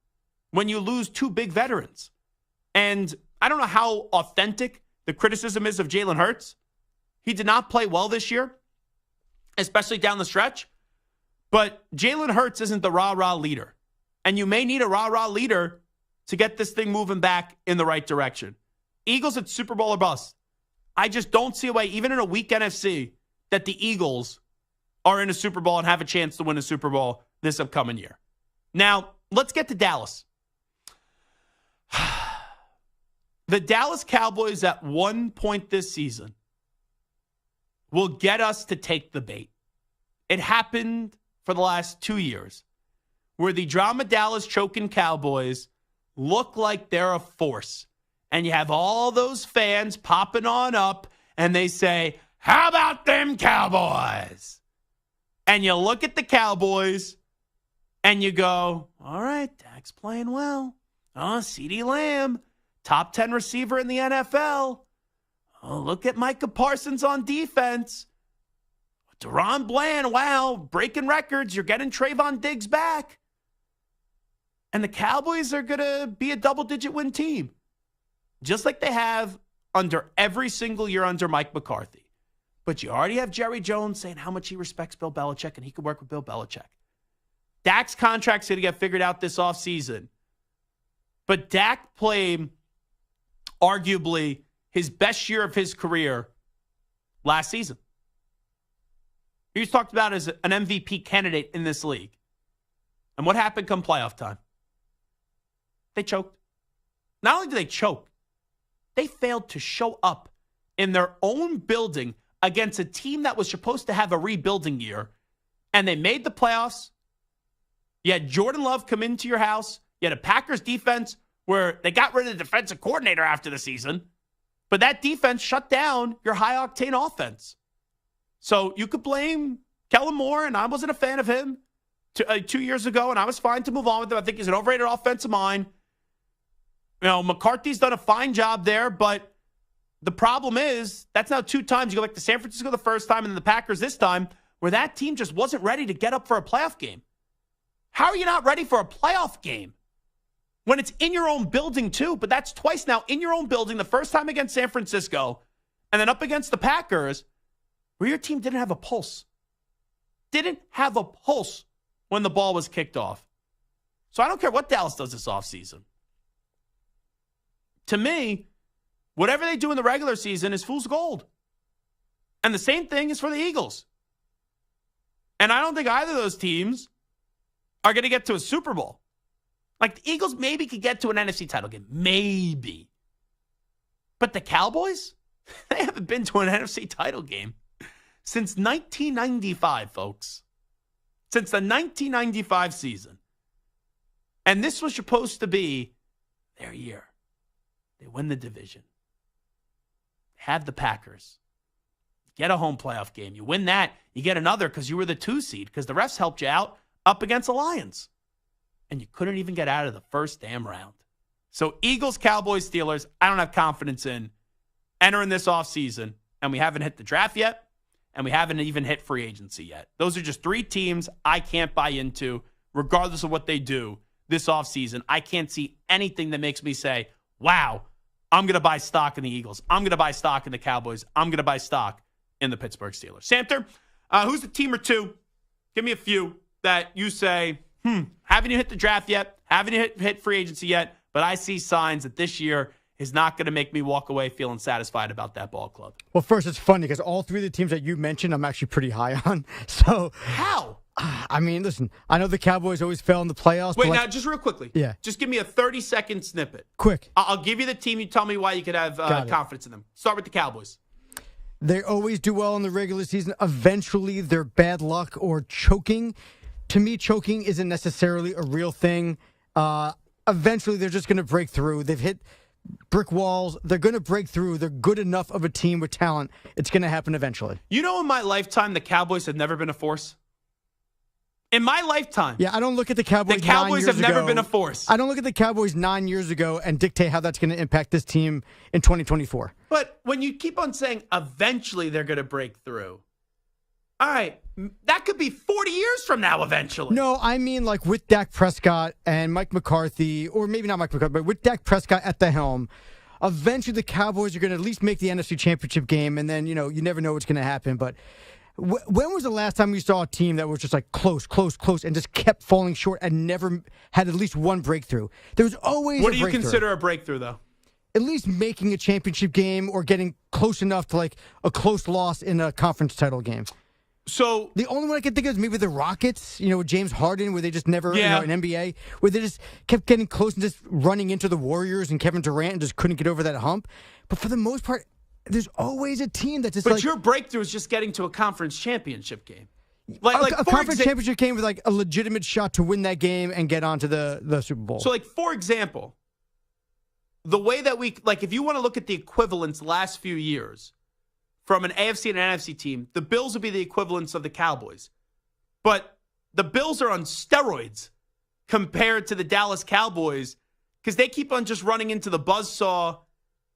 when you lose two big veterans. And I don't know how authentic the criticism is of Jalen Hurts. He did not play well this year, especially down the stretch. But Jalen Hurts isn't the rah-rah leader. And you may need a rah-rah leader to get this thing moving back in the right direction. Eagles at Super Bowl or bust. I just don't see a way, even in a weak NFC, that the Eagles are in a Super Bowl and have a chance to win a Super Bowl this upcoming year. Now, let's get to Dallas. The Dallas Cowboys at one point this season will get us to take the bait. It happened for the last 2 years, where the drama Dallas choking Cowboys look like they're a force. And you have all those fans popping on up, and they say, how about them Cowboys? And you look at the Cowboys, and you go, all right, Dak's playing well. Oh, CeeDee Lamb, top 10 receiver in the NFL. Oh, look at Micah Parsons on defense. Deron Bland, wow, breaking records. You're getting Trayvon Diggs back. And the Cowboys are going to be a double-digit win team, just like they have under every single year under Mike McCarthy. But you already have Jerry Jones saying how much he respects Bill Belichick and he could work with Bill Belichick. Dak's contract's going to get figured out this offseason. But Dak played arguably his best year of his career last season. He was talked about as an MVP candidate in this league. And what happened come playoff time? They choked. Not only did they choke, they failed to show up in their own building against a team that was supposed to have a rebuilding year. And they made the playoffs. You had Jordan Love come into your house. You had a Packers defense where they got rid of the defensive coordinator after the season. But that defense shut down your high-octane offense. So you could blame Kellen Moore, and I wasn't a fan of him 2 years ago, and I was fine to move on with him. I think he's an overrated offensive mind. You know, McCarthy's done a fine job there, but the problem is that's now 2 times. You go back to San Francisco the first time and then the Packers this time, where that team just wasn't ready to get up for a playoff game. How are you not ready for a playoff game when it's in your own building too? But that's twice now in your own building, the first time against San Francisco and then up against the Packers, where your team didn't have a pulse. Didn't have a pulse when the ball was kicked off. So I don't care what Dallas does this offseason. To me, whatever they do in the regular season is fool's gold. And the same thing is for the Eagles. And I don't think either of those teams are going to get to a Super Bowl. Like, the Eagles maybe could get to an NFC title game. Maybe. But the Cowboys, they haven't been to an NFC title game since 1995, folks. Since the 1995 season. And this was supposed to be their year. They win the division. Have the Packers. Get a home playoff game. You win that, you get another because you were the 2 seed because the refs helped you out up against the Lions. And you couldn't even get out of the first damn round. So Eagles, Cowboys, Steelers, I don't have confidence in entering this offseason. And we haven't hit the draft yet. And we haven't even hit free agency yet. Those are just 3 teams I can't buy into, regardless of what they do this offseason. I can't see anything that makes me say, wow, I'm going to buy stock in the Eagles. I'm going to buy stock in the Cowboys. I'm going to buy stock in the Pittsburgh Steelers. Samter, who's the team or 2? Give me a few that you say, haven't you hit the draft yet? Haven't you hit free agency yet? But I see signs that this year is not going to make me walk away feeling satisfied about that ball club. Well, first, it's funny because all 3 of the teams that you mentioned, I'm actually pretty high on. So how? I mean, listen, I know the Cowboys always fail in the playoffs. Wait, now, just real quickly. Yeah. Just give me a 30-second snippet. Quick. I'll give you the team. You tell me why you could have confidence in them. Start with the Cowboys. They always do well in the regular season. Eventually, they're bad luck or choking. To me, choking isn't necessarily a real thing. Eventually, they're just going to break through. They've hit brick walls. They're going to break through. They're good enough of a team with talent. It's going to happen eventually. You know, in my lifetime, the Cowboys have never been a force. In my lifetime. Yeah, I don't look at the Cowboys. The Cowboys have never been a force. I don't look at the Cowboys 9 years ago and dictate how that's going to impact this team in 2024. But when you keep on saying eventually they're going to break through, all right, that could be 40 years from now eventually. No, I mean like with Dak Prescott and Mike McCarthy, or maybe not Mike McCarthy, but with Dak Prescott at the helm, eventually the Cowboys are going to at least make the NFC Championship game, and then, you know, you never know what's going to happen. But when was the last time we saw a team that was just like close, and just kept falling short and never had at least one breakthrough? There was always What do you consider a breakthrough, though? At least making a championship game or getting close enough to like a close loss in a conference title game. So the only one I can think of is maybe the Rockets, you know, with James Harden, where they just never, you know, in NBA, where they just kept getting close and just running into the Warriors and Kevin Durant and just couldn't get over that hump. But for the most part, there's always a team that just But like... your breakthrough is just getting to a conference championship game. Like a conference championship game with like a legitimate shot to win that game and get onto the Super Bowl. So, like, for example, the way that we, like, if you want to look at the equivalents last few years from an AFC and an NFC team, the Bills would be the equivalents of the Cowboys. But the Bills are on steroids compared to the Dallas Cowboys because they keep on just running into the buzzsaw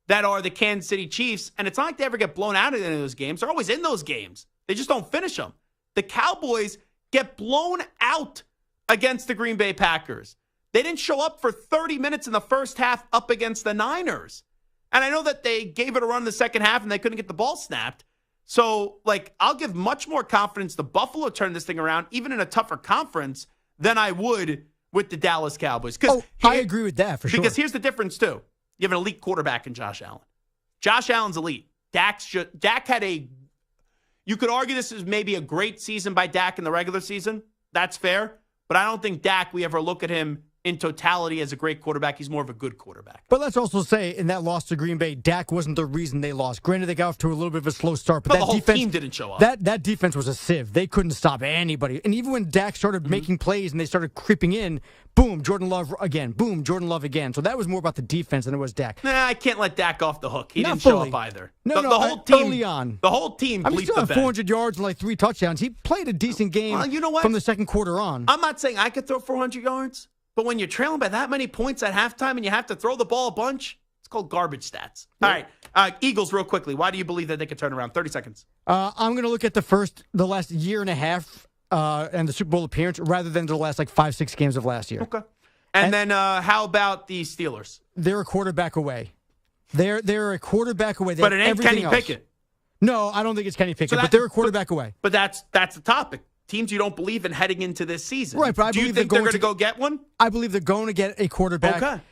that are the Kansas City Chiefs. And it's not like they ever get blown out of any of those games. They're always in those games. They just don't finish them. The Cowboys get blown out against the Green Bay Packers. They didn't show up for 30 minutes in the first half up against the Niners. And I know that they gave it a run in the second half and they couldn't get the ball snapped. So, like, I'll give much more confidence the Buffalo turn this thing around, even in a tougher conference, than I would with the Dallas Cowboys. I agree with that, for sure. Because here's the difference, too. You have an elite quarterback in Josh Allen. Josh Allen's elite. Dak had a You could argue this is maybe a great season by Dak in the regular season. That's fair. But I don't think Dak, we ever look at him in totality as a great quarterback. He's more of a good quarterback. But let's also say in that loss to Green Bay, Dak wasn't the reason they lost. Granted, they got off to a little bit of a slow start, but No, that the whole defense, team didn't show up. That defense was a sieve. They couldn't stop anybody. And even when Dak started making plays and they started creeping in, boom, Jordan Love again. Boom, Jordan Love again. So that was more about the defense than it was Dak. Nah, I can't let Dak off the hook. He Not didn't show fully. up either. No, the no, whole team, early on. The whole team I mean, bleeped still the had bed. 400 yards and like 3 touchdowns. He played a decent game You know what? from the second quarter on. I'm not saying I could throw 400 yards, but when you're trailing by that many points at halftime and you have to throw the ball a bunch, it's called garbage stats. All right, Eagles, real quickly. Why do you believe that they could turn around? 30 seconds. I'm going to look at the last year and a half and the Super Bowl appearance rather than the last like 5-6 games of last year. Okay. And then how about the Steelers? They're a quarterback away. They're a quarterback away. They But have it ain't everything Kenny else. Pickett. No, I don't think it's Kenny Pickett, but they're a quarterback away. But that's the topic. Teams you don't believe in heading into this season. Right, but I do you believe think they're going to go get one? I believe they're going to get a quarterback. Okay.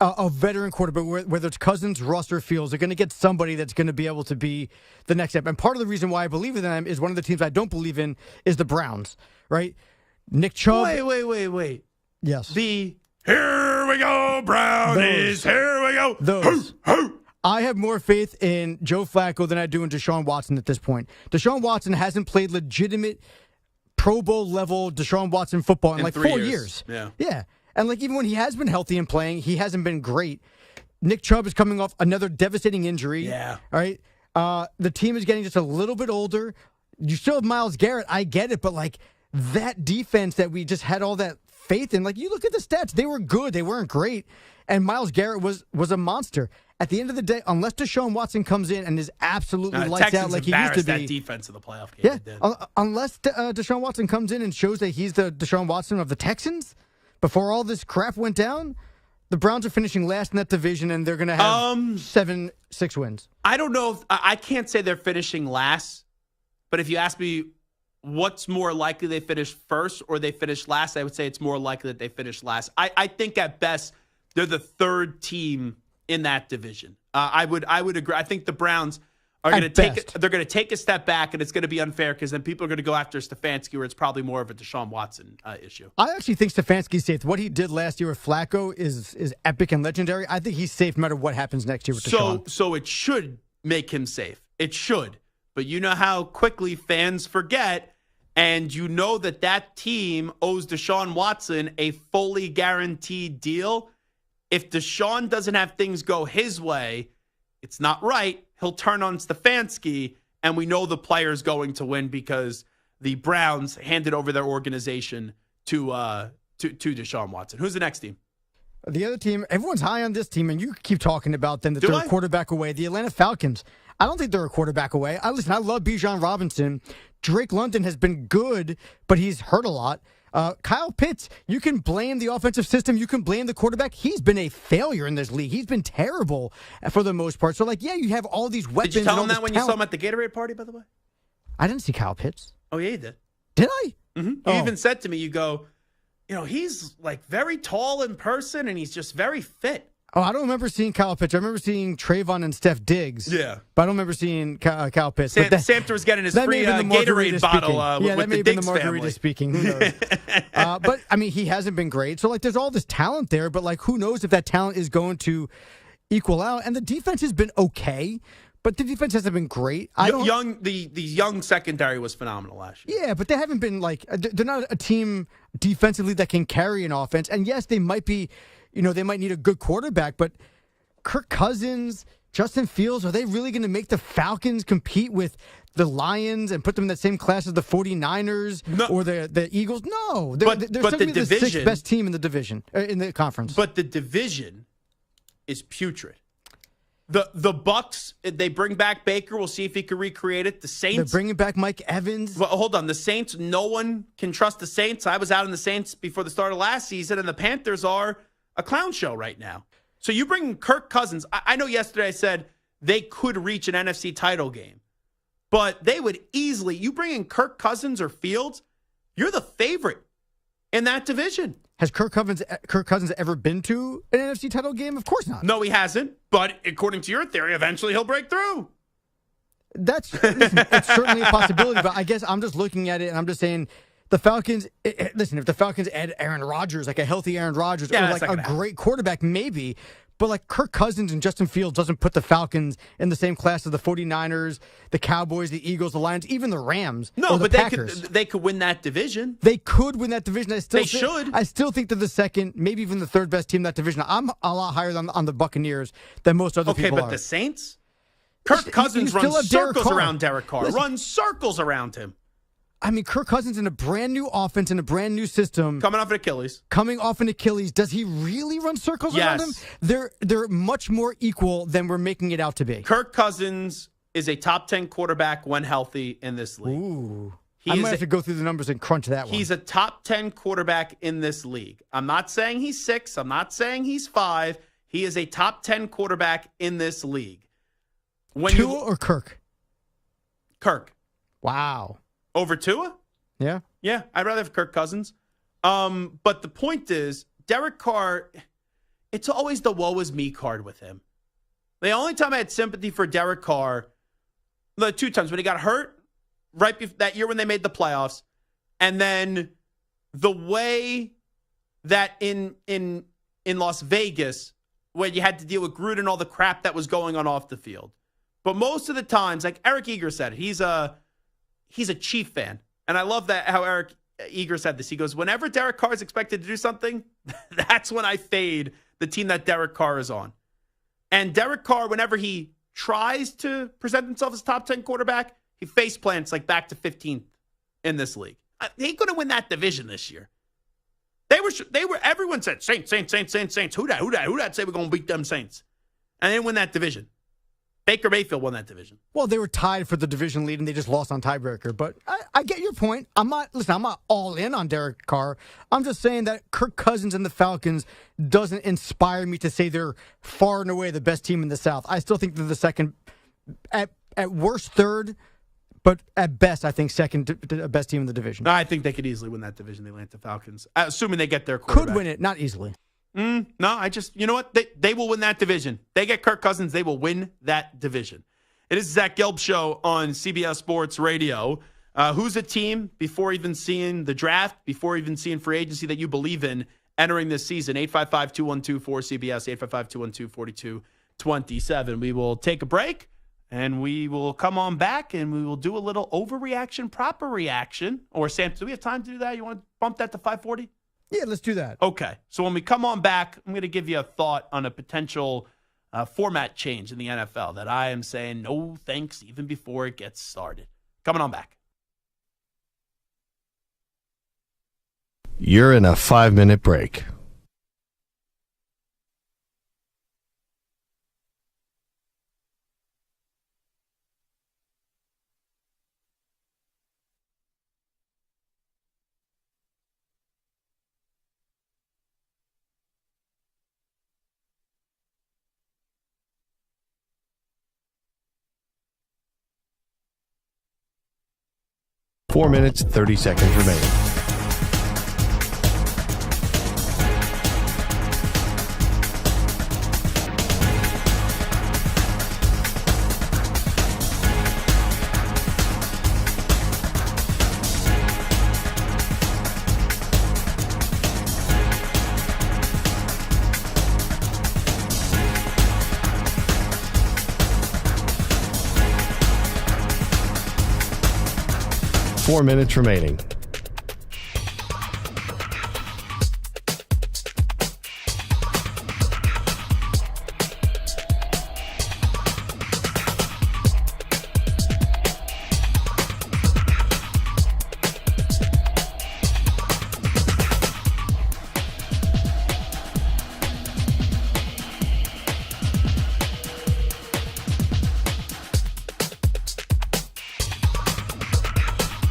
A veteran quarterback, whether it's Cousins, Russ, or Fields, they're going to get somebody that's going to be able to be the next step. And part of the reason why I believe in them is one of the teams I don't believe in is the Browns, right? Nick Chubb. Wait. Yes. Here we go, Brownies. Here we go. Those. I have more faith in Joe Flacco than I do in Deshaun Watson at this point. Deshaun Watson hasn't played legitimate Pro Bowl level Deshaun Watson football in like 3 4 years. Yeah. And like even when he has been healthy and playing, he hasn't been great. Nick Chubb is coming off another devastating injury. Yeah. All right. The team is getting just a little bit older. You still have Myles Garrett. I get it. But like that defense that we just had all that faith in, like you look at the stats, they were good. They weren't great. And Myles Garrett was a monster. At the end of the day, unless Deshaun Watson comes in and is absolutely lights Texans out like he used to be. that defense in the playoff game. Yeah, unless Deshaun Watson comes in and shows that he's the Deshaun Watson of the Texans, before all this crap went down, the Browns are finishing last in that division, and they're going to have 7-6 wins. I don't know. I can't say they're finishing last, but if you ask me what's more likely they finish first or they finish last, I would say it's more likely that they finish last. I think at best they're the third team in that division. I would agree. I think the Browns are going to take a step back, and it's going to be unfair because then people are going to go after Stefanski, where it's probably more of a Deshaun Watson issue. I actually think Stefanski's safe. What he did last year with Flacco is epic and legendary. I think he's safe no matter what happens next year with Deshaun. So it should make him safe. It should. But you know how quickly fans forget, and you know that team owes Deshaun Watson a fully guaranteed deal. If Deshaun doesn't have things go his way, it's not right. He'll turn on Stefanski, and we know the player's going to win because the Browns handed over their organization to Deshaun Watson. Who's the next team? The other team, everyone's high on this team, and you keep talking about them, that they're a quarterback away. The Atlanta Falcons, I don't think they're a quarterback away. I love Bijan Robinson. Drake London has been good, but he's hurt a lot. Kyle Pitts, you can blame the offensive system. You can blame the quarterback. He's been a failure in this league. He's been terrible for the most part. So, like, yeah, you have all these weapons. Did you tell him and all that when this you saw him at the Gatorade party, by the way? I didn't see Kyle Pitts. Oh, yeah, you did. Did I? Mm-hmm. You even said to me, you go, he's like very tall in person and he's just very fit. Oh, I don't remember seeing Kyle Pitts. I remember seeing Trayvon and Steph Diggs. Yeah. But I don't remember seeing Kyle Pitts. Samter was getting his free Gatorade bottle with the Diggs family. Speaking. Who knows? But, I mean, he hasn't been great. So, like, there's all this talent there, but, like, who knows if that talent is going to equal out. And the defense has been okay, but the defense hasn't been great. The young secondary was phenomenal last year. Yeah, but they haven't been, like, they're not a team defensively that can carry an offense. And, yes, they might be, they might need a good quarterback, but Kirk Cousins, Justin Fields, are they really going to make the Falcons compete with the Lions and put them in that same class as the 49ers or the Eagles? No. They're still going to be the sixth best team in the division, in the conference. But the division is putrid. The Bucks, they bring back Baker. We'll see if he can recreate it. The Saints. They're bringing back Mike Evans. Well, hold on. The Saints, no one can trust the Saints. I was out in the Saints before the start of last season, and the Panthers are a clown show right now. So you bring Kirk Cousins. I know yesterday I said they could reach an NFC title game, but they would easily. You bring in Kirk Cousins or Fields, you're the favorite in that division. Has Kirk Cousins ever been to an NFC title game? Of course not. No, he hasn't. But according to your theory, eventually he'll break through. Listen, it's certainly a possibility, but I guess I'm just looking at it and I'm just saying the Falcons, listen, if the Falcons add Aaron Rodgers, like a healthy Aaron Rodgers, or like a great quarterback, maybe, but like Kirk Cousins and Justin Fields doesn't put the Falcons in the same class as the 49ers, the Cowboys, the Eagles, the Lions, even the Rams. No, but Packers. they could win that division. They could win that division. I still think they're the second, maybe even the third best team in that division. I'm a lot higher on the Buccaneers than most other people are. Okay, but the Saints? Kirk Cousins runs circles around Derek Carr. Runs circles around him. I mean, Kirk Cousins in a brand new offense, in a brand new system. Coming off an Achilles. Does he really run circles around him? They're much more equal than we're making it out to be. Kirk Cousins is a top 10 quarterback when healthy in this league. Ooh. I might have to go through the numbers and crunch that one. He's a top 10 quarterback in this league. I'm not saying he's 6. I'm not saying he's 5. He is a top 10 quarterback in this league. Tua or Kirk? Kirk. Wow. Over Tua? Yeah. Yeah, I'd rather have Kirk Cousins. But the point is, Derek Carr, it's always the woe is me card with him. The only time I had sympathy for Derek Carr, the 2 times when he got hurt, that year when they made the playoffs, and then the way that in Las Vegas, where you had to deal with Gruden and all the crap that was going on off the field. But most of the times, like Eric Eager said it, he's a Chief fan. And I love that how Eric Eager said this. He goes, whenever Derek Carr is expected to do something, that's when I fade the team that Derek Carr is on. And Derek Carr, whenever he tries to present himself as top 10 quarterback, he face plants like back to 15th in this league. He couldn't win that division this year. Everyone said, Saints. Who that say we're going to beat them Saints? And they didn't win that division. Baker Mayfield won that division. Well, they were tied for the division lead, and they just lost on tiebreaker. But I get your point. I'm not all in on Derek Carr. I'm just saying that Kirk Cousins and the Falcons doesn't inspire me to say they're far and away the best team in the South. I still think they're the second, at worst third, but at best, I think second best team in the division. I think they could easily win that division, the Atlanta Falcons, assuming they get their quarterback. Could win it, not easily. No, you know what? They will win that division. They get Kirk Cousins, they will win that division. It is Zach Gelb Show on CBS Sports Radio. Who's a team, before even seeing the draft, before even seeing free agency, that you believe in entering this season? 855-212-4CBS, 855-212-4227. We will take a break, and we will come on back, and we will do a little overreaction, proper reaction. Or, Sam, do we have time to do that? You want to bump that to 540? Yeah, let's do that. Okay. So when we come on back, I'm going to give you a thought on a potential format change in the NFL that I am saying no thanks even before it gets started. Coming on back. You're in a 5-minute break. Four minutes, 30 seconds remaining. Four minutes remaining.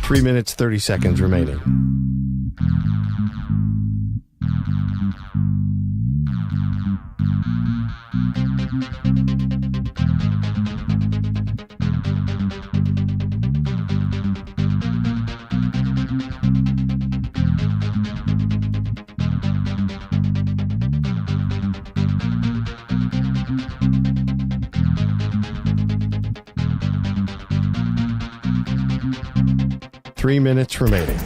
Three minutes, 30 seconds remaining. 3 minutes remaining.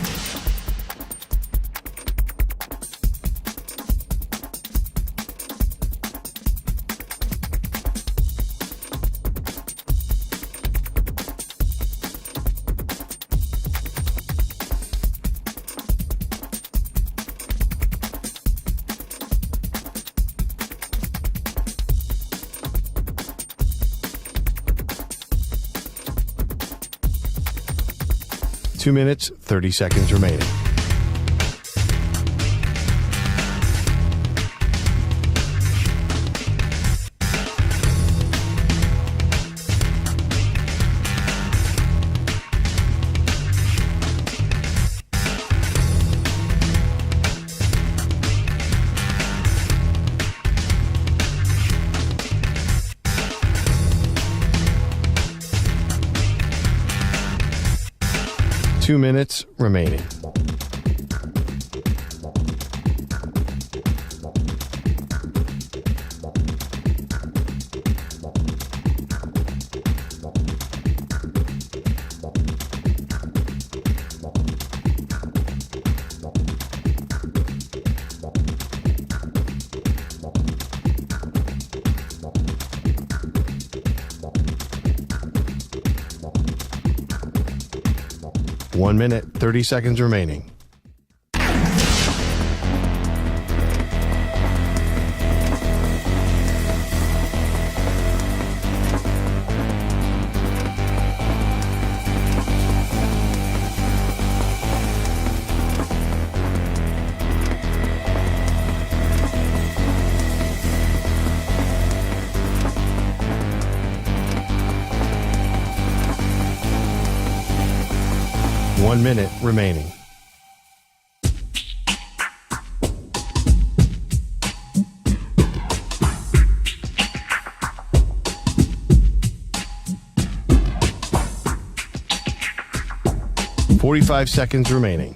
Two minutes, 30 seconds remaining. Two minutes remaining. One minute, 30 seconds remaining. One minute remaining. "45 seconds remaining.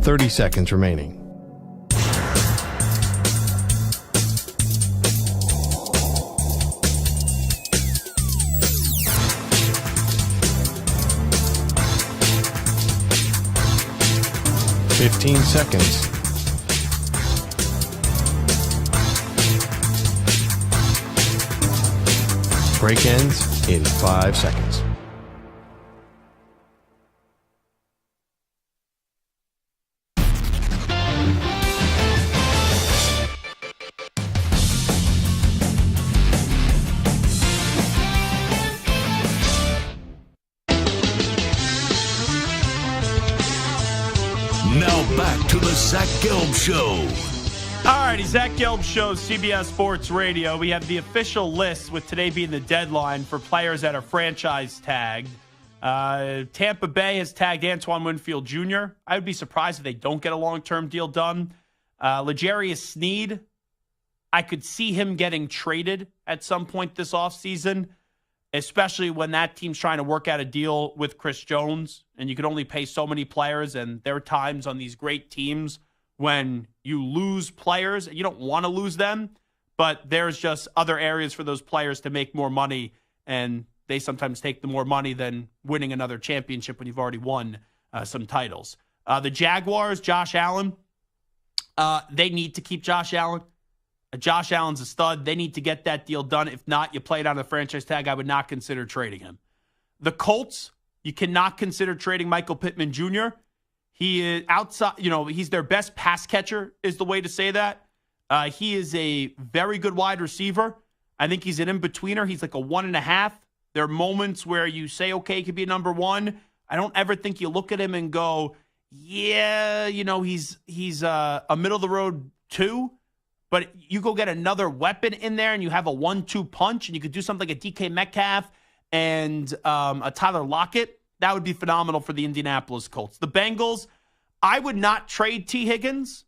"30 seconds remaining. "15 seconds. Break ends in 5 seconds. Now back to the Zach Gelb Show. All righty, Zach Gelb Show, CBS Sports Radio. We have the official list, with today being the deadline for players that are franchise tagged. Tampa Bay has tagged Antoine Winfield Jr. I would be surprised if they don't get a long-term deal done. L'Jarius Sneed, I could see him getting traded at some point this offseason, especially when that team's trying to work out a deal with Chris Jones, and you can only pay so many players, and there are times on these great teams when you lose players, and you don't want to lose them, but there's just other areas for those players to make more money, and they sometimes take the more money than winning another championship when you've already won some titles. The Jaguars, Josh Allen, they need to keep Josh Allen. Josh Allen's a stud. They need to get that deal done. If not, you play it on a franchise tag. I would not consider trading him. The Colts, you cannot consider trading Michael Pittman Jr. He is outside, he's their best pass catcher, is the way to say that. He is a very good wide receiver. I think he's an in-betweener. He's like a 1.5. There are moments where you say, okay, he could be a number one. I don't ever think you look at him and go, yeah, he's a middle-of-the-road 2. But you go get another weapon in there and you have a 1-2 punch, and you could do something like a DK Metcalf and a Tyler Lockett. That would be phenomenal for the Indianapolis Colts. The Bengals, I would not trade T. Higgins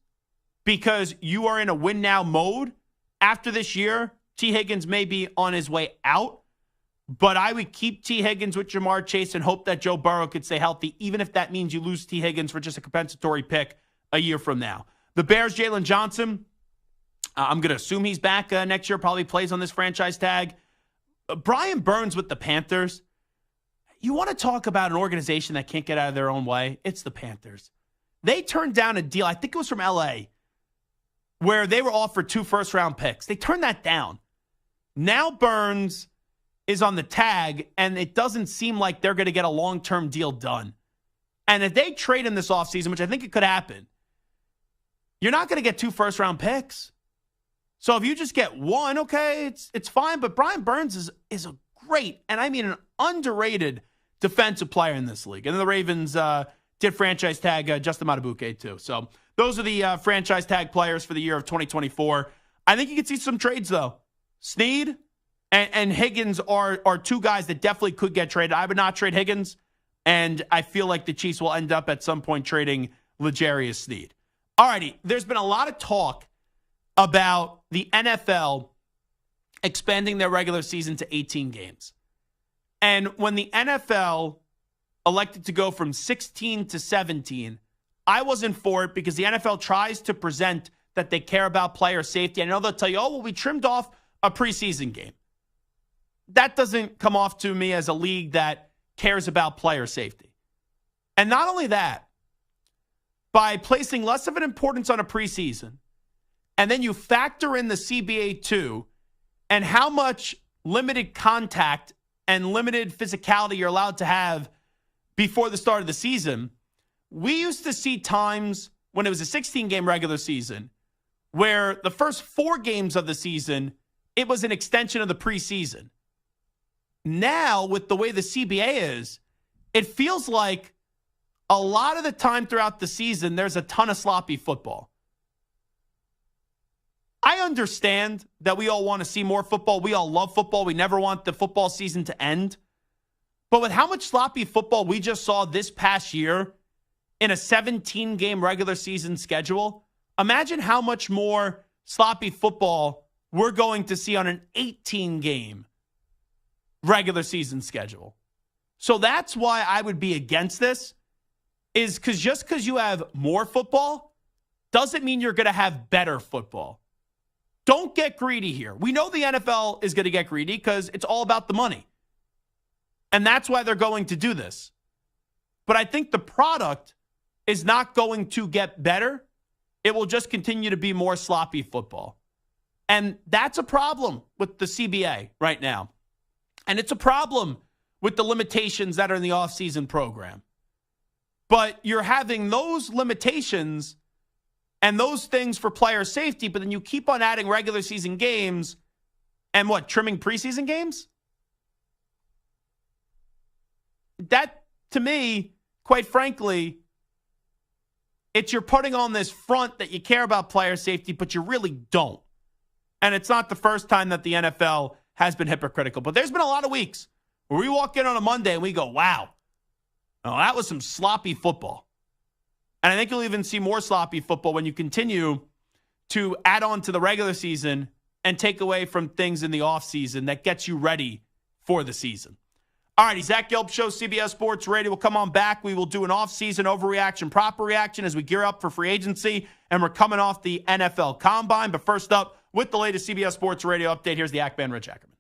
because you are in a win-now mode. After this year, T. Higgins may be on his way out, but I would keep T. Higgins with Jamar Chase and hope that Joe Burrow could stay healthy, even if that means you lose T. Higgins for just a compensatory pick a year from now. The Bears, Jalen Johnson, I'm going to assume he's back next year, probably plays on this franchise tag. Brian Burns with the Panthers. You want to talk about an organization that can't get out of their own way? It's the Panthers. They turned down a deal, I think it was from LA, where they were offered 2 first-round picks. They turned that down. Now Burns is on the tag, and it doesn't seem like they're going to get a long-term deal done. And if they trade him this offseason, which I think it could happen, you're not going to get 2 first-round picks. So if you just get 1, okay, it's fine. But Brian Burns is a great, and I mean an underrated defensive player in this league. And then the Ravens did franchise tag Justin Madubuike too. So those are the franchise tag players for the year of 2024. I think you can see some trades, though. Snead and Higgins are 2 guys that definitely could get traded. I would not trade Higgins, and I feel like the Chiefs will end up at some point trading L'Jarius Sneed. All righty, there's been a lot of talk about the NFL expanding their regular season to 18 games. And when the NFL elected to go from 16 to 17, I wasn't for it because the NFL tries to present that they care about player safety. I know they'll tell you, oh, well, we trimmed off a preseason game. That doesn't come off to me as a league that cares about player safety. And not only that, by placing less of an importance on a preseason, and then you factor in the CBA too, and how much limited contact and limited physicality you're allowed to have before the start of the season, we used to see times when it was a 16-game regular season where the first 4 games of the season, it was an extension of the preseason. Now, with the way the CBA is, it feels like a lot of the time throughout the season, there's a ton of sloppy football. I understand that we all want to see more football. We all love football. We never want the football season to end. But with how much sloppy football we just saw this past year in a 17-game regular season schedule, imagine how much more sloppy football we're going to see on an 18-game regular season schedule. So that's why I would be against this, is because just because you have more football doesn't mean you're going to have better football. Don't get greedy here. We know the NFL is going to get greedy because it's all about the money. And that's why they're going to do this. But I think the product is not going to get better. It will just continue to be more sloppy football. And that's a problem with the CBA right now. And it's a problem with the limitations that are in the offseason program. But you're having those limitations and those things for player safety, but then you keep on adding regular season games and trimming preseason games? That, to me, quite frankly, it's you're putting on this front that you care about player safety, but you really don't. And it's not the first time that the NFL has been hypocritical. But there's been a lot of weeks where we walk in on a Monday and we go, wow, oh, that was some sloppy football. And I think you'll even see more sloppy football when you continue to add on to the regular season and take away from things in the offseason that gets you ready for the season. All righty, Zach Gelb Show, CBS Sports Radio. We'll come on back. We will do an offseason overreaction, proper reaction as we gear up for free agency. And we're coming off the NFL Combine. But first up, with the latest CBS Sports Radio update, here's the Ackman Rich Ackerman.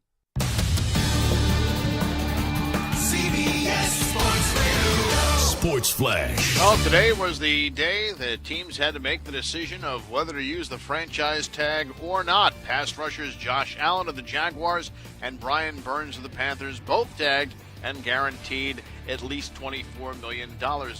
CBS Sports Radio. Sports Flash. Well, today was the day that teams had to make the decision of whether to use the franchise tag or not. Pass rushers Josh Allen of the Jaguars and Brian Burns of the Panthers both tagged and guaranteed at least $24 million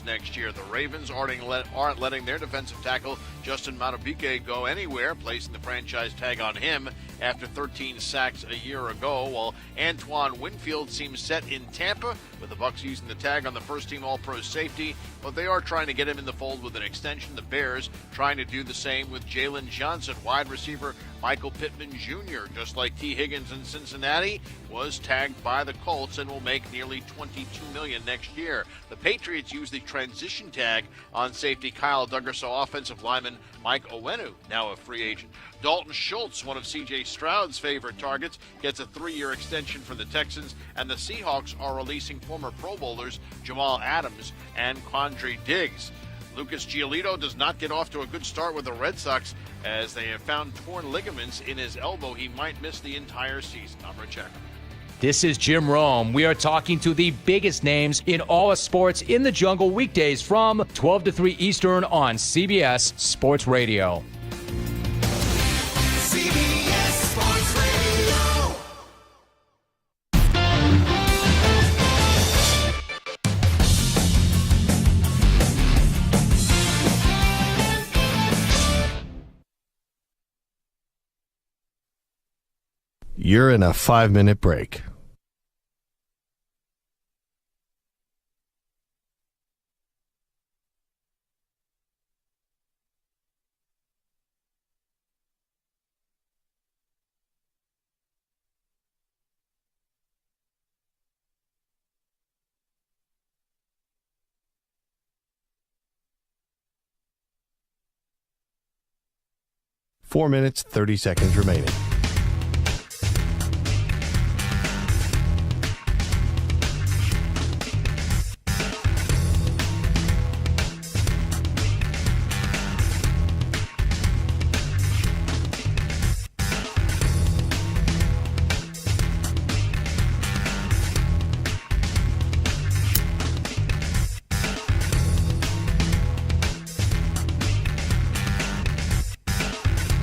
next year. The Ravens aren't letting their defensive tackle Justin Madubuike go anywhere, placing the franchise tag on him after 13 sacks a year ago, while Antoine Winfield seems set in Tampa, with the Bucs using the tag on the first-team All-Pro safety, but they are trying to get him in the fold with an extension. The Bears trying to do the same with Jalen Johnson. Wide receiver Michael Pittman Jr., just like T. Higgins in Cincinnati, was tagged by the Colts and will make nearly $22 million next year. The Patriots use the transition tag on safety Kyle Duggar, so offensive lineman Mike Owenu, now a free agent. Dalton Schultz, one of C.J. Stroud's favorite targets, gets a 3-year extension for the Texans, and the Seahawks are releasing former Pro Bowlers Jamal Adams and Quandre Diggs. Lucas Giolito does not get off to a good start with the Red Sox as they have found torn ligaments in his elbow. He might miss the entire season. I'm Rich Eckman. This is Jim Rome. We are talking to the biggest names in all of sports in the jungle weekdays from 12 to 3 Eastern on CBS Sports Radio. CBS Sports Radio. You're in a 5-minute break. Four minutes, 30 seconds remaining.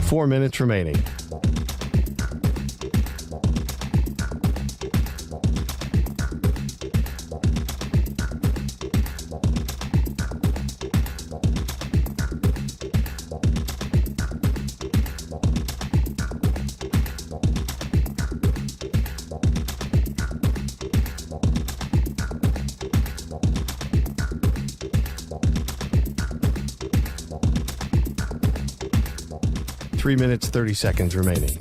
Four minutes remaining. Three minutes, 30 seconds remaining.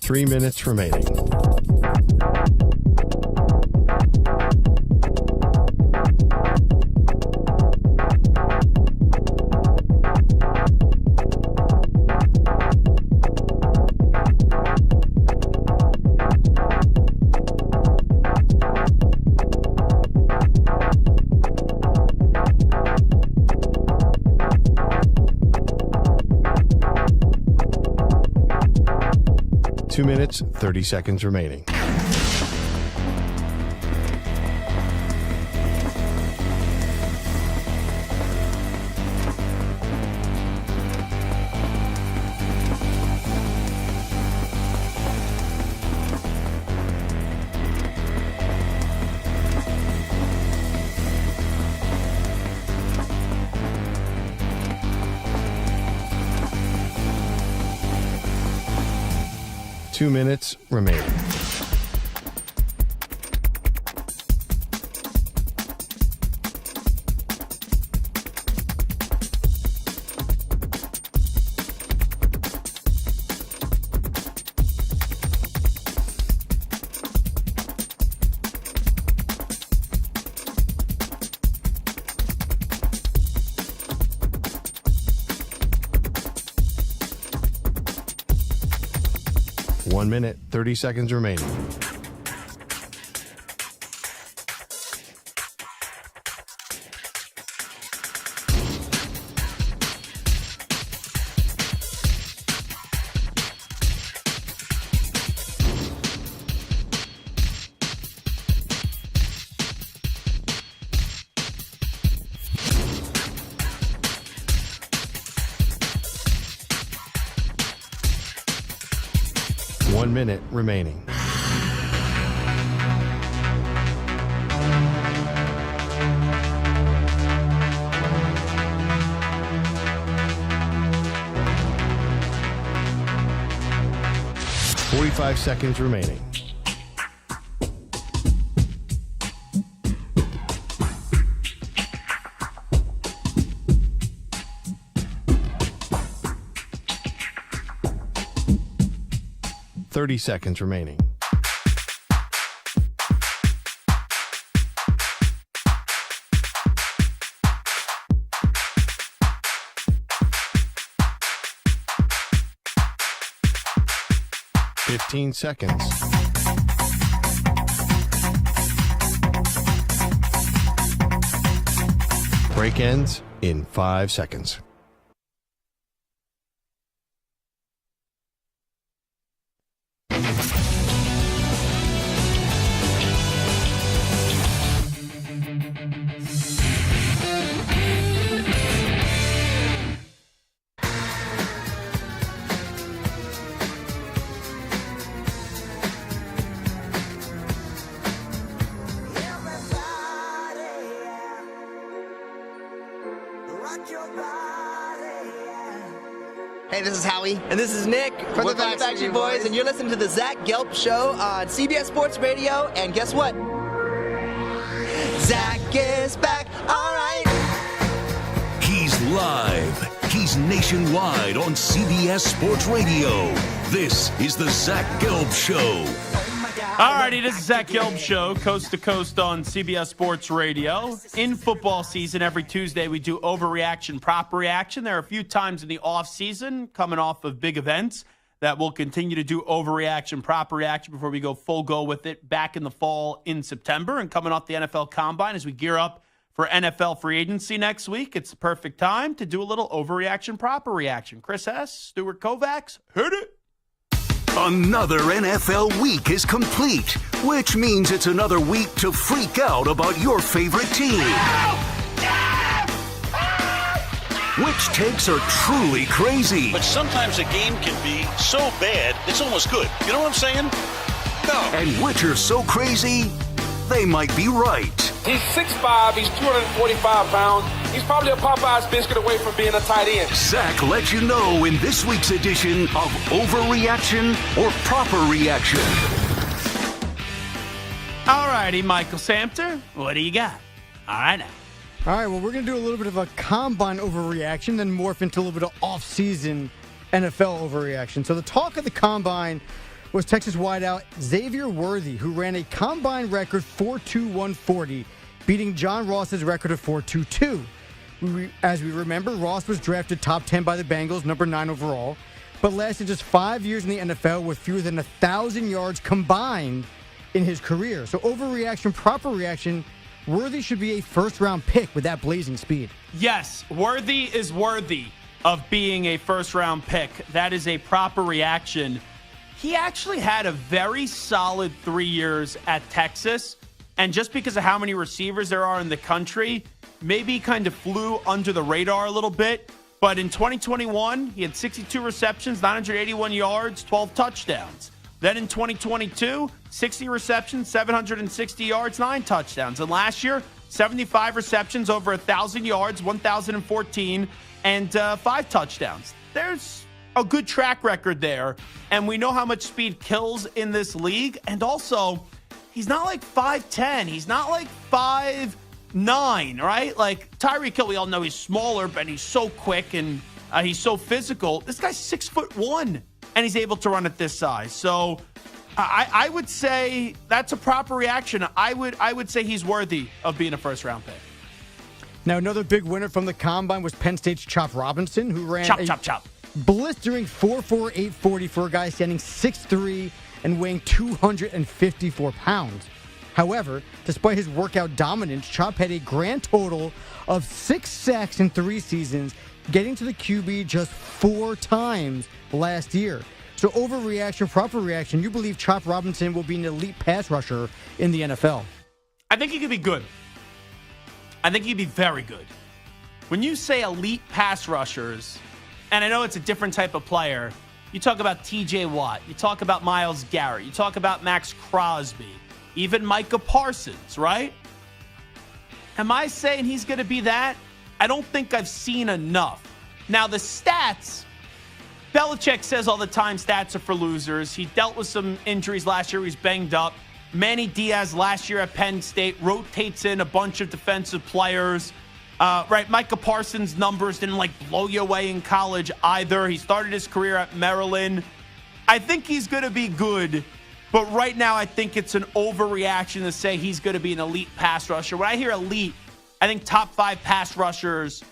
Three minutes remaining. Two minutes, 30 seconds remaining. Two minutes remaining. One minute, 30 seconds remaining. One minute remaining. Five seconds remaining. 30 seconds remaining. Fifteen seconds. Break ends in 5 seconds. Hey, this is Howie. And this is Nick from the Backstreet Boys. And you're listening to the Zach Gelb Show on CBS Sports Radio. And guess what? Zach is back. All right. He's live. He's nationwide on CBS Sports Radio. This is the Zach Gelb Show. All righty, this is Zach Gelb Show, coast to coast on CBS Sports Radio. In football season, every Tuesday we do overreaction, proper reaction. There are a few times in the offseason, coming off of big events, that we'll continue to do overreaction, proper reaction before we go full go with it back in the fall in September. And coming off the NFL Combine as we gear up for NFL free agency next week, it's the perfect time to do a little overreaction, proper reaction. Chris Hess, Stuart Kovacs, hit it. Another NFL week is complete, which means it's another week to freak out about your favorite team. Which takes are truly crazy. But sometimes a game can be so bad, it's almost good. You know what I'm saying? No. And which are so crazy, they might be right. He's 6'5", he's 245 pounds. He's probably a Popeye's biscuit away from being a tight end. Zach lets you know in this week's edition of Overreaction or Proper Reaction. All righty, Michael Samter, what do you got? All right now. All right, well, we're going to do a little bit of a combine overreaction, then morph into a little bit of off-season NFL overreaction. So the talk of the combine was Texas wideout Xavier Worthy, who ran a combine record 4.2140, beating John Ross's record of 4.22. As we remember, Ross was drafted top 10 by the Bengals, number 9 overall, but lasted just 5 years in the NFL with fewer than 1,000 yards combined in his career. So overreaction, proper reaction, Worthy should be a first-round pick with that blazing speed. Yes, Worthy is worthy of being a first-round pick. That is a proper reaction. He actually had a very solid 3 years at Texas, and just because of how many receivers there are in the country, maybe he kind of flew under the radar a little bit. But in 2021, he had 62 receptions, 981 yards, 12 touchdowns. Then in 2022, 60 receptions, 760 yards, 9 touchdowns. And last year, 75 receptions, over 1,000 yards, 1,014, and 5 touchdowns. There's a good track record there, and we know how much speed kills in this league. And also, he's not like 5'10", he's not like 5'9", right? Like Tyreek Hill, we all know he's smaller, but he's so quick and he's so physical. This guy's 6'1", and he's able to run at this size. So I would say that's a proper reaction. I would say he's worthy of being a first-round pick. Now, another big winner from the Combine was Penn State's Chop Robinson, who ran chop. blistering 4.4840 for a guy standing 6'3" and weighing 254 pounds. However, despite his workout dominance, Chop had a grand total of 6 sacks in 3 seasons, getting to the QB just 4 times last year. So overreaction, proper reaction, you believe Chop Robinson will be an elite pass rusher in the NFL? I think he could be good. I think he'd be very good. When you say elite pass rushers, and I know it's a different type of player, you talk about T.J. Watt, you talk about Myles Garrett, you talk about Max Crosby, even Micah Parsons, right? Am I saying he's going to be that? I don't think I've seen enough. Now, the stats, Belichick says all the time stats are for losers. He dealt with some injuries last year. He's banged up. Manny Diaz last year at Penn State rotates in a bunch of defensive players. Right, Micah Parsons' numbers didn't blow you away in college either. He started his career at Maryland. I think he's going to be good, but right now I think it's an overreaction to say he's going to be an elite pass rusher. When I hear elite, I think top 5 pass rushers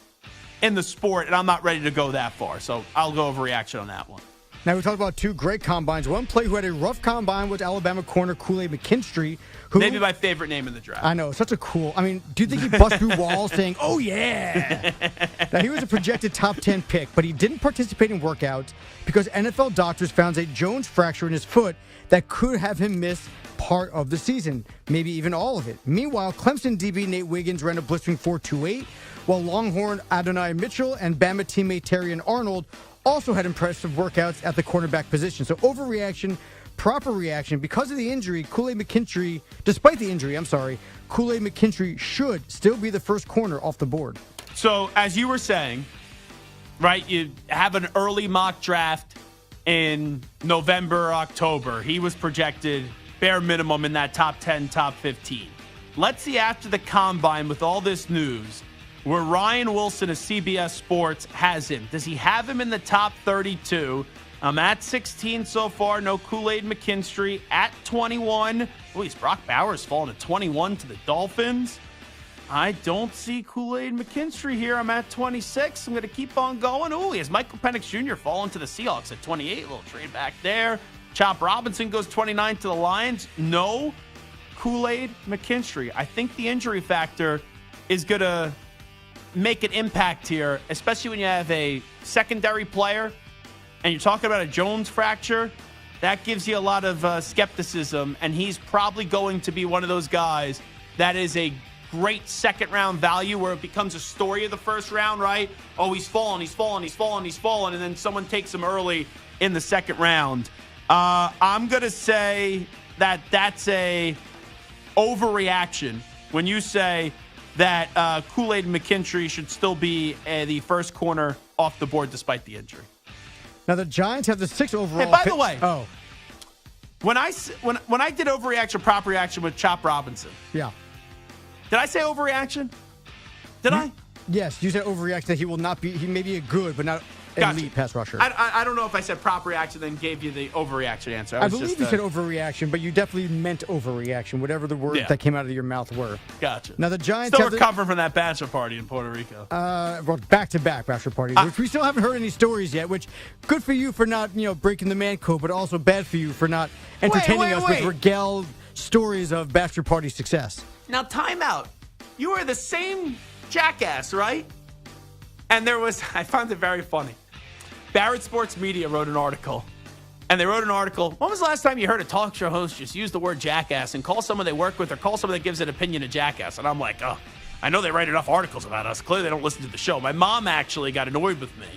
in the sport, and I'm not ready to go that far. So I'll go overreaction on that one. Now we talked about 2 great combines. One player who had a rough combine was Alabama corner Kool-Aid McKinstry. Who, maybe my favorite name in the draft. I know, such a cool. I mean, do you think he bust through walls saying, "Oh yeah"? Now he was a projected top 10 pick, but he didn't participate in workouts because NFL doctors found a Jones fracture in his foot that could have him miss part of the season, maybe even all of it. Meanwhile, Clemson DB Nate Wiggins ran a blistering 4.28, while Longhorn Adonai Mitchell and Bama teammate Terrion Arnold also had impressive workouts at the cornerback position. So overreaction, proper reaction. Because of the injury, Kool-Aid McKinstry, despite the injury, Kool-Aid McKinstry should still be the first corner off the board. So as you were saying, right, you have an early mock draft in November or October. He was projected bare minimum in that top 10, top 15. Let's see after the combine with all this news, where Ryan Wilson of CBS Sports has him. Does he have him in the top 32? I'm at 16 so far. No Kool-Aid McKinstry at 21. Boy, Brock Bowers falling to 21 to the Dolphins. I don't see Kool-Aid McKinstry here. I'm at 26. I'm going to keep on going. Oh, he has Michael Penix Jr. falling to the Seahawks at 28. A little trade back there. Chop Robinson goes 29 to the Lions. No Kool-Aid McKinstry. I think the injury factor is going to make an impact here, especially when you have a secondary player and you're talking about a Jones fracture. That gives you a lot of skepticism, and he's probably going to be one of those guys that is a great second-round value where it becomes a story of the first round, right? Oh, he's fallen, and then someone takes him early in the second round. I'm going to say that that's a overreaction when you say that Kool-Aid McKinstry should still be the first corner off the board despite the injury. Now the Giants have the 6th overall. Hey, by the way, when I did overreaction, proper reaction with Chop Robinson, yeah, did I say overreaction? Did I? Yes, you said overreaction. That he will not be. He may be a good, but not elite pass rusher. I don't know if I said proper reaction, then gave you the overreaction answer. I believe you said overreaction, but you definitely meant overreaction, whatever the words that came out of your mouth were. Gotcha. Now the Giants still recovering from that bachelor party in Puerto Rico. Well, back-to-back bachelor parties, which we still haven't heard any stories yet. Which good for you for not breaking the man code, but also bad for you for not entertaining us with regaled stories of bachelor party success. Now time out. You are the same jackass, right? And I found it very funny. Barrett Sports Media wrote an article, and they wrote an article. When was the last time you heard a talk show host just use the word jackass and call someone they work with or call someone that gives an opinion a jackass? And I'm like, oh, I know they write enough articles about us. Clearly they don't listen to the show. My mom actually got annoyed with me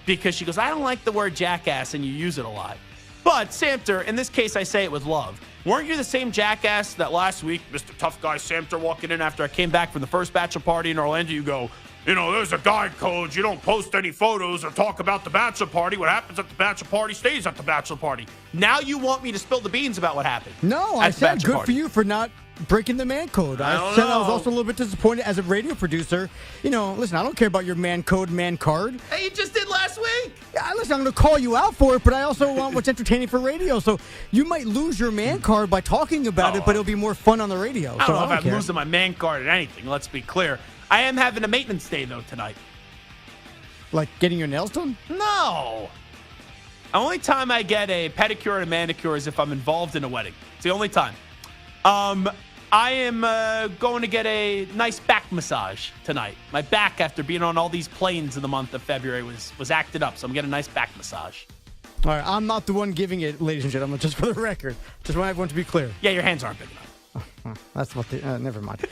because she goes, I don't like the word jackass, and you use it a lot. But, Samter, in this case, I say it with love. Weren't you the same jackass that last week, Mr. Tough Guy Samter walking in after I came back from the first bachelor party in Orlando, you go, there's a guide code. You don't post any photos or talk about the bachelor party. What happens at the bachelor party stays at the bachelor party. Now you want me to spill the beans about what happened. No, I said good for you for not breaking the man code. I said I was also a little bit disappointed as a radio producer. Listen, I don't care about your man code, man card. Hey, you just did last week. Yeah, listen, I'm going to call you out for it, but I also want what's entertaining for radio. So you might lose your man card by talking about it, but it'll be more fun on the radio. I don't know if I'm losing my man card at anything. Let's be clear. I am having a maintenance day, though, tonight. Like getting your nails done? No. The only time I get a pedicure and a manicure is if I'm involved in a wedding. It's the only time. I am going to get a nice back massage tonight. My back, after being on all these planes in the month of February, was acted up, so I'm getting a nice back massage. All right, I'm not the one giving it, ladies and gentlemen, just for the record. Just want everyone to be clear. Yeah, your hands aren't big enough. That's what never mind.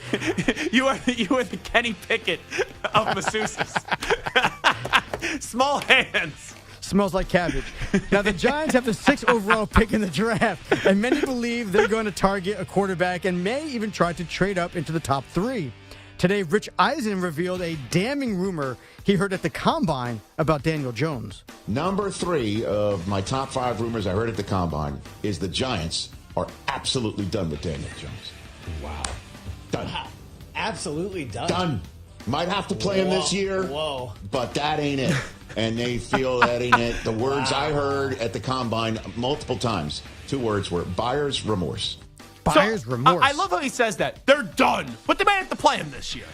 you are the Kenny Pickett of masseuses. Small hands. Smells like cabbage. Now, the Giants have the 6th overall pick in the draft, and many believe they're going to target a quarterback and may even try to trade up into the top 3. Today, Rich Eisen revealed a damning rumor he heard at the Combine about Daniel Jones. Number 3 of my top 5 rumors I heard at the Combine is the Giants are absolutely done with Daniel Jones. Wow. Done. Wow. Absolutely done. Done. Might have to play him this year, but that ain't it. and they feel that ain't it. The words I heard at the Combine multiple times, 2 words were buyer's remorse. Buyer's remorse. I love how he says that. They're done, but they may have to play him this year.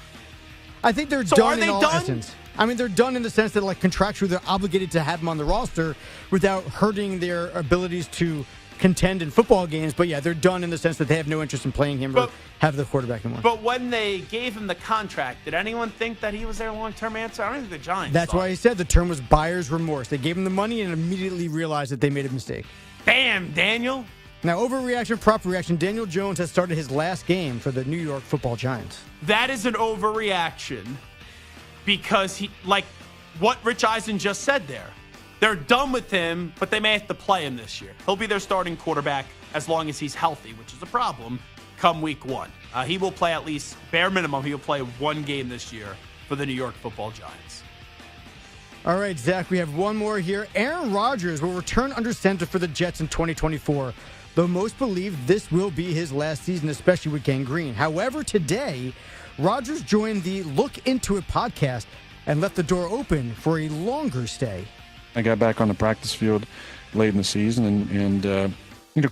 I think they're So done are they in all done? essence. I mean, they're done in the sense that, like, contractually, they're obligated to have him on the roster without hurting their abilities to contend in football games. But, yeah, they're done in the sense that they have no interest in playing him or have the quarterback anymore. But when they gave him the contract, did anyone think that he was their long-term answer? I don't think the Giants That's thought. why he said the term was buyer's remorse. They gave him the money and immediately realized that they made a mistake. Damn, Daniel. Now, overreaction, proper reaction. Daniel Jones has started his last game for the New York Football Giants. That is an overreaction because he, like what Rich Eisen just said there, they're done with him, but they may have to play him this year. He'll be their starting quarterback as long as he's healthy, which is a problem come week 1. He will play at least, bare minimum, he'll play 1 game this year for the New York Football Giants. All right, Zach, we have one more here. Aaron Rodgers will return under center for the Jets in 2024, though most believe this will be his last season, especially with gangrene. However, today, Rodgers joined the Look Into It podcast and left the door open for a longer stay. I got back on the practice field late in the season and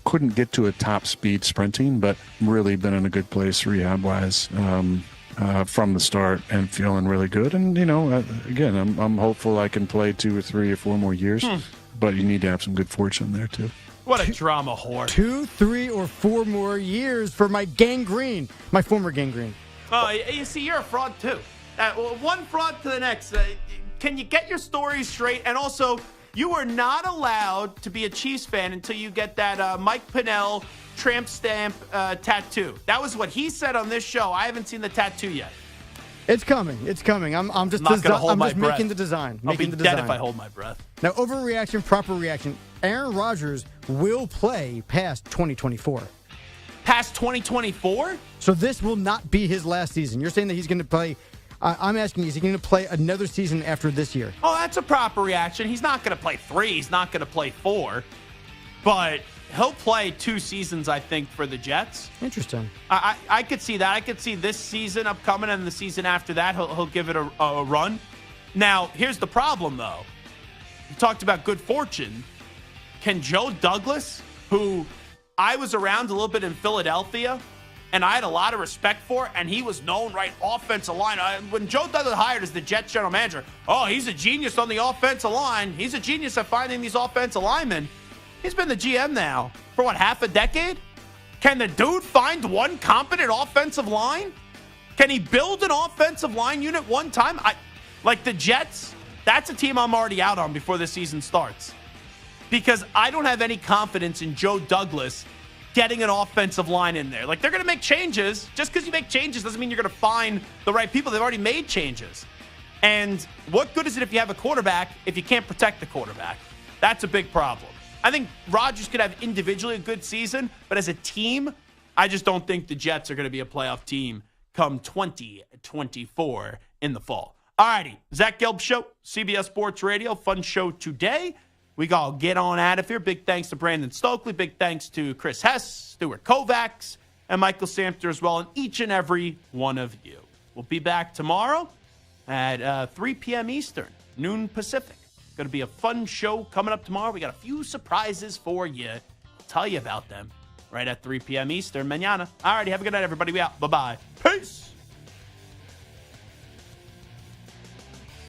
couldn't get to a top speed sprinting, but really been in a good place rehab-wise from the start and feeling really good. And, again, I'm hopeful I can play 2 or 3 or 4 more years, but you need to have some good fortune there, too. What a drama whore. 2, 3, or 4 more years for my former gangrene. Oh, you see, you're a fraud, too. One fraud to the next. Can you get your story straight? And also, you are not allowed to be a Chiefs fan until you get that Mike Pinnell tramp stamp tattoo. That was what he said on this show. I haven't seen the tattoo yet. It's coming. It's coming. I'm just making the design. I'll be dead if I hold my breath. Now, overreaction, proper reaction. Aaron Rodgers will play past 2024. Past 2024? So this will not be his last season. You're saying that he's going to play. I'm asking you, is he going to play another season after this year? Oh, that's a proper reaction. He's not going to play 3. He's not going to play 4. But he'll play 2 seasons, I think, for the Jets. Interesting. I could see that. I could see this season upcoming and the season after that, he'll give it a run. Now, here's the problem, though. You talked about good fortune. Can Joe Douglas, who I was around a little bit in Philadelphia, and I had a lot of respect for, and he was known, right, offensive line. When Joe Douglas hired as the Jets general manager, he's a genius on the offensive line. He's a genius at finding these offensive linemen. He's been the GM now for, half a decade? Can the dude find one competent offensive line? Can he build an offensive line unit one time? Like the Jets, that's a team I'm already out on before the season starts. Because I don't have any confidence in Joe Douglas getting an offensive line in there. Like, they're going to make changes. Just because you make changes doesn't mean you're going to find the right people. They've already made changes. And what good is it if you have a quarterback if you can't protect the quarterback? That's a big problem. I think Rodgers could have individually a good season, but as a team, I just don't think the Jets are going to be a playoff team come 2024 in the fall. All righty, Zach Gelb Show, CBS Sports Radio, fun show today. We got to get on out of here. Big thanks to Brandon Stokley. Big thanks to Chris Hess, Stuart Kovacs, and Michael Samter as well, and each and every one of you. We'll be back tomorrow at 3 p.m. Eastern, noon Pacific. Going to be a fun show coming up tomorrow. We got a few surprises for you. I'll tell you about them right at 3 p.m. Eastern. Mañana. All righty, have a good night, everybody. We out. Bye-bye. Peace.